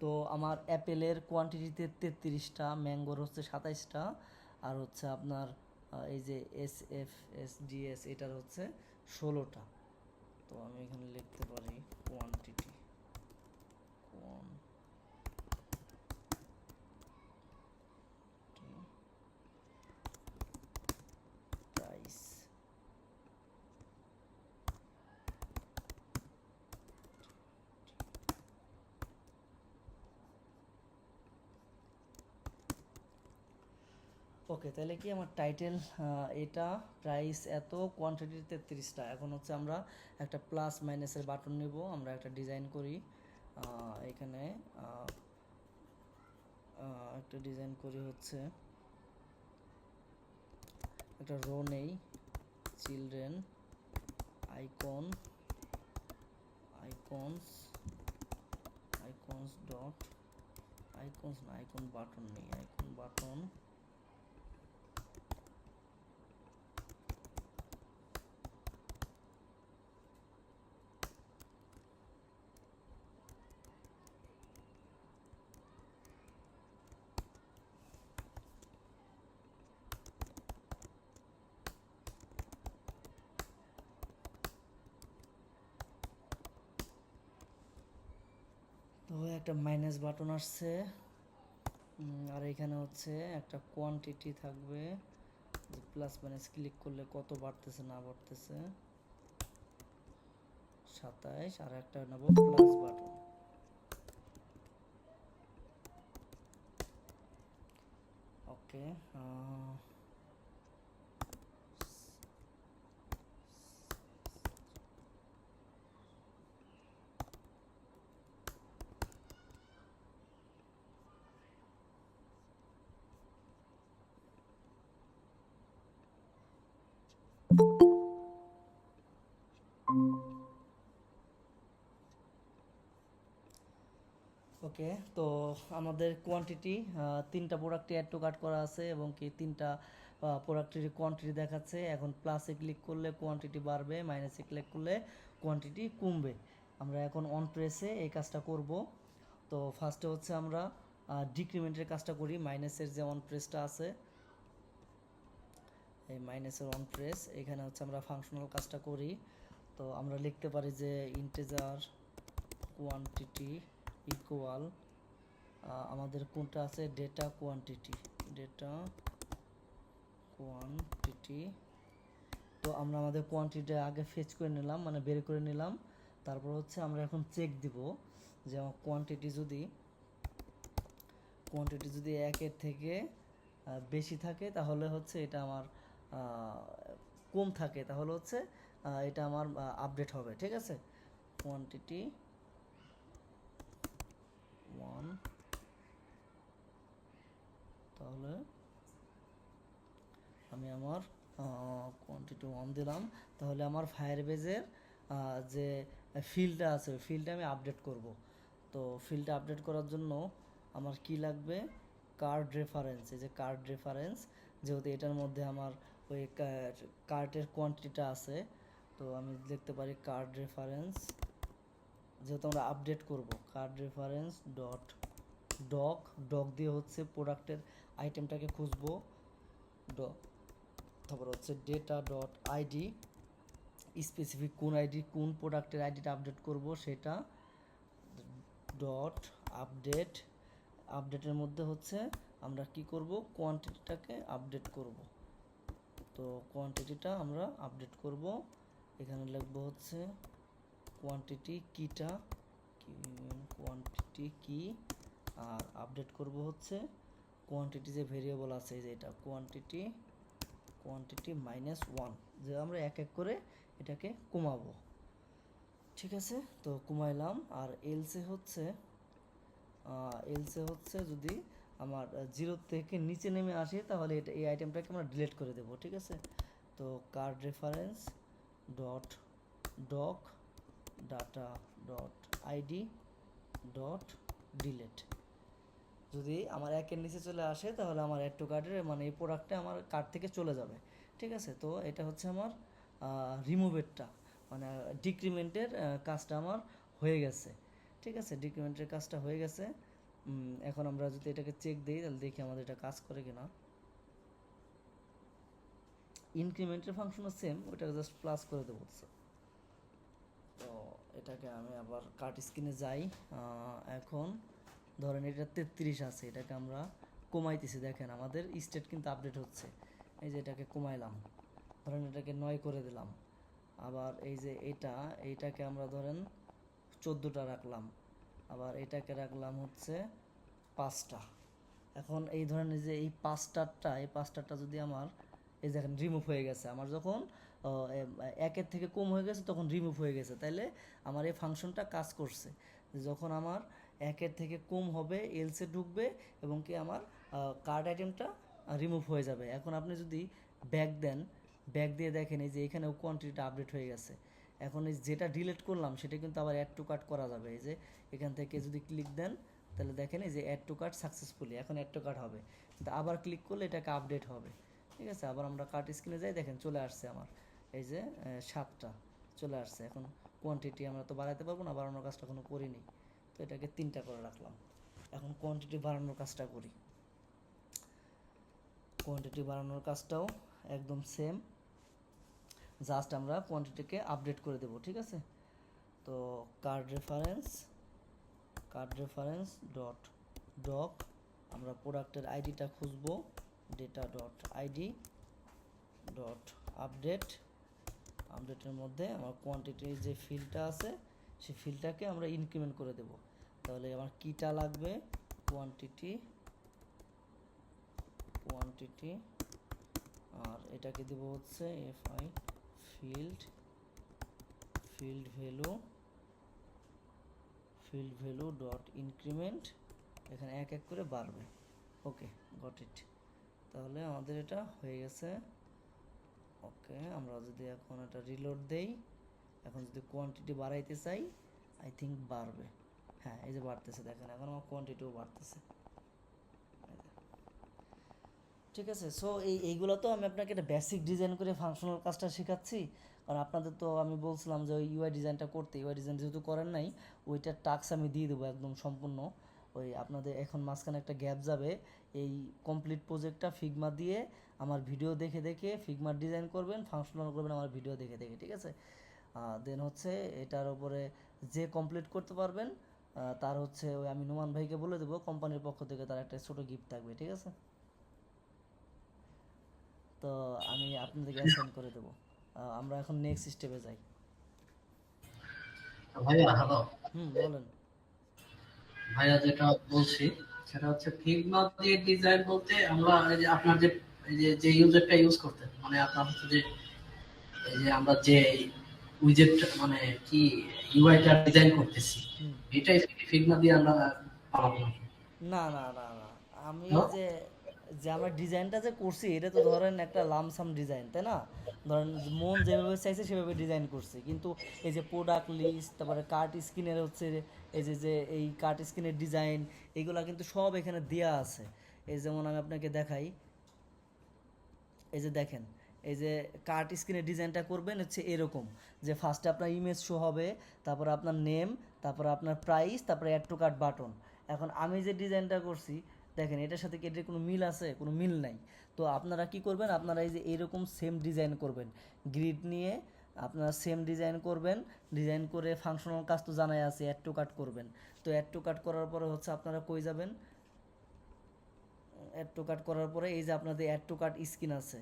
তো আমার অ্যাপেলের কোয়ান্টিটিতে 33টা, ম্যাঙ্গোর হচ্ছে 27টা, আর হচ্ছে আপনার এই যে SFSDS এটার হচ্ছে 16টা। তো আমি এখানে লিখতে পারি কোয়ান্টিটি প্রাইস। ওকে, তাহলে কি আমার টাইটেল এটা, প্রাইস এত, কোয়ান্টিটি 33টা। এখন হচ্ছে আমরা একটা প্লাস মাইনাসের বাটন নেব, আমরা একটা ডিজাইন করি। এখানে একটা ডিজাইন করি হচ্ছে একটা রো নেই, children icons dot icon button নেই, আইকন বাটন। তো একটা মাইনাস বাটন আসছে, আর এখানে হচ্ছে একটা কোয়ান্টিটি থাকবে, যে প্লাস মাইনাস ক্লিক করলে কত বাড়তেছে না বাড়তেছে, 27, আর একটা নেব প্লাস বাটন। ওকে, ওকে। তো আমাদের কোয়ান্টিটি, তিনটা প্রোডাক্টে অ্যাড টু কার্ট করা আছে এবং কি তিনটা প্রোডাক্টের কোয়ান্টিটি দেখাচ্ছে। এখন প্লাসে ক্লিক করলে কোয়ান্টিটি বাড়বে, মাইনাসে ক্লিক করলে কোয়ান্টিটি কমবে। আমরা এখন অন প্রেসে এই কাজটা করব। তো ফার্স্টে হচ্ছে আমরা ডিক্রিমেন্টের কাজটা করি। মাইনাসের যে অন প্রেসটা আছে, এই মাইনাসের অন প্রেস, এখানে হচ্ছে আমরা ফাংশনাল কাজটা করি। তো আমরা লিখতে পারি যে ইন্টিজার কোয়ান্টিটি ইকুয়াল, আমাদের কোনটা আছে, ডেটা কোয়ান্টিটি, ডেটা কোয়ান্টিটি। তো আমরা আমাদের কোয়ান্টিটিটা আগে ফেচ করে নিলাম, মানে বের করে নিলাম। তারপর হচ্ছে আমরা এখন চেক দিব যে আমার কোয়ান্টিটি যদি 1-এর থেকে বেশি থাকে তাহলে হচ্ছে এটা আমার, কম থাকে তাহলে হচ্ছে এটা আমার আপডেট হবে। ঠিক আছে, কোয়ান্টিটি 1, তাহলে আমি আমার কোয়ান্টিটি 1 দিলাম। তাহলে আমার ফায়ারবেজের যে ফিল্ডটা আছে ওই ফিল্ডটা আমি আপডেট করব। তো ফিল্ডটা আপডেট করার জন্য আমার কি লাগবে, কার্ড রেফারেন্স। এই যে কার্ড রেফারেন্স, যেহেতু এটার মধ্যে আমার ওই কার্টের কোয়ান্টিটিটা আছে, তো আমি লিখতে পারি কার্ড রেফারেন্স, যেহেতু আমরা আপডেট করব, কার্ড রেফারেন্স ডট ডক দিয়ে হচ্ছে প্রোডাক্টের আইটেমটাকে খুঁজবো, তারপর হচ্ছে ডেটা ডট আইডি, স্পেসিফিক কোন আইডি, কোন প্রোডাক্টের আইডিটা আপডেট করব সেটা, ডট আপডেটের মধ্যে হচ্ছে আমরা কি করব, কোয়ান্টিটিটাকে আপডেট করব। তো কোয়ান্টিটিটা আমরা আপডেট করব, এখানে লিখবো হচ্ছে কোয়ান্টিটি কিটা, কোয়ান্টিটি কি, আর আপডেট করব হচ্ছে কোয়ান্টিটি যে ভেরিয়েবল আছে এই যে এটা কোয়ান্টিটি -1, যে আমরা এক এক করে এটাকে কমাবো। ঠিক আছে, তো কমাইলাম। আর এলসে হচ্ছে যদি আমার 0 থেকে নিচে নেমে আসে তাহলে এটা এই আইটেমটাকে আমরা ডিলিট করে দেব। ঠিক আছে, তো card reference dot doc data dot ID dot delete, যদি আমার 1-এর নিচে চলে আসে তাহলে আমার অ্যাড টু কার্টের মানে এই প্রোডাক্টটা আমার কার্ট থেকে চলে যাবে। ঠিক আছে, তো এটা হচ্ছে আমার রিমুভেরটা, মানে ডিক্রিমেন্টের কাজটা আমার হয়ে গেছে। ঠিক আছে, ডিক্রিমেন্টের কাজটা হয়ে গেছে। এখন আমরা যদি এটাকে চেক দিই তাহলে দেখি আমাদের এটা কাজ করে কিনা। ইনক্রিমেন্টের ফাংশনও সেম, ওইটাকে জাস্ট প্লাস করে দেবো। তো এটাকে আমি আবার কার্ট স্ক্রিনে যাই। এখন ধরেন এটা 33 আছে, এটাকে আমরা কমাইতেছি। দেখেন আমাদের স্টেট কিন্তু আপডেট হচ্ছে। এই যে এটাকে কমাইলাম, ধরেন এটাকে 9 করে দিলাম। আবার এই যে এইটাকে আমরা ধরেন 14টা রাখলাম, আবার এটাকে রাখলাম হচ্ছে 5টা। এখন এই ধরনের যে এই পাঁচটারটা যদি আমার এই দেখেন রিমুভ হয়ে গেছে, আমার যখন 1-এর থেকে কম হয়ে গেছে তখন রিমুভ হয়ে গেছে, তাইলে আমার এই ফাংশনটা কাজ করছে। যখন আমার 1-এর থেকে কম হবে এলসে ঢুকবে এবং কি আমার কার্ড আইটেমটা রিমুভ হয়ে যাবে। এখন আপনি যদি ব্যাক দিয়ে দেখেন এই যে এখানেও কোয়ান্টিটিটা আপডেট হয়ে গেছে। এখন এই যেটা ডিলিট করলাম সেটা কিন্তু আবার অ্যাড টু কার্ট করা যাবে। এই যে এখান থেকে যদি ক্লিক দেন তাহলে দেখেন এই যে অ্যাড টু কার্ট সাকসেসফুলি, এখন অ্যাড টু কার্ট হবে, কিন্তু আবার ক্লিক করলে এটাকে আপডেট হবে। ঠিক আছে, আবার আমরা কার্ট স্ক্রিনে যাই, দেখেন চলে আসছে আমার এই যে 7টা চলে আসছে। এখন কোয়ান্টিটি আমরা তো বাড়াতে পারবো না, বাড়ানোর কাজটা এখনো করিনি, তো এটাকে 3টা করে রাখলাম। এখন কোয়ান্টিটি বাড়ানোর কাজটা করি। কোয়ান্টিটি বাড়ানোর কাজটাও একদম সেম, জাস্ট আমরা কোয়ান্টিটিকে আপডেট করে দেব। ঠিক আছে, তো কার্ড রেফারেন্স ডট ডক, আমরা প্রোডাক্টের আইডিটা খুঁজবো, data dot ID dot update, আপডেটের মধ্যে আমার কোয়ান্টিটির যে ফিল্ডটা আছে সেই ফিল্ডটাকে আমরা ইনক্রিমেন্ট করে দেব। তাহলে আমার কিটা লাগবে কোয়ান্টিটি, কোয়ান্টিটি, আর এটাকে দেব হচ্ছে FI field, field value, field value dot increment, এখানে এক এক করে বাড়বে। ওকে, গট ইট। তাহলে আমাদের এটা হয়ে গেছে। ওকে, আমরা যদি এখন এটা রিলোড দেই, এখন যদি কোয়ান্টিটি বাড়াইতে চাই আই থিঙ্ক বাড়বে। হ্যাঁ, এই যে বাড়তেছে, দেখেন এখন আমার কোয়ান্টিটিও বাড়তেছে। ঠিক আছে, সো এইগুলো তো আমি আপনাকে একটা বেসিক ডিজাইন করে ফাংশনাল কাজটা শেখাচ্ছি। কারণ আপনাদের তো আমি বলছিলাম যে ওই ইউআই ডিজাইনটা করতে, ইউআই ডিজাইন যেহেতু করেন নাই, ওইটার টাস্ক আমি দিয়ে দেবো একদম সম্পূর্ণ। ওই আপনাদের এখন মাঝখানে একটা গ্যাপ যাবে, এই কমপ্লিট প্রজেক্টটা ফিগমা দিয়ে আমার ভিডিও দেখে দেখে ফিগমার ডিজাইন করবেন, ফাংশনাল করবেন আমার ভিডিও দেখে দেখে, ঠিক আছে। দেন হচ্ছে এটার উপরে যে কমপ্লিট করতে পারবেন তার হচ্ছে ওই আমি নোমান ভাইকে বলে দেবো, কোম্পানির পক্ষ থেকে তার একটা ছোটো গিফট থাকবে, ঠিক আছে। তো আমি আপনাদেরকে অ্যাসাইন করে দেবো। আমরা এখন নেক্সট স্টেপে যাই। ভাইয়া হ্যালো। বলেন। ভাইয়া যেটা বলছি সেটা হচ্ছে ফিগমা দিয়ে ডিজাইন বলতে আমরা এই যে আপনার যে এই যে যে ইউজারটা ইউজ করতেন, মানে আপনার হচ্ছে যে এই যে আমরা যে উইজেট মানে কি ইউআইটা ডিজাইন করতেছি, এটাই ফিগমা দিয়ে আমরা বানাবো নাকি? না না না না, আমি হ্যাঁ? যে যে আমরা ডিজাইনটা যে করছি এটা তো ধরেন একটা লামসাম ডিজাইন, তাই না? ধরেন মন যেভাবে চাইছে সেভাবে ডিজাইন করছি, কিন্তু এই যে প্রোডাক্ট লিস্ট, তারপরে কার্ট স্ক্রিনের হচ্ছে এই যে যে এই কার্ট স্ক্রিনের ডিজাইন, এগুলা কিন্তু সব এখানে দেয়া আছে। এই যেমন আমি আপনাকে দেখাই, এই যে দেখেন, এই যে কার্ট স্ক্রিনের ডিজাইনটা করবেন হচ্ছে এরকম, যে ফার্স্টে আপনার ইমেজ শো হবে, তারপরে আপনার নেম, তারপরে আপনার প্রাইস, তারপরে অ্যাড টু কার্ট বাটন। এখন আমি যে ডিজাইনটা করছি দেখেন, এটার সাথে কি এটার কোনো মিল আছে? কোনো মিল নাই। তো আপনারা কি করবেন, আপনারা এই যে এরকম সেম ডিজাইন করবেন, গ্রিড নিয়ে আপনারা সেম ডিজাইন করবেন, ডিজাইন করে ফাংশনাল কাজ তো জানাই আছে, অ্যাড টু কার্ট করবেন। তো অ্যাড টু কার্ট করার পরে হচ্ছে আপনারা কই যাবেন, অ্যাড টু কার্ট করার পরে এই যে আপনাদের অ্যাড টু কার্ট স্ক্রিন আছে।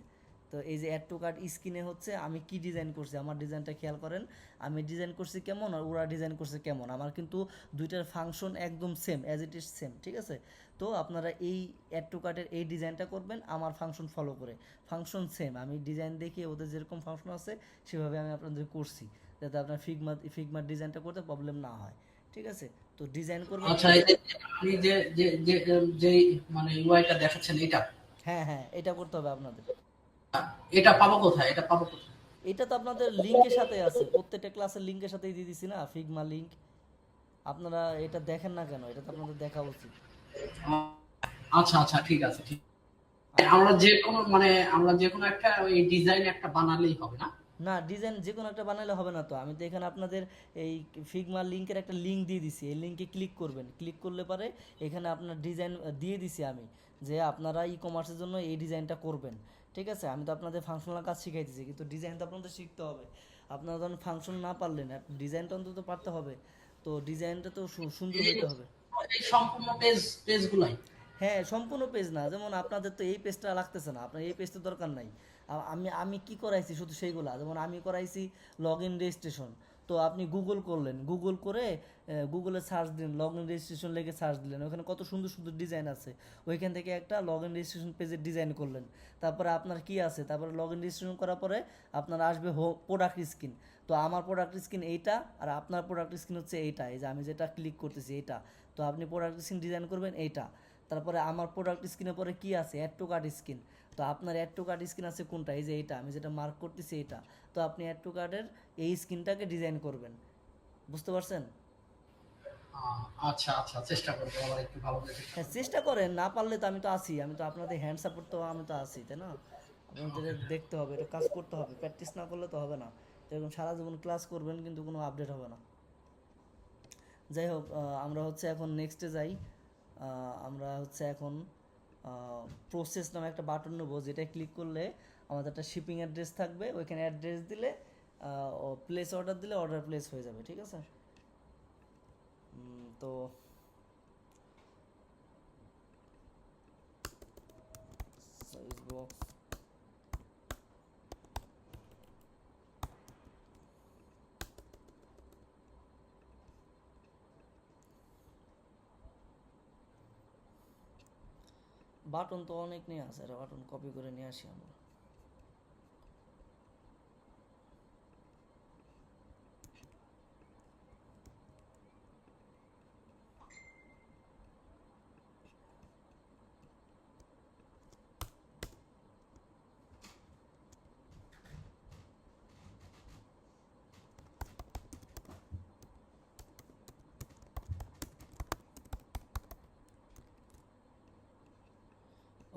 তো এই যে অ্যাড টু কার্ট স্ক্রিনে হচ্ছে আমি কি ডিজাইন করছি, আমার ডিজাইনটা খেয়াল করেন, আমি ডিজাইন করছি কেমন আর ওরা ডিজাইন করছে কেমন, আমার কিন্তু দুইটার ফাংশন একদম same, as it is same, ঠিক আছে। তো আপনারা এই অ্যাড টু কার্টের এই ডিজাইনটা করবেন আমার ফাংশন ফলো করে, ফাংশন সেম, আমি ডিজাইন দেখে ওদের যেরকম ফাংশন আছে সেভাবে আমি আপনাদের করছি, যাতে আপনার ফিগমার ডিজাইনটা করতে প্রবলেম না হয়, ঠিক আছে। তো ডিজাইন করবেন। আচ্ছা, এই যে আপনি যে যে যে যে মানে ইউআইটা দেখাচ্ছেন এটা, হ্যাঁ হ্যাঁ, এটা করতে হবে আপনাদের। এটা পাবো কোথায়? এটা পাবো কোথায়? এটা তো আপনাদের লিঙ্কের সাথে আছে, প্রত্যেকটা ক্লাসের লিঙ্কের সাথেই দিয়ে দিছি না ফিগমা লিঙ্ক। আপনারা এটা দেখেন না কেন? এটা তো আপনাদের দেখা উচিত। আচ্ছা আচ্ছা, ঠিক আছে, ঠিক। আর আমরা যে কোনো মানে আমরা যে কোনো একটা ওই ডিজাইন একটা বানালেই হবে না? না, ডিজাইন যে কোনো একটা বানালে হবে না তো। আমি তো এখানে আপনাদের এই ফিগমা লিঙ্কের একটা লিঙ্ক দিয়ে দিছি, এই লিঙ্কে ক্লিক করবেন, ক্লিক করলে পারে এখানে আপনার ডিজাইন দিয়ে দিছি আমি, যে আপনারা ই কমার্সের জন্য এই ডিজাইনটা করবেন, ঠিক আছে। আমি তো আপনাদের ফাংশনাল কাজ শিখাই দিছি, কিন্তু ডিজাইন তো আপনাদের শিখতে হবে। আপনারা যখন ফাংশন না পারলেন, ডিজাইনটা অন্তত পারতে হবে। তো ডিজাইনটা তো সুন্দর হইতে হবে। এই সম্পূর্ণ পেজগুলাই? হ্যাঁ, সম্পূর্ণ পেজ না, যেমন আপনাদের তো এই পেজটা লাগতেছে না, আপনার এই পেজটা দরকার নাই। আমি আমি কি করাইছি শুধু সেইগুলা, যেমন আমি করাইছি লগ ইন রেজিস্ট্রেশন। তো আপনি গুগল করলেন, গুগল করে গুগলে সার্চ দিলেন, লগ ইন রেজিস্ট্রেশন লেগে সার্চ দিলেন, ওখানে কত সুন্দর সুন্দর ডিজাইন আছে, ওইখান থেকে একটা লগ ইন রেজিস্ট্রেশন পেজের ডিজাইন করলেন। তারপরে আপনার কি আছে, তারপরে লগ ইন রেজিস্ট্রেশন করার পরে আপনার আসবে প্রোডাক্ট স্ক্রিন। তো আমার প্রোডাক্ট স্ক্রিন এইটা, আর আপনার প্রোডাক্ট স্ক্রিন হচ্ছে এইটা, এই যে আমি যেটা ক্লিক করতেছি এইটা। তো আপনি প্রোডাক্ট স্ক্রিন ডিজাইন করবেন এইটা। তারপরে আমার প্রোডাক্ট স্ক্রিনের পরে কি আছে, অ্যাড টু কার্ট স্ক্রিন। তো আপনার অ্যাড টু কার্ট স্ক্রিন আছে কোনটা, এই যে এইটা আমি যেটা মার্ক করতেছি এইটা। তো আপনি অ্যাড টু কার্টের এই স্ক্রিনটাকে ডিজাইন করবেন, বুঝতে পারছেন? আচ্ছা আচ্ছা, চেষ্টা করবো আবার একটু ভালো করে চেষ্টা হ্যাঁ, করবো। চেষ্টা করেন, না পারলে তো আমি তো আছি, আমি তো আপনাদের হ্যান্ড সাপোর্ট, তো আমি তো আছি, তাই না? আপনাদের দেখতে হবে, এটা কাজ করতে হবে, প্র্যাকটিস না করলে তো হবে না। যেরকম সারা জীবন ক্লাস করবেন কিন্তু কোনো আপডেট হবে না। যাই হোক, আমরা হচ্ছে এখন নেক্সটে যাই। আমরা হচ্ছে এখন প্রসেস নামে একটা বাটন নেবো, যেটা ক্লিক করলে আমাদের একটা শিপিং অ্যাড্রেস থাকবে, ওইখানে অ্যাড্রেস দিলে প্লেস অর্ডার দিলে অর্ডার প্লেস হয়ে যাবে, ঠিক আছে। তো সাইজ বক্স বাটন তো অনেক নিয়ে আছে, বাটন কপি করে নিয়ে আসি আমরা।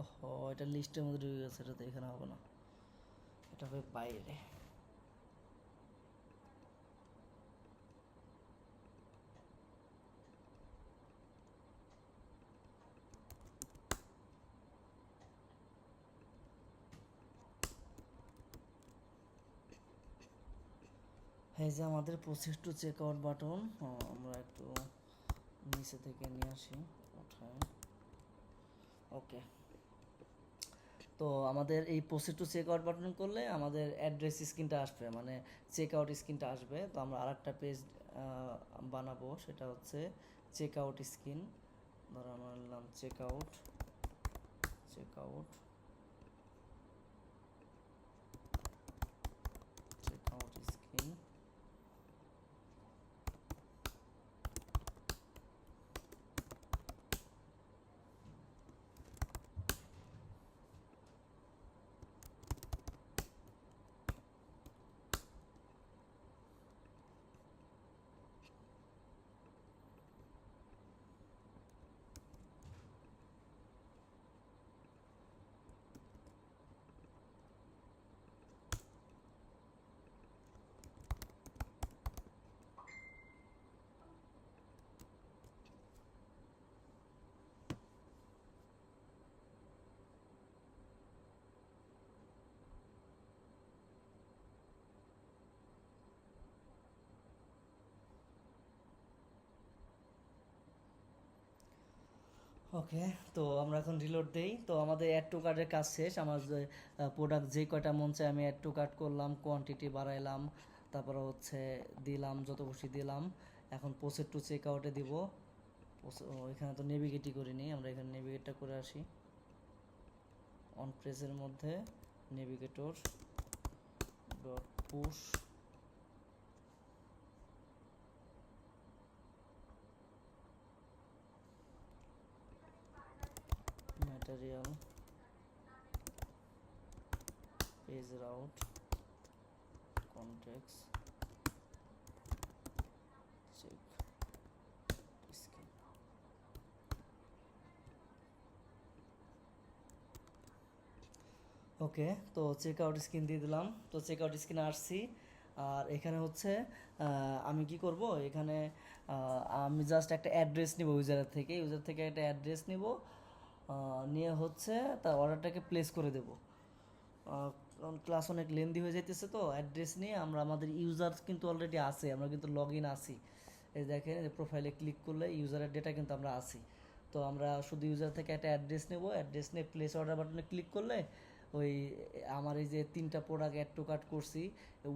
ওহো, এটা লিস্টের মধ্যে ঢুকে গেছে, এটা তো এখানে হবে না, এটা হবে বাইরে। এই যে আমাদের process to check out button, আমরা একটু নিচে থেকে নিয়ে আসি, ওঠায়। ওকে, তো আমাদের এই process to check out button করলে আমাদের অ্যাড্রেস স্ক্রিনটা আসবে, মানে চেক আউট স্ক্রিনটা আসবে। তো আমরা আরেকটা পেজ বানাবো, সেটা হচ্ছে চেক আউট স্ক্রিন। ধরো আমরা নিলাম check out, check out, check out screen. Okay, তো আমরা এখন রিলোড দেই। তো আমাদের অ্যাড টু কার্টের কাজ শেষ। আমার যে প্রোডাক্ট যে কয়টা মন চায় আমি অ্যাড টু কার্ট করলাম, কোয়ান্টিটি বাড়াইলাম, তারপরে হচ্ছে দিলাম, যত খুশি দিলাম। এখন প্রসেস টু চেক আউটে দিব। এখানে তো নেভিগেটই করিনি, আমরা এখানে নেভিগেটটা করে আসি। অন পেজের মধ্যে navigator dot push material page route context check screen. Okay, তো চেক আউট স্ক্রিন দিয়ে দিলাম। তো চেক আউট স্ক্রিনে আসছি, আর এখানে হচ্ছে আমি কি করব, এখানে আমি জাস্ট একটা অ্যাড্রেস নিব ইউজারের থেকে, ইউজার থেকে একটা অ্যাড্রেস নিব, নিয়ে হচ্ছে তার অর্ডারটাকে প্লেস করে দেব। কারণ ক্লাস অনেক লেন্দি হয়ে যাইতেছে, তো অ্যাড্রেস নিয়ে আমরা আমাদের ইউজার কিন্তু অলরেডি আছে, আমরা কিন্তু লগ ইন আছি। এই দেখেন প্রোফাইলে ক্লিক করলে ইউজারের ডেটা কিন্তু আমরা আছি। তো আমরা শুধু ইউজার থেকে একটা অ্যাড্রেস নেব, অ্যাড্রেস নিয়ে প্লেস অর্ডার বাটনে ক্লিক করলে ওই আমার এই যে 3টা প্রোডাক্ট অ্যাড টু কার্ট করছি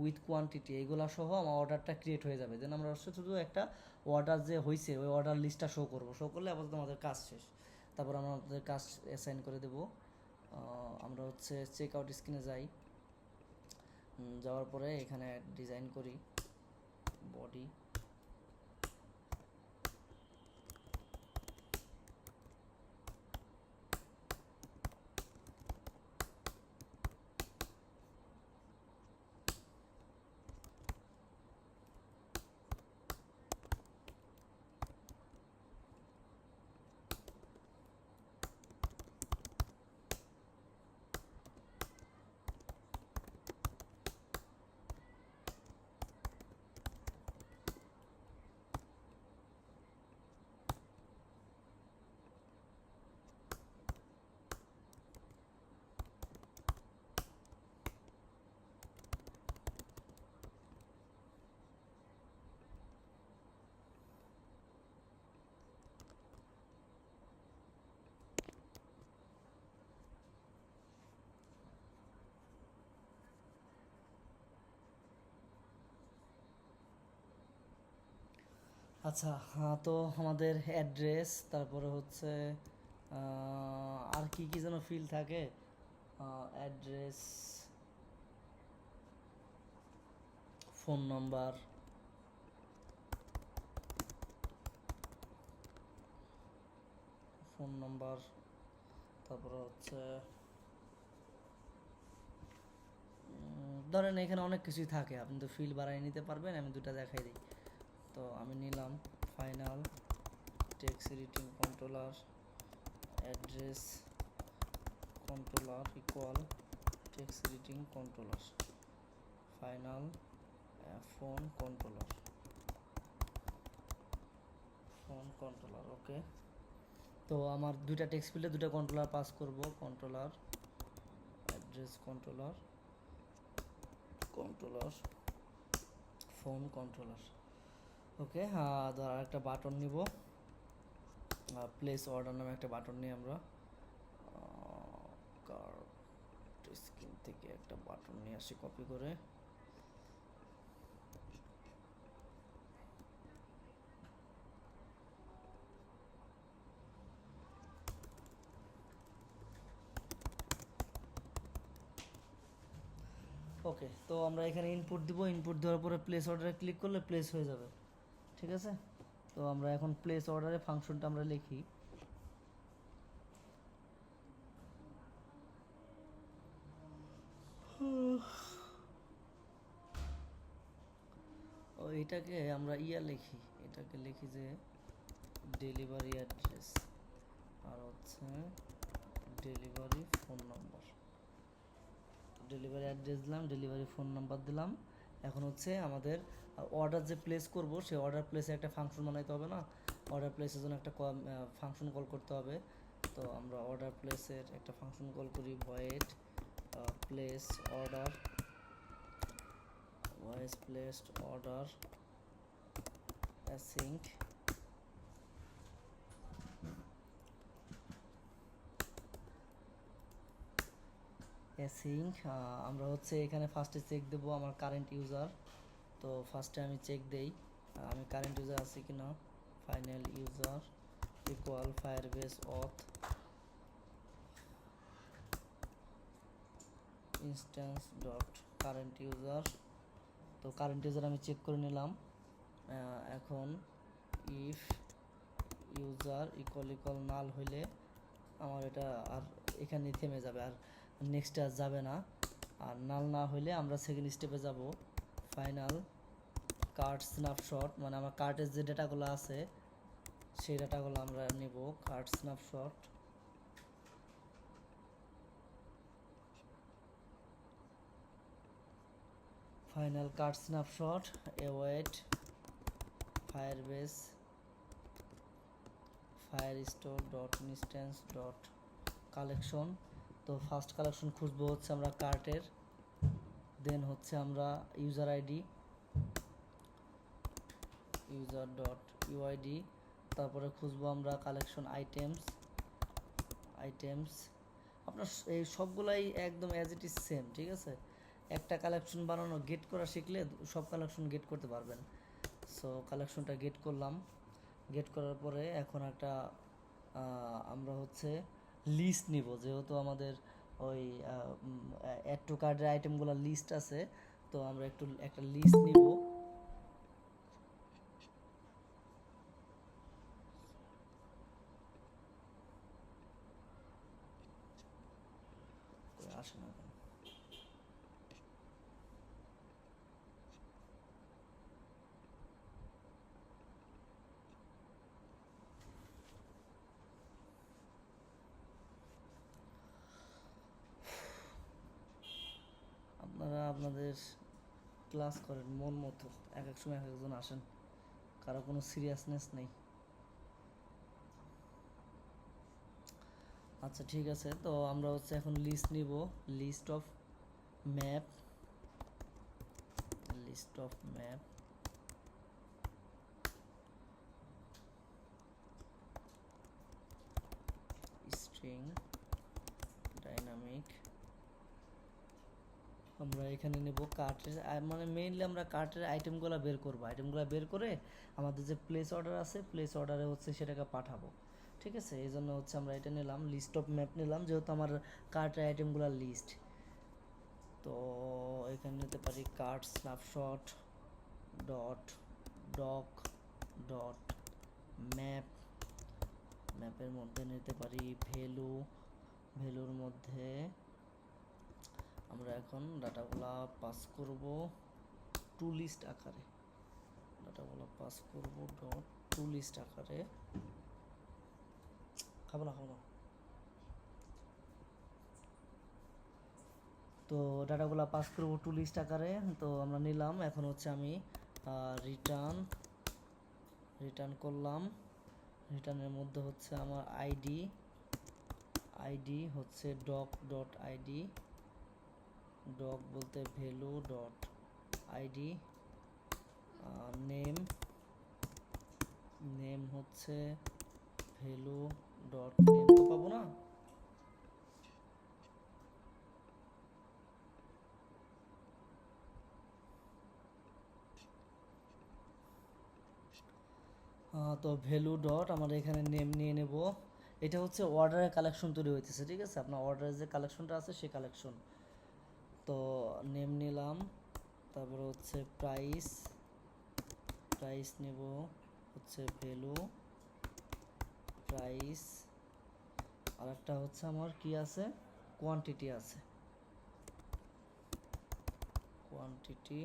উইথ কোয়ান্টিটি, এগুলো সহ আমার অর্ডারটা ক্রিয়েট হয়ে যাবে। দেন আমরা শুধু একটা অর্ডার যে হয়েছে ওই অর্ডার লিস্টটা শো করবো, শো করলে আপাতত আমাদের কাজ শেষ। তারপর আমরা আমাদের কাজ অ্যাসাইন করে দেবো। আমরা হচ্ছে চেক আউট স্ক্রিনে যাই, যাওয়ার পরে এখানে ডিজাইন করি বডি। আচ্ছা, তো আমাদের অ্যাড্রেস, তারপরে হচ্ছে আর কি কি যেন ফিল থাকে, অ্যাড্রেস, ফোন নাম্বার, তারপরে হচ্ছে ধরেন এখানে অনেক কিছুই থাকে, আপনি তো ফিল বাড়াই নিতে পারবেন। আমি দুটা দেখাই দিই। তো আমি নিলাম final text editing controller address controller equal text editing controller final phone controller okay. তো আমার দুইটা টেক্সট ফিল্ডে দুটো কন্ট্রোলার পাস করব, controller address controller phone controller okay. ধর একটা বাটন নিব, প্লেস অর্ডার নামে একটা বাটন নিই আমরা, কার্ট স্ক্রিন থেকে একটা বাটন নিয়ে আসি কপি করে। ওকে, তো আমরা এখানে ইনপুট দিব, ইনপুট দেওয়ার পরে প্লেস অর্ডারে ক্লিক করলে প্লেস হয়ে যাবে, ঠিক আছে। তো আমরা এখন প্লেস অর্ডারে ফাংশনটা আমরা লিখি। ও এটাকে আমরা লিখি, এটাকে লিখি যে ডেলিভারি অ্যাড্রেস আর হচ্ছে delivery phone number. Delivery address দিলাম, ডেলিভারি ফোন নাম্বার দিলাম। এখন হচ্ছে আমাদের অর্ডার যে প্লেস করব, সেই অর্ডার প্লেসে একটা ফাংশন বানাইতে হবে না? অর্ডার প্লেসের জন্য একটা ফাংশন কল করতে হবে। তো আমরা অর্ডার প্লেসের একটা ফাংশন কল করি, void place order, voice placed order async আমরা হচ্ছে এখানে ফার্স্টে চেক দেবো আমার কারেন্ট ইউজার। তো ফার্স্টে আমি চেক দেই আমি কারেন্ট ইউজার আছে কিনা। Final user equal Firebase auth instance dot current user. তো কারেন্ট ইউজার আমি চেক করে নিলাম। এখন ইফ ইউজার ইকুয়াল নাল হইলে আমার এটা আর এখানেই থেমে যাবে, আর নেক্সটে আর যাবে না। আর নাল না হইলে আমরা সেকেন্ড স্টেপে যাব, ফাইনাল কার্ট স্ন্যাপশট, মানে আমার কার্টের যে ডেটাগুলো আছে সেই ডেটাগুলো আমরা নেব। Cart snapshot final cart snapshot await Firebase Firestore dot instance dot collection. তো ফার্স্ট কালেকশন খুঁজবো হচ্ছে আমরা কার্টের, দেন হচ্ছে আমরা user ID user dot UID, তারপরে খুঁজবো আমরা কালেকশন আইটেমস। আপনার এই সবগুলাই একদম অ্যাজ ইট ইজ সেম, ঠিক আছে। একটা কালেকশন বানানো গেট করা শিখলে সব কালেকশন গেট করতে পারবেন। সো কালেকশনটা গেট করলাম, গেট করার পরে এখন একটা আমরা হচ্ছে লিস্ট নিব, যেহেতু আমাদের ওই অ্যাড টু কার্টের আইটেমগুলো লিস্ট আছে। তো আমরা একটা লিস্ট নিব। আসে না কেন? আপনারা আপনাদের ক্লাস করেন মন মতো, এক এক সময় এক একজন আসেন, কারো কোনো সিরিয়াসনেস নেই। আচ্ছা ঠিক আছে, তো আমরা হচ্ছে এখন লিস্ট নিব, list of map string dynamic. আমরা এখানে নেব কার্টের, মানে মেইনলি আমরা কার্টের আইটেমগুলো বের করব। আইটেমগুলো বের করে আমাদের যে প্লেস অর্ডার আছে, প্লেস অর্ডারে হচ্ছে সেটাকে পাঠাবো। ঠিক আছে, এই জন্য হচ্ছে আমরা এটা নিলাম, লিস্ট অফ ম্যাপ নিলাম, যেহেতু আমার কার্টের আইটেমগুলোর লিস্ট। তো এখানে নিতে পারি cart snapshot dot doc dot map, ম্যাপের মধ্যে নিতে পারি ভ্যালু, ভ্যালুর মধ্যে আমরা এখন ডাটাগুলা পাস করব টু লিস্ট আকারে, ডাটাগুলো পাস করব ডট টু লিস্ট আকারে। খাবো না তো ডাটাগুলো পাস করব টু লিস্ট আকারে। তো আমরা নিলাম, এখন হচ্ছে আমি রিটার্ন করলাম। রিটার্নের মধ্যে হচ্ছে আমার আইডি হচ্ছে ডক ডট আইডি, ডক বলতে ভ্যালু ডট আইডি, নেম হচ্ছে ভ্যালু ডট নেম। তো পাবো না, তো ভ্যালু ডট আমার এখানে নেম নিয়ে নেব। এটা হচ্ছে অর্ডারের কালেকশন তৈরি হইতেছে, ঠিক আছে, আপনার অর্ডারের যে কালেকশনটা আছে সেই কালেকশন। তো নেম নিলাম, তারপরে হচ্ছে প্রাইস নেব হচ্ছে ভ্যালু প্রাইস, আর একটা হচ্ছে আমার কি আছে, কোয়ান্টিটি আছে, কোয়ান্টিটি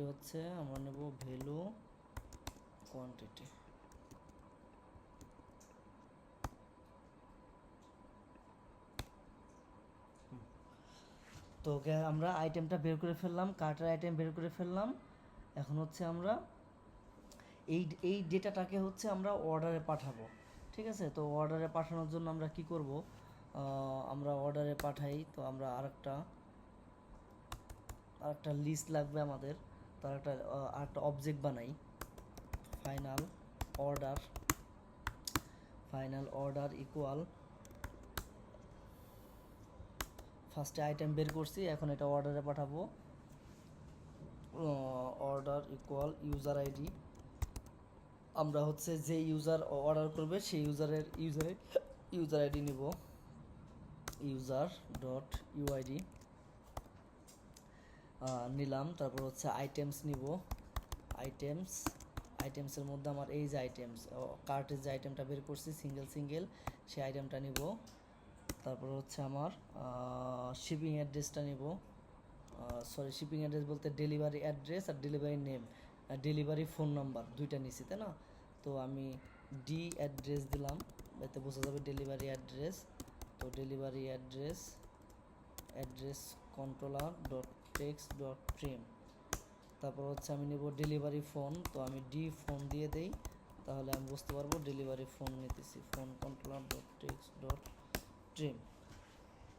হচ্ছে আমরা নেব ভ্যালু কোয়ান্টিটি। তো আমরা আইটেমটা বের করে ফেললাম, কার্টের আইটেম বের করে ফেললাম। এখন হচ্ছে আমরা এই ডেটাটাকে হচ্ছে আমরা অর্ডারে পাঠাবো, ঠিক আছে। তো অর্ডারে পাঠানোর জন্য আমরা কি করব, আমরা অর্ডারে পাঠাই, তো আমরা আরেকটা লিস্ট লাগবে আমাদের, তো আরেকটা অবজেক্ট বানাই, ফাইনাল অর্ডার ইকুয়াল, ফার্স্টে আইটেম বের করছি, এখন এটা অর্ডারে পাঠাবো, অর্ডার ইকুয়াল ইউজার আইডি, আমরা হচ্ছে যে ইউজার অর্ডার করবে সেই ইউজার আইডি নিব, ইউজার ডট ইউআইডি নিলাম। তারপর হচ্ছে আইটেমস নিব, আইটেমসের মধ্যে আমার এই যে আইটেমস, কার্টের যে আইটেমটা বের করছি সিঙ্গেল সেই আইটেমটা নিব। তারপর হচ্ছে আমার শিপিং অ্যাড্রেসটা নিব, শিপিং অ্যাড্রেস বলতে ডেলিভারি অ্যাড্রেস আর delivery name, delivery phone number দুইটা নিছি, তাই না। তো আমি ডি অ্যাড্রেস দিলাম, এতে বোঝা যাবে ডেলিভারি অ্যাড্রেস। তো delivery address controller dot text dot trim. তারপর হচ্ছে আমি নেব ডেলিভারি ফোন, তো আমি ডি ফোন দিয়ে দেই, তাহলে আমি বুঝতে পারবো ডেলিভারি ফোন নিতেছি, phone controller dot text dot trim.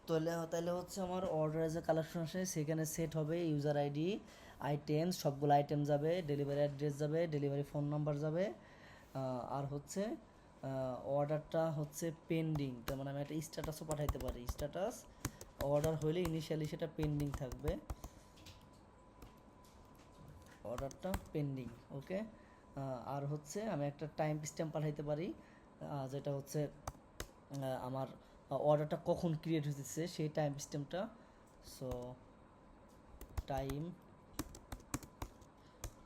তাহলে হচ্ছে আমার অর্ডারের যে কালেকশন আসে সেখানে সেট হবে ইউজার আইডি, আইটেমস, সবগুলো আইটেম যাবে, ডেলিভারি অ্যাড্রেস যাবে, ডেলিভারি ফোন নাম্বার যাবে, আর হচ্ছে অর্ডারটা হচ্ছে পেন্ডিং, তার মানে আমি একটা স্ট্যাটাসও পাঠাইতে পারি, স্ট্যাটাস অর্ডার হইলে ইনিশিয়ালি সেটা পেন্ডিং থাকবে, অর্ডারটা পেন্ডিং, ওকে। আর হচ্ছে আমি একটা টাইম স্ট্যাম্প পাঠাইতে পারি, যেটা হচ্ছে আমার অর্ডারটা কখন ক্রিয়েট হতেছে সেই টাইম স্ট্যাম্পটা। সো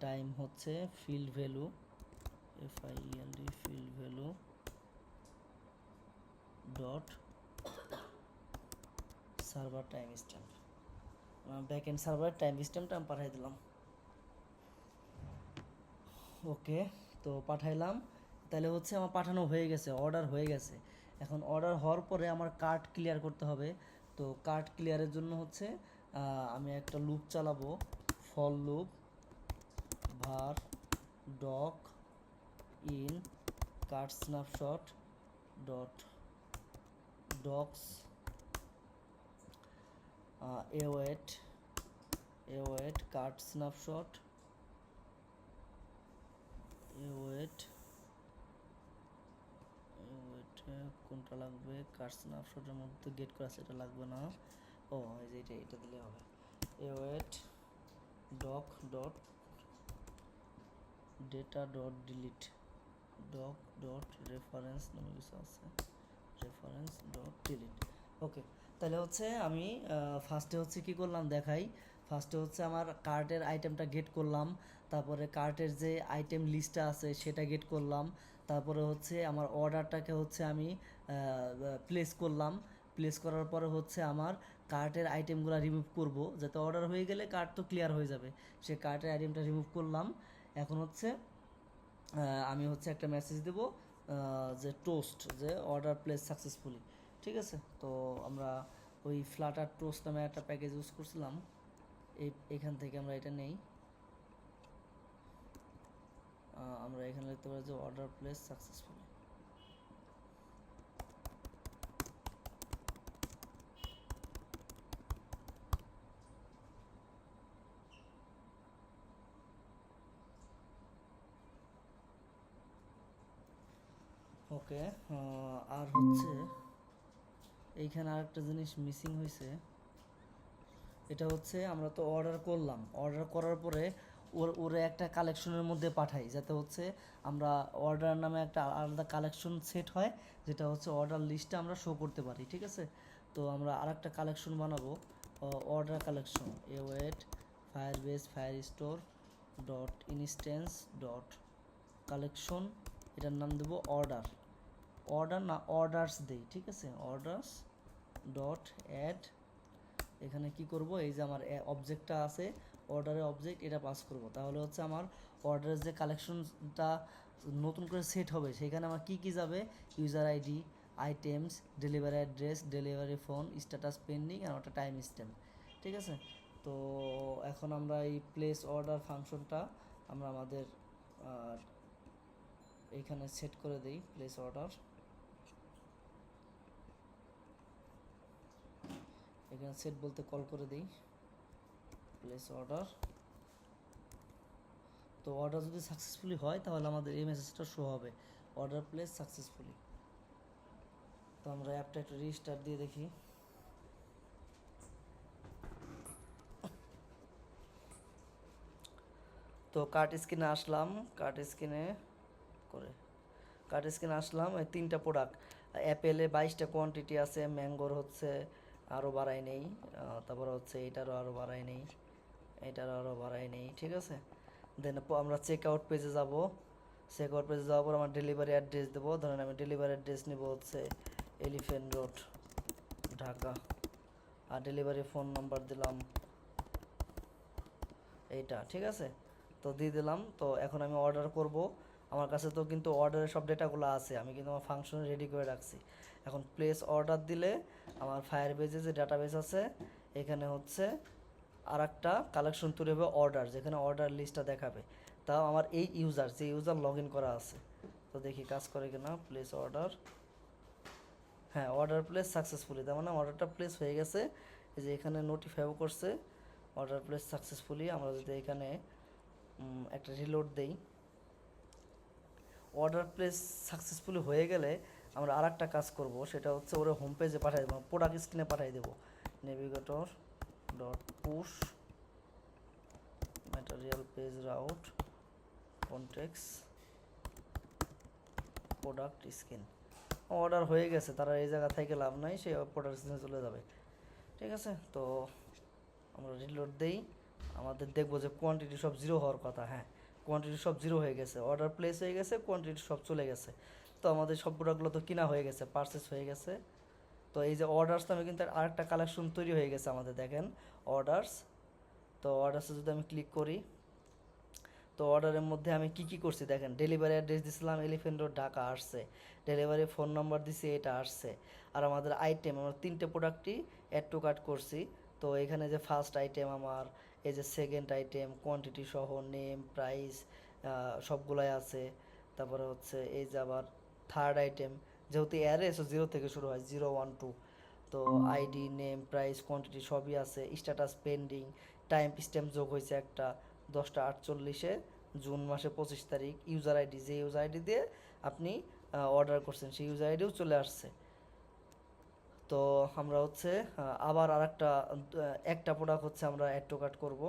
টাইম হচ্ছে field value, FILD field value dot server time stamp, back end server time স্ট্যাম্পটা আমি পাঠাই দিলাম, ওকে। তো পাঠাইলাম, তাহলে হচ্ছে আমার পাঠানো হয়ে গেছে, অর্ডার হয়ে গেছে। এখন অর্ডার হওয়ার পরে আমার কার্ট ক্লিয়ার করতে হবে। তো কার্ট ক্লিয়ারের জন্য হচ্ছে আমি একটা লুপ চালাবো, for loop var doc in cart snapshot dot docs await cart snapshot await কোনটা লাগবে, কার্ট স্ন্যাপশটের মধ্যে গেট করা সেটা লাগবে না, ও এই যে এটা দিলে হবে, await doc dot data dot delete doc dot reference নামে কিছু আছে, রেফারেন্স ডট ডিলিট। ওকে, তাহলে হচ্ছে আমি ফার্স্টে হচ্ছে কি করলাম দেখাই। ফার্স্টে হচ্ছে আমার কার্টের আইটেমটা গেট করলাম, তারপরে কার্টের যে আইটেম লিস্টটা আছে সেটা গেট করলাম, তারপরে হচ্ছে আমার অর্ডারটাকে হচ্ছে আমি প্লেস করলাম। প্লেস করার পরে হচ্ছে আমার কার্টের আইটেমগুলো রিমুভ করব, যাতে অর্ডার হয়ে গেলে কার্ট তো ক্লিয়ার হয়ে যাবে। সে কার্টের আইটেমটা রিমুভ করলাম। এখন হচ্ছে আমি হচ্ছে একটা মেসেজ দেব যে টোস্ট, যে অর্ডার প্লেস সাকসেসফুলি। ঠিক আছে, তো আমরা ওই ফ্লাটার টোস্ট নামে একটা প্যাকেজ ইউজ করছিলাম, এখান থেকে আমরা এটা নেই। আমরা এখানে লিখতে পারি যে অর্ডার প্লেস সাকসেসফুলি। ওকে, আর হচ্ছে এইখানে আরেকটা জিনিস মিসিং হয়েছে। এটা হচ্ছে আমরা তো অর্ডার করলাম, অর্ডার করার পরে ওরে একটা কালেকশনের মধ্যে পাঠাই, যাতে হচ্ছে আমরা অর্ডার নামে একটা আলাদা কালেকশন সেট হয়, যেটা হচ্ছে অর্ডার লিস্টে আমরা শো করতে পারি। ঠিক আছে, তো আমরা আরেকটা কালেকশন বানাবো, order collection wait Firebase fire store dot instance dot collection, এটার নাম দেবো অর্ডার। অর্ডার না অর্ডারস দেই, ঠিক আছে, অর্ডারস ডট অ্যাড। এখানে কি করব, এই যে আমার অবজেক্টটা আছে অর্ডারের অবজেক্ট, এটা পাস করব। তাহলে হচ্ছে আমার অর্ডারের যে কালেকশনটা নতুন করে সেট হবে সেখানে আমার কি কি যাবে, user ID, items, delivery address, delivery phone, status pending আর একটা টাইম স্ট্যাম্প। ঠিক আছে, তো এখন আমরা এই প্লেস অর্ডার ফাংশনটা আমরা আমাদের এইখানে সেট করে দেই, প্লেস অর্ডার। এখানে সেট বলতে কল করে দিই প্লেস অর্ডার। তো অর্ডার যদি সাকসেসফুলি হয় তাহলে আমাদের এই মেসেজটা শো হবে, অর্ডার প্লেস সাকসেসফুলি। তো আমরা অ্যাপটা একটু রিস্টার্ট দিয়ে দেখি। তো কার্ট স্ক্রিনে আসলাম, কার্ট স্ক্রিনে আসলাম। এই তিনটা প্রোডাক্ট, অ্যাপেলে 22টা কোয়ান্টিটি আছে, ম্যাঙ্গোর হচ্ছে আরও বাড়াই নেই, তারপর হচ্ছে এটারও আরও বাড়াই নেই, এটারও আরও বাড়াই নেই। ঠিক আছে, দেন আমরা চেক আউট পেজে যাব। চেক আউট পেজে যাওয়ার পর আমার ডেলিভারি অ্যাড্রেস দেবো। ধরেন আমি ডেলিভারি অ্যাড্রেস নেব হচ্ছে এলিফ্যান্ট রোড ঢাকা, আর ডেলিভারি ফোন নাম্বার দিলাম এইটা। ঠিক আছে, তো দিয়ে দিলাম। তো এখন আমি অর্ডার করব। আমার কাছে তো কিন্তু অর্ডারের সব ডেটাগুলো আছে, আমি কিন্তু আমার ফাংশনে রেডি করে রাখছি। এখন প্লেস অর্ডার দিলে আমার ফায়ারবেজে যে ডাটাবেস আছে এখানে হচ্ছে আর একটা কালেকশন তৈরি হবে অর্ডার, যেখানে অর্ডার লিস্টটা দেখাবে। তাও আমার এই ইউজার, যে ইউজার লগ ইন করা আছে, তো দেখি কাজ করে কিনা। প্লেস অর্ডার, হ্যাঁ অর্ডার প্লেস সাকসেসফুলি, তার মানে অর্ডারটা প্লেস হয়ে গেছে। এই যে এখানে নোটিফাইও করছে অর্ডার প্লেস সাকসেসফুলি। আমরা যদি এখানে একটা রিলোড দেই, অর্ডার প্লেস সাকসেসফুলি হয়ে গেলে আমরা আর একটা কাজ করব, সেটা হচ্ছে ওরা হোম পেজে পাঠিয়ে দেবো, প্রোডাক্ট স্ক্রিনে পাঠিয়ে দেবো। Navigator dot push material page route context product screen. Order হয়ে গেছে, তারা এই জায়গা থেকে লাভ নাই, সে প্রোডাক্ট স্ক্রিনে চলে যাবে। ঠিক আছে, তো আমরা রিলোড দেই, আমাদের দেখবো যে কোয়ান্টিটি সব জিরো হওয়ার কথা। হ্যাঁ, কোয়ান্টিটি সব জিরো হয়ে গেছে, অর্ডার প্লেস হয়ে গেছে, কোয়ান্টিটি সব চলে গেছে। তো আমাদের সব প্রোডাক্টগুলো তো কিনা হয়ে গেছে, পারচেস হয়ে গেছে। তো এই যে অর্ডার্স নামে কিন্তু আরেকটা কালেকশন তৈরি হয়ে গেছে আমাদের, দেখেন অর্ডার্স। তো অর্ডার্সে যদি আমি ক্লিক করি, তো অর্ডারের মধ্যে আমি কি কি করছি দেখেন, ডেলিভারি অ্যাড্রেস দিছিলাম এলিফ্যান্ট রোড ঢাকা, আসছে। ডেলিভারি ফোন নাম্বার দিছি, এটা আসছে। আর আমাদের আইটেম, আমরা 3টে প্রোডাক্টই অ্যাড টু কার্ট করছি। তো এখানে যে ফার্স্ট আইটেম আমার, এই যে সেকেন্ড আইটেম, কোয়ান্টিটি সহ, নেম, প্রাইস সবগুলাই আছে। তারপরে হচ্ছে এই যে আবার থার্ড আইটেম, যেহেতু অ্যারে 0 থেকে শুরু হয়, 0, 1, 2, তো আইডি, নেম, প্রাইস, কোয়ান্টিটি সবই আছে। স্ট্যাটাস পেন্ডিং, টাইম স্ট্যাম্প যোগ হয়েছে একটা, 10টা 48 জুন মাসে 25 তারিখ। ইউজার আইডি, যে ইউজার আইডি দিয়ে আপনি অর্ডার করছেন সেই ইউজার আইডিও চলে আসছে। তো আমরা হচ্ছে আবার আর একটা প্রোডাক্ট হচ্ছে আমরা অ্যাড টু কার্ট করবো।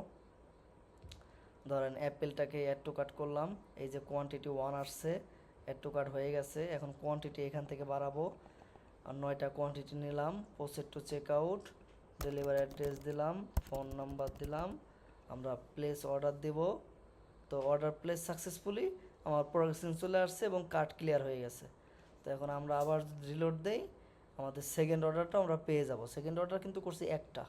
ধরেন অ্যাপেলটাকে অ্যাড টু কার্ট করলাম, এই যে কোয়ান্টিটি 1 আসছে, অ্যাড টু কার্ট হয়ে গেছে। এখন কোয়ান্টিটি এখান থেকে বাড়াবো, আর 9টা কোয়ান্টিটি নিলাম, process to check out, delivery address দিলাম, ফোন নাম্বার দিলাম, আমরা প্লেস অর্ডার দেব। তো অর্ডার প্লেস সাকসেসফুলি, আমার প্রোডাকশন চলে আসছে এবং কার্ট ক্লিয়ার হয়ে গেছে। তো এখন আমরা আবার রিলোড দেই, আমাদের সেকেন্ড অর্ডারটা আমরা পেয়ে যাব। সেকেন্ড অর্ডার কিন্তু করছি একটা।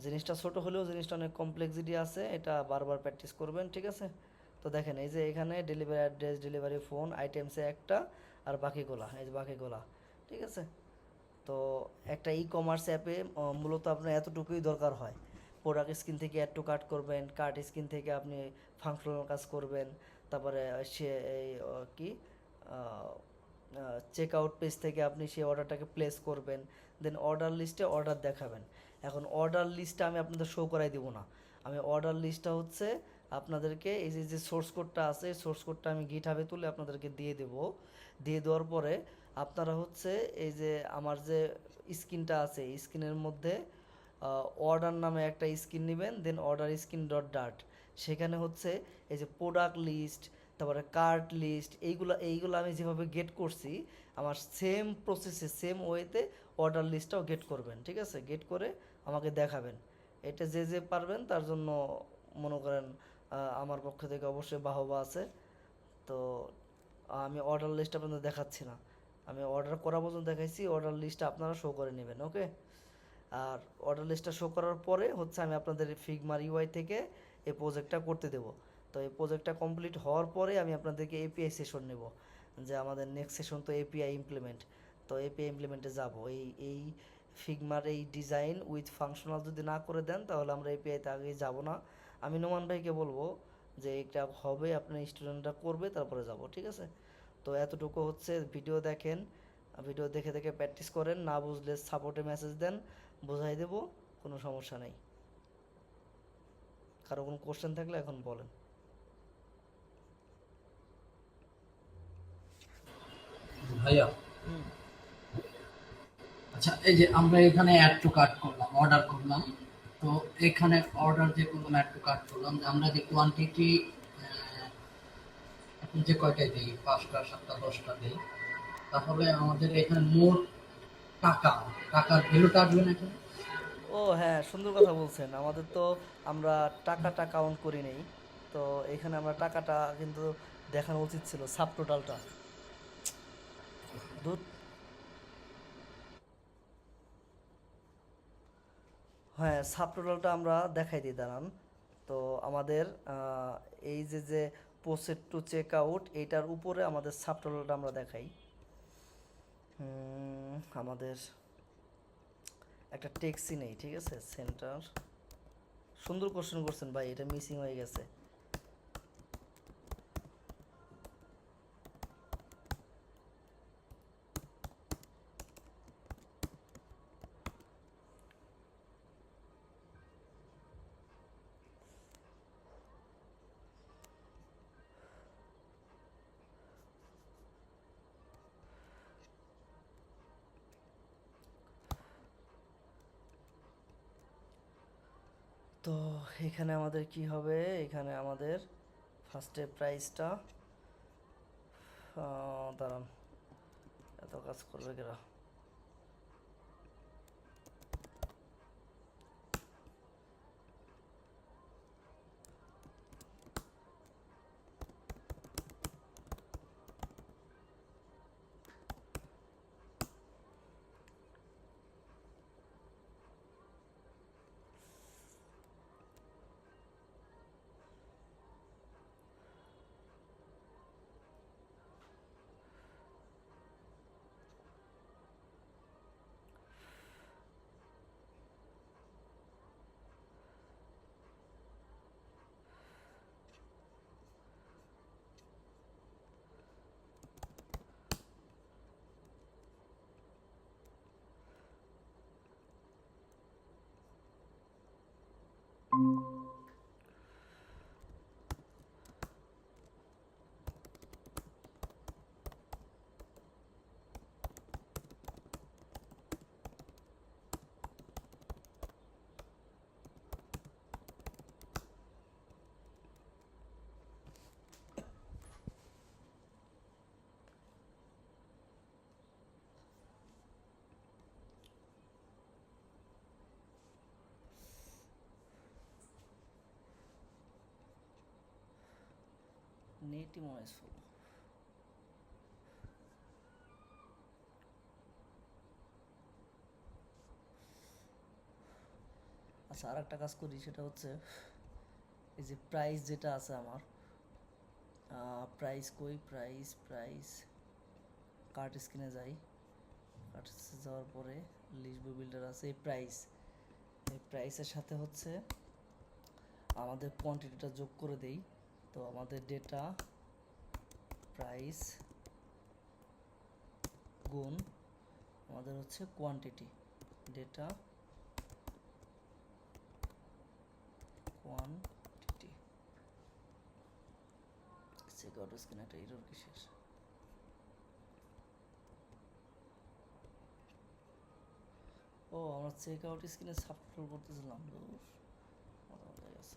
জিনিসটা ছোট হলেও জিনিসটা অনেক কমপ্লেক্সিটি আছে, এটা বারবার প্র্যাকটিস করবেন, ঠিক আছে? তো দেখেন এই যে এখানে ডেলিভারি অ্যাড্রেস, ডেলিভারি ফোন, আইটেমসে একটা, আর বাকিগুলা এই যে বাকিগুলা, ঠিক আছে? তো একটা ই কমার্স অ্যাপে মূলত আপনার এতটুকুই দরকার হয়। প্রোডাক্ট স্ক্রিন থেকে অ্যাড টু কার্ট করবেন, কার্ট স্ক্রিন থেকে আপনি ফাংশনাল কাজ করবেন, তারপরে সে এই কি চেক আউট পেজ থেকে আপনি সেই অর্ডারটাকে প্লেস করবেন, দেন অর্ডার লিস্টে অর্ডার দেখাবেন। এখন অর্ডার লিস্টটা আমি আপনাদের শো করাই দিব না, আমি অর্ডার লিস্টটা হচ্ছে আপনাদেরকে এই যে যে সোর্স কোডটা আছে, সোর্স কোডটা আমি গিটহাবে তুলে আপনাদেরকে দিয়ে দেব। দিয়ে দেওয়ার পরে আপনারা হচ্ছে এই যে আমার যে স্ক্রিনটা আছে, স্ক্রিনের মধ্যে অর্ডার নামে একটা স্ক্রিন নেবেন, দেন অর্ডার স্ক্রিন ডট ডাট, সেখানে হচ্ছে এই যে প্রোডাক্ট লিস্ট, তারপরে কার্ট লিস্ট, এইগুলো আমি যেভাবে গেট করছি, আমার সেম প্রসেসে সেম ওয়েতে অর্ডার লিস্টটাও গেট করবেন, ঠিক আছে? গেট করে আমাকে দেখাবেন। এটা যে যে পারবেন তার জন্য মনে করেন আমার পক্ষ থেকে অবশ্যই বাহবা আছে। তো আমি অর্ডার লিস্ট আপনাদের দেখাচ্ছি না, আমি অর্ডার করা পর্যন্ত দেখাইছি, অর্ডার লিস্টটা আপনারা শো করে নেবেন, ওকে? আর অর্ডার লিস্টটা শো করার পরে হচ্ছে আমি আপনাদের ফিগমার ইউআই থেকে এই প্রজেক্টটা করতে দেব। তো এই প্রজেক্টটা কমপ্লিট হওয়ার পরে আমি আপনাদেরকে এপিআই সেশন নেব, যে আমাদের নেক্সট সেশন তো এপিআই ইমপ্লিমেন্ট। তো এপিআই ইমপ্লিমেন্টে যাব, এই ফিগমার এই ডিজাইন উইথ ফাংশনাল যদি না করে দেন তাহলে আমরা এপিআইতে আগে যাব না। আমি নোমান ভাইকে বলবো যে এটা হবে, আপনার স্টুডেন্টরা করবে, তারপরে যাব, ঠিক আছে? তো এতটুকু হচ্ছে, ভিডিও দেখেন, ভিডিও দেখে দেখে প্র্যাকটিস করেন, না বুঝলে সাপোর্টে মেসেজ দেন, বোঝাই দেব, কোনো সমস্যা নেই। কারো কোনো কোশ্চেন থাকলে এখন বলেন। ভাইয়া, হুম। আচ্ছা, এই যে আমরা এখানে অ্যাড টু কার্ট করলাম, অর্ডার করলাম, তো এখানে অর্ডার যে করলাম, অ্যাড টু কার্ট করলাম, আমরা যে কোয়ান্টিটি এখন যে কয়টায় দিই, 5টা 7টা 10টা দিই, তাহলে আমাদের এখানে মোট টাকা, টাকার ভ্যালুটা আসবে না এখানে? ও হ্যাঁ, সুন্দর কথা বলছেন। আমাদের তো আমরা টাকাটা কাউন্ট করি নেই, তো এখানে আমরা টাকাটা কিন্তু দেখানো উচিত ছিল, সাব টোটালটা। দূর। হ্যাঁ, সাব টোটালটা আমরা দেখাই দিই, দাঁড়ান। তো আমাদের এই যে যে প্রসেস টু চেক আউট, এইটার উপরে আমাদের সাব টোটালটা আমরা দেখাই। আমাদের একটা টেক্সি নেই, ঠিক আছে? সেন্টার, সুন্দর কোশ্চেন করছেন ভাই, এটা মিসিং হয়ে গেছে। তো এখানে আমাদের কি হবে, এখানে আমাদের ফার্স্টে প্রাইসটা, দাঁড়ান, এত কাজ করবে কেরা? নেটই মনে হয় slow। আচ্ছা, আর একটা কাজ করি, সেটা হচ্ছে এই যে প্রাইস যেটা আছে আমার, প্রাইস কই, প্রাইস প্রাইস কার্ট স্ক্রিনে যাই, কার্ট যাওয়ার পরে লিস্ট বিল্ডার আছে, এই প্রাইসের সাথে হচ্ছে আমাদের কোয়ান্টিটিটা যোগ করে দেই। তো আমাদের ডেটা প্রাইস গুণ আমাদের হচ্ছে quantity, data quantity. Check out স্ক্রিনে একটা এরর কিসের? ও, আমরা চেক আউট স্ক্রিনে সাবটোটাল করতেছিলাম, দূর হয়ে গেছে।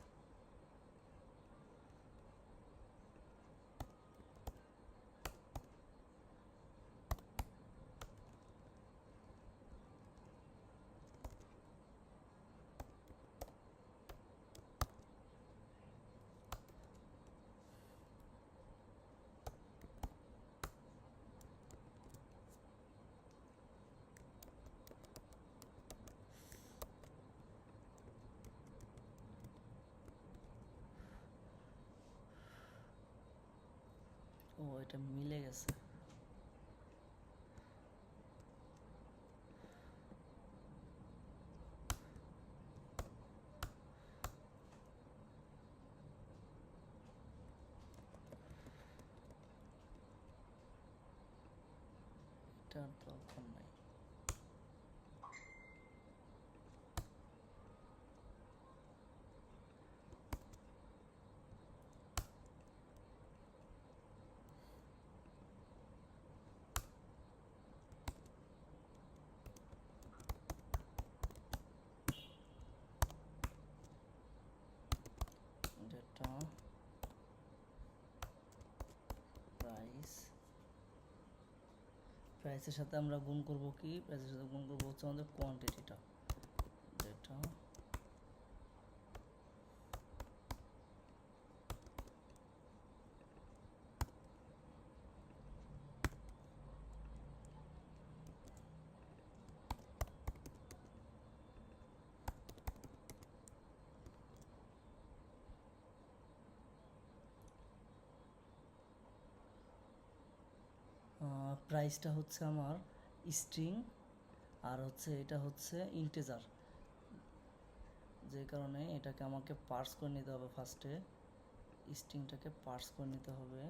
ও, এটা মিলে গেছে। এটার দরকার নাই। ডেটা প্রাইসের সাথে আমরা গুণ করব কি, প্রাইসের সাথে গুণ করব হচ্ছে আমাদের কোয়ান্টিটিটা, ডেটা প্রাইসটা হচ্ছে আমার স্ট্রিং, আর হচ্ছে এটা হচ্ছে ইন্টিজার, যে কারণে এটাকে আমাকে পার্স করে নিতে হবে। ফার্স্টে স্ট্রিংটাকে পার্স করে নিতে হবে,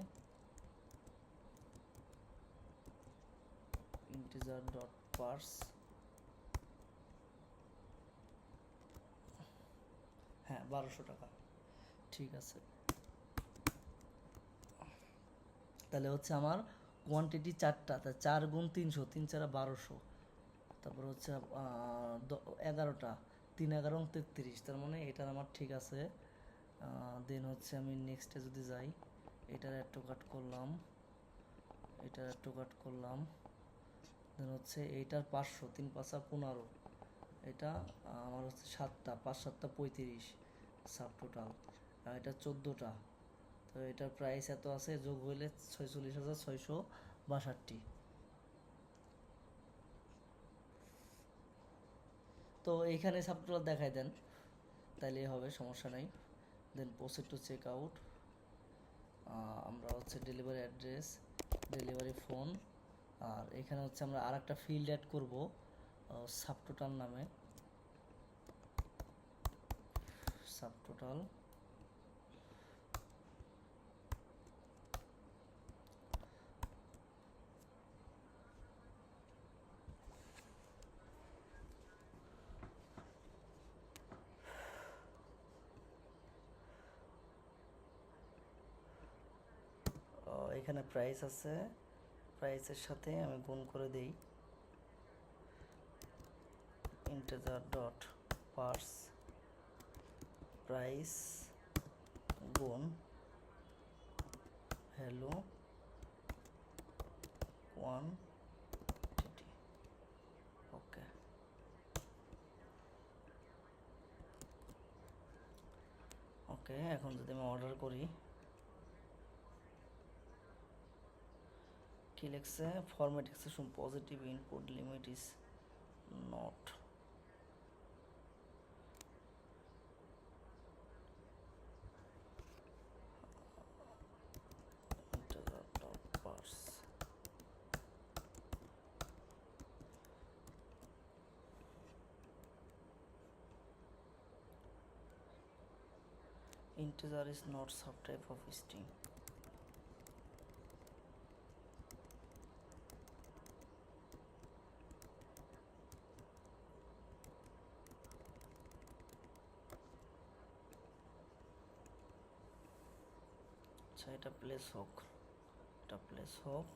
ইন্টিজার ডট পার্স। হ্যাঁ, 1200 টাকা, ঠিক আছে। তাহলে হচ্ছে আমার কোয়ান্টিটি 4টা, তা 4 গুণ 300, 3 4 1200, তারপর হচ্ছে 11টা, 3 11 33, তার মানে এটার আমার ঠিক আছে। দেন হচ্ছে আমি নেক্সটে যদি যাই, এটার একটু কাট করলাম, এটার একটু কাট করলাম, দেন হচ্ছে এইটার 500, 3 5 15, এটা আমার হচ্ছে 7টা, 5 7 35 সাব টোটাল, আর এটা 14টা। তো এটার প্রাইস এত আছে, যোগ হইলে 46,662। তো এইখানে সাব টোটাল দেখাই দেন, তাইলেই হবে, সমস্যা নাই। দেন প্রসিড টু চেক আউট, আমরা হচ্ছে ডেলিভারি অ্যাড্রেস, ডেলিভারি ফোন, আর এখানে হচ্ছে আমরা আর একটা ফিল্ড অ্যাড করবো সাব টোটাল নামে, সাব টোটাল। এখানে প্রাইস আছে, প্রাইসের সাথে আমি গুণ করে দেই, ইন্টিজার ডট পার্স প্রাইস গুণ ভ্যালু কোয়ান্টিটি। ওকে, ওকে। এখন যদি আমি অর্ডার করি, কি লিখছে, format exception positive input limit is not integer is not subtype of string. আচ্ছা এটা প্লেস হোক, এটা প্লেস হোক।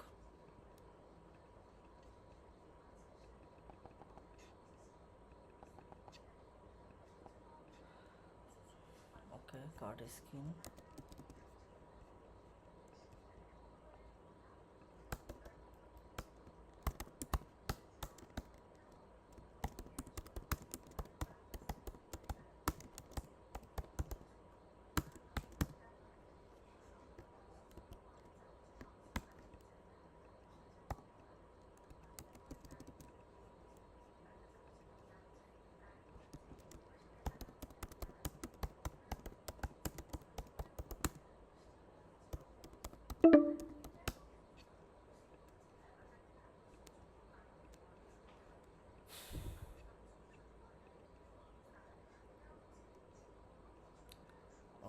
Okay, card screen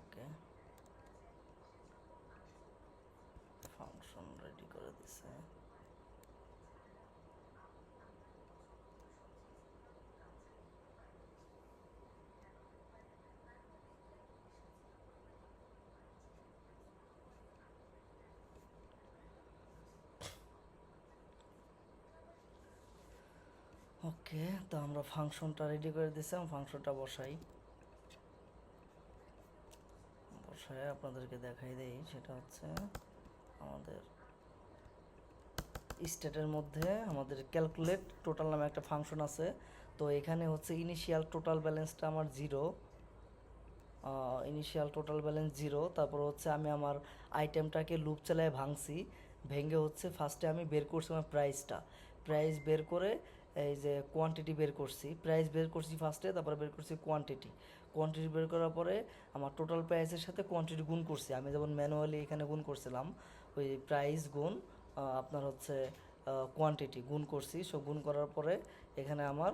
okay, function ready করে দিছে। ওকে, তো আমরা ফাংশনটা রেডি করে দিয়েছিলাম, ফাংশনটা বসাই, বসায় আপনাদেরকে দেখাই দেই। সেটা হচ্ছে আমাদের স্টেটের মধ্যে আমাদের ক্যালকুলেট টোটাল নামে একটা ফাংশন আছে। তো এখানে হচ্ছে ইনিশিয়াল টোটাল ব্যালেন্সটা আমার 0, ইনিশিয়াল টোটাল ব্যালেন্স 0। তারপর হচ্ছে আমি আমার আইটেমটাকে লুপ চালায় ভাঙছি, ভেঙে হচ্ছে ফার্স্টে আমি বের করছি আমার প্রাইসটা, প্রাইস বের করে এই যে কোয়ান্টিটি বের করছি, প্রাইস বের করছি ফার্স্টে, তারপরে বের করছি কোয়ান্টিটি, কোয়ান্টিটি বের করার পরে আমার টোটাল প্রাইসের সাথে কোয়ান্টিটি গুণ করছি। আমি যেমন ম্যানুয়ালি এখানে গুণ করছিলাম, ওই প্রাইস গুণ আপনার হচ্ছে কোয়ান্টিটি গুণ করছি। সো গুণ করার পরে এখানে আমার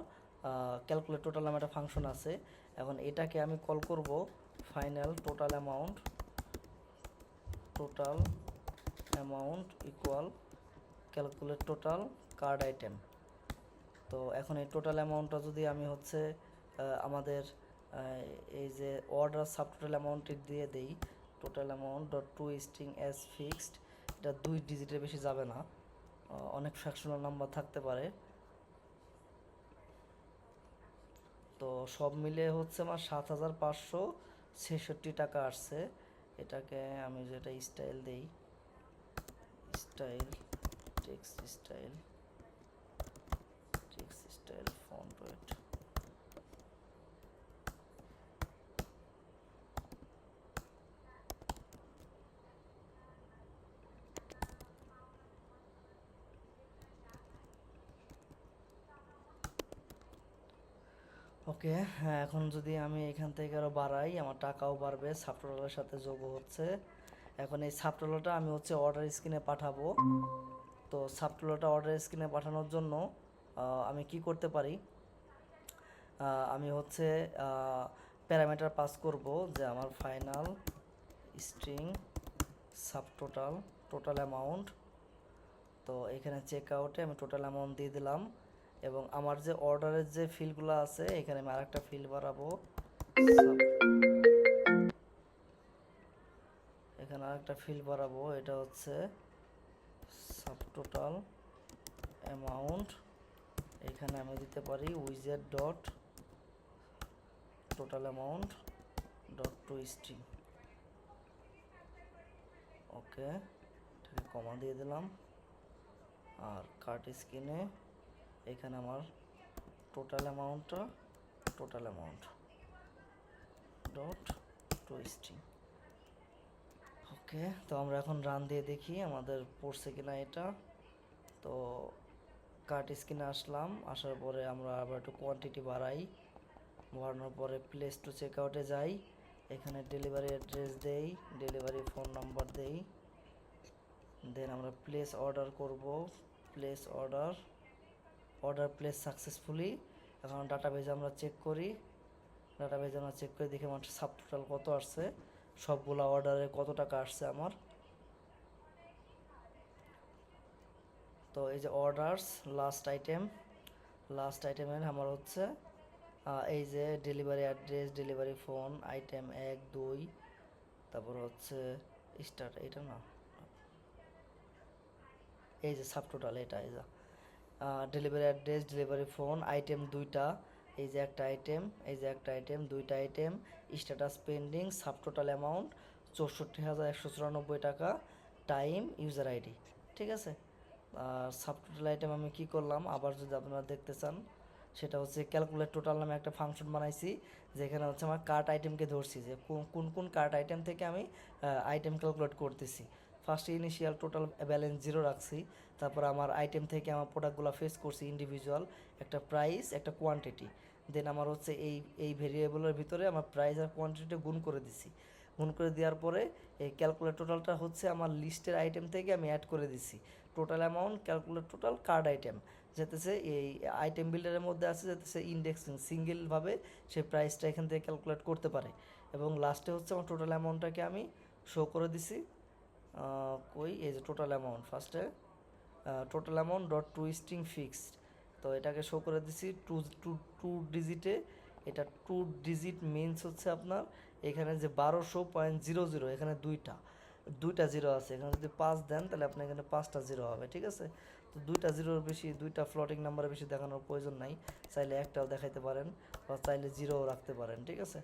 ক্যালকুলেট টোটাল নামে একটা ফাংশন আছে। এখন এটাকে আমি কল করব final total amount equal calculate total card item. তো এখন এই টোটাল অ্যামাউন্টটা যদি আমি হচ্ছে আমাদের এই যে অর্ডার সাব টোটাল অ্যামাউন্ট দিয়ে দেই, total amount dot to string as fixed, এটা 2 ডিজিটের বেশি যাবে না, অনেক ফ্র্যাকশনাল নাম্বার থাকতে পারে। তো সব মিলে হচ্ছে আমার 7,566 টাকা আসছে। এটাকে আমি যেটা স্টাইল দেই, style text style font weight, okay. হ্যাঁ, এখন যদি আমি এখান থেকে আরও বাড়াই আমার টাকাও বাড়বে, সাবটোটালের সাথে যোগ হচ্ছে। এখন এই সাবটোটালটা আমি হচ্ছে অর্ডার স্ক্রিনে পাঠাবো। তো সাবটোটালটা অর্ডার স্ক্রিনে পাঠানোর জন্য আমি কি করতে পারি, আমি হচ্ছে প্যারামিটার পাস করব যে আমার final string subtotal total amount. তো এখানে চেক আউটে আমি টোটাল অ্যামাউন্ট দিয়ে দিলাম, এবং আমার যে অর্ডারের যে ফিল্ডগুলো আছে এখানে আমি আরেকটা ফিল্ড বাড়াবো, এখানে আরেকটা ফিল্ড বাড়াবো, এটা হচ্ছে সাবটোটাল অ্যামাউন্ট। এখানে আমি দিতে পারি উইজেট dot total amount dot to string. Okay, এটাকে কমা দিয়ে দিলাম। আর কার্ট স্ক্রিনে এখানে আমার total amount dot to string. Okay, তো আমরা এখন রান দিয়ে দেখি আমাদের পড়ছে কিনা এটা। তো কার্ট স্ক্রিনে আসলাম, আসার পরে আমরা আবার একটু কোয়ান্টিটি বাড়ানোর পরে প্লেস টু চেক আউটে যাই, এখানে ডেলিভারি অ্যাড্রেস দেই, ডেলিভারি ফোন নাম্বার দেই, দেন আমরা প্লেস অর্ডার করব, প্লেস অর্ডার প্লেস সাকসেসফুলি। এখন ডাটাবেজে আমরা চেক করি, দেখি আমার সাব টোটাল কত আসছে, সবগুলা অর্ডারে কত টাকা আসছে আমার। তো এই যে অর্ডারস লাস্ট আইটেমের আমার হচ্ছে এই যে delivery address, delivery phone, item 1 2, তারপর হচ্ছে স্টার্ট, এটা না, এই যে সাব টোটাল, এটা এই যে delivery address, delivery phone, item 2টা, এই যে একটা আইটেম, দুইটা item, status pending, sub total amount 64,194 টাকা, টাইম, ইউজার আইডি। ঠিক আছে, সাব টোটাল আইটেম আমি কি করলাম, আবার যদি আপনারা দেখতে চান, সেটা হচ্ছে ক্যালকুলেট টোটাল নামে একটা ফাংশন বানাইছি, যেখানে হচ্ছে আমার কার্ট আইটেমকে ধরছি যে কোন কার্ট আইটেম থেকে আমি আইটেম ক্যালকুলেট করতেছি। ফার্স্ট ইনিশিয়াল টোটাল ব্যালেন্স 0 রাখছি, তারপর আমার আইটেম থেকে আমার প্রোডাক্টগুলো ফেস করছি ইন্ডিভিজুয়াল, একটা প্রাইস, একটা কোয়ান্টিটি, দেন আমার হচ্ছে এই ভেরিয়েবলের ভিতরে আমার প্রাইস আর কোয়ান্টিটিটা গুণ করে দিছি। গুণ করে দেওয়ার পরে এই ক্যালকুলেট টোটালটা হচ্ছে আমার লিস্টের আইটেম থেকে আমি অ্যাড করে দিছি, total amount calculate total card item, যাতেছে এই আইটেম বিল্ডারের মধ্যে আছে, যাতেছে ইন্ডেক্সিং সিঙ্গেলভাবে সেই প্রাইসটা এখান থেকে ক্যালকুলেট করতে পারে। এবং লাস্টে হচ্ছে আমার টোটাল অ্যামাউন্টটাকে আমি শো করে দিছি, এই যে টোটাল অ্যামাউন্ট, ফার্স্টে total amount dot to string fixed, তো এটাকে শো করে দিছি টু ডিজিটে। এটা 2 ডিজিট মিনস হচ্ছে আপনার এখানে যে 1200.00, এখানে দুইটা জিরো আছে, এখানে যদি 5 দেন তাহলে আপনার এখানে 5টা জিরো হবে। ঠিক আছে, তো দুইটা জিরোর বেশি, দুইটা ফ্লোটিং নাম্বারের বেশি দেখানোর প্রয়োজন নাই, চাইলে একটাও দেখাইতে পারেন বা চাইলে জিরোও রাখতে পারেন। ঠিক আছে,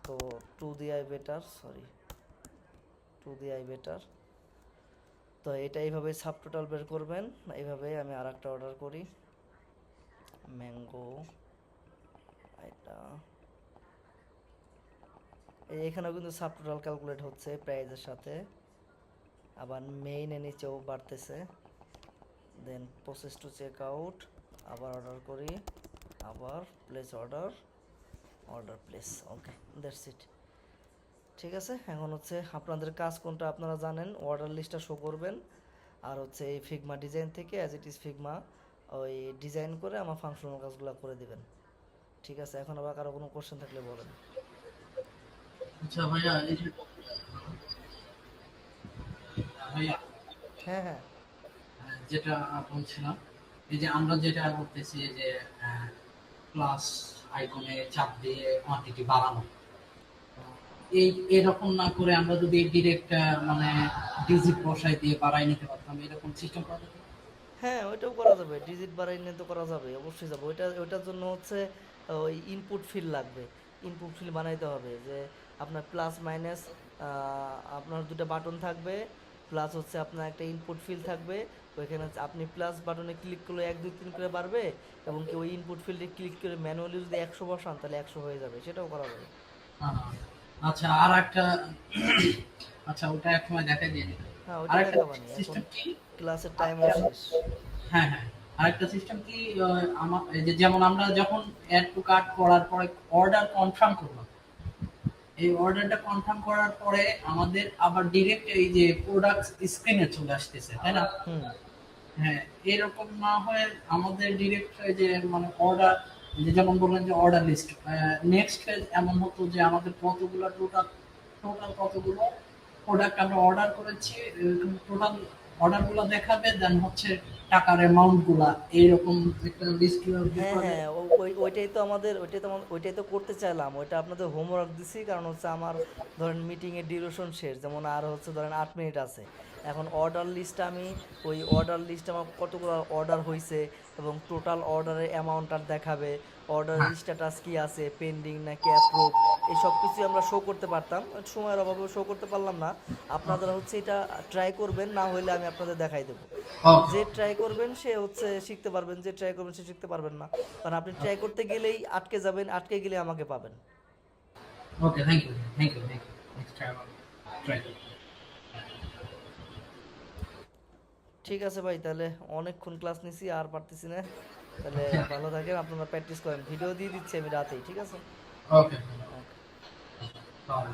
তো টু দি আই বেটার, তো এটা এইভাবে সাব টোটাল বের করবেন। এইভাবে আমি আর একটা অর্ডার করি, ম্যাঙ্গো, এটা এখানেও কিন্তু সাব টোটাল ক্যালকুলেট হচ্ছে প্রাইজের সাথে, আবার মেইন নিচেও বাড়তেছে, দেন প্রসেস টু চেক আউট, আবার অর্ডার করি, আবার place order place, okay, that's it. ঠিক আছে, এখন হচ্ছে আপনাদের কাজ কোনটা আপনারা জানেন, অর্ডার লিস্টটা শো করবেন, আর হচ্ছে এই ফিগমা ডিজাইন থেকে অ্যাজ ইট ইজ ফিগমা ওই ডিজাইন করে আমার ফাংশনাল কাজগুলো করে দিবেন। ঠিক আছে, এখন আবার কারো কোনো কোশ্চেন থাকলে বলেন। আচ্ছা ভাইয়া, এই যে ভাইয়া হ্যাঁ হ্যাঁ যেটা বলছিলাম, এই যে আমরা যেটা করতেছি যে প্লাস আইকনে চাপ দিয়ে কোয়ান্টিটি বাড়ানো, এই এরকম না করে আমরা যদি ডিরেক্ট মানে ডিজিট বসাই দিয়ে বাড়াই নিতে পারতাম, এরকম সিস্টেম করা যেত? হ্যাঁ, ওইটাও করা যাবে, ডিজিট বাড়াই নিয়ে তো করা যাবে, অবশ্যই যাবে। ওইটার জন্য হচ্ছে ওই ইনপুট ফিল্ড লাগবে, ইনপুট ফিল্ড বানাইতে হবে, যে আপনার প্লাস মাইনাস, আপনার দুটো বাটন থাকবে, প্লাস হচ্ছে আপনার একটা ইনপুট ফিল্ড থাকবে, ওইখানে হচ্ছে আপনি প্লাস বাটনে ক্লিক করলে 1 2 3 করে বাড়বে, এবং কি ওই ইনপুট ফিল্ডে ক্লিক করে ম্যানুয়ালি যদি 100 বসান তাহলে 100 হয়ে যাবে, সেটাও করা যাবে। আহ, আচ্ছা, আর একটা, আচ্ছা ওটা এক সময় দেখাই দিয়ে দিতে। হ্যাঁ, ওইটা আরেকটা দেখাবানি, এখন সিস্টেম কি, ক্লাসের টাইমও শেষ। হ্যাঁ হ্যাঁ, আরেকটা সিস্টেম কি, আমার এই যে যেমন আমরা যখন অ্যাড টু কার্ট করার পরে অর্ডার কনফার্ম করলাম, এই অর্ডারটা কনফার্ম করার পরে আমাদের আবার ডিরেক্ট এই যে প্রোডাক্ট স্ক্রিনে চলে আসতেছে, তাই না? হুম, হ্যাঁ, এরকম না হয়ে আমাদের ডিরেক্ট এই যে মানে অর্ডার, যেমন বললেন যে অর্ডার লিস্ট, নেক্সট ফেজ এমন হতো যে আমাদের কতগুলো টোটাল কতগুলো প্রোডাক্ট আমরা অর্ডার করেছি, টোটাল অর্ডারগুলো দেখাবে, দেন হচ্ছে টাকার অ্যামাউন্ট গুলা এইরকম একটা লিস্ট হ্যাঁ হ্যাঁ, ওইটাই তো করতে চাইলাম, ওইটা আপনাদের হোমওয়ার্ক দিছি, কারণ হচ্ছে আমার ধরেন মিটিংয়ের ডিউরেশন শেষ, যেমন আর হচ্ছে ধরেন 8 মিনিট আছে, এখন অর্ডার লিস্টটা আমি ওই অর্ডার লিস্ট আমার কতগুলো অর্ডার হয়েছে এবং টোটাল অর্ডারের অ্যামাউন্টটা দেখাবে, অর্ডার স্ট্যাটাস কি আছে, পেন্ডিং নাকি অ্যাপ্রুভ, এই সব কিছুই আমরা শো করতে পারতাম, সময়ের অভাবে শো করতে পারলাম না। আপনারা হচ্ছে এটা ট্রাই করবেন, না হলে আমি আপনাদের দেখাই দেবো। যে ট্রাই করবেন সে হচ্ছে শিখতে পারবেন, যে ট্রাই করবেন সে শিখতে পারবেন না, কারণ আপনি ট্রাই করতে গেলেই আটকে যাবেন, আটকে গেলে আমাকে পাবেন। Okay, thank you next time try করব। ঠিক আছে ভাই, তাহলে অনেকক্ষণ ক্লাস নিছি, আর পারতেছি না। তাহলে ভালো থাকেন, আপনারা প্র্যাকটিস করেন, ভিডিও দিয়ে দিচ্ছি আমি রাতেই, ঠিক আছে? ওকে। ওকে। তাহলে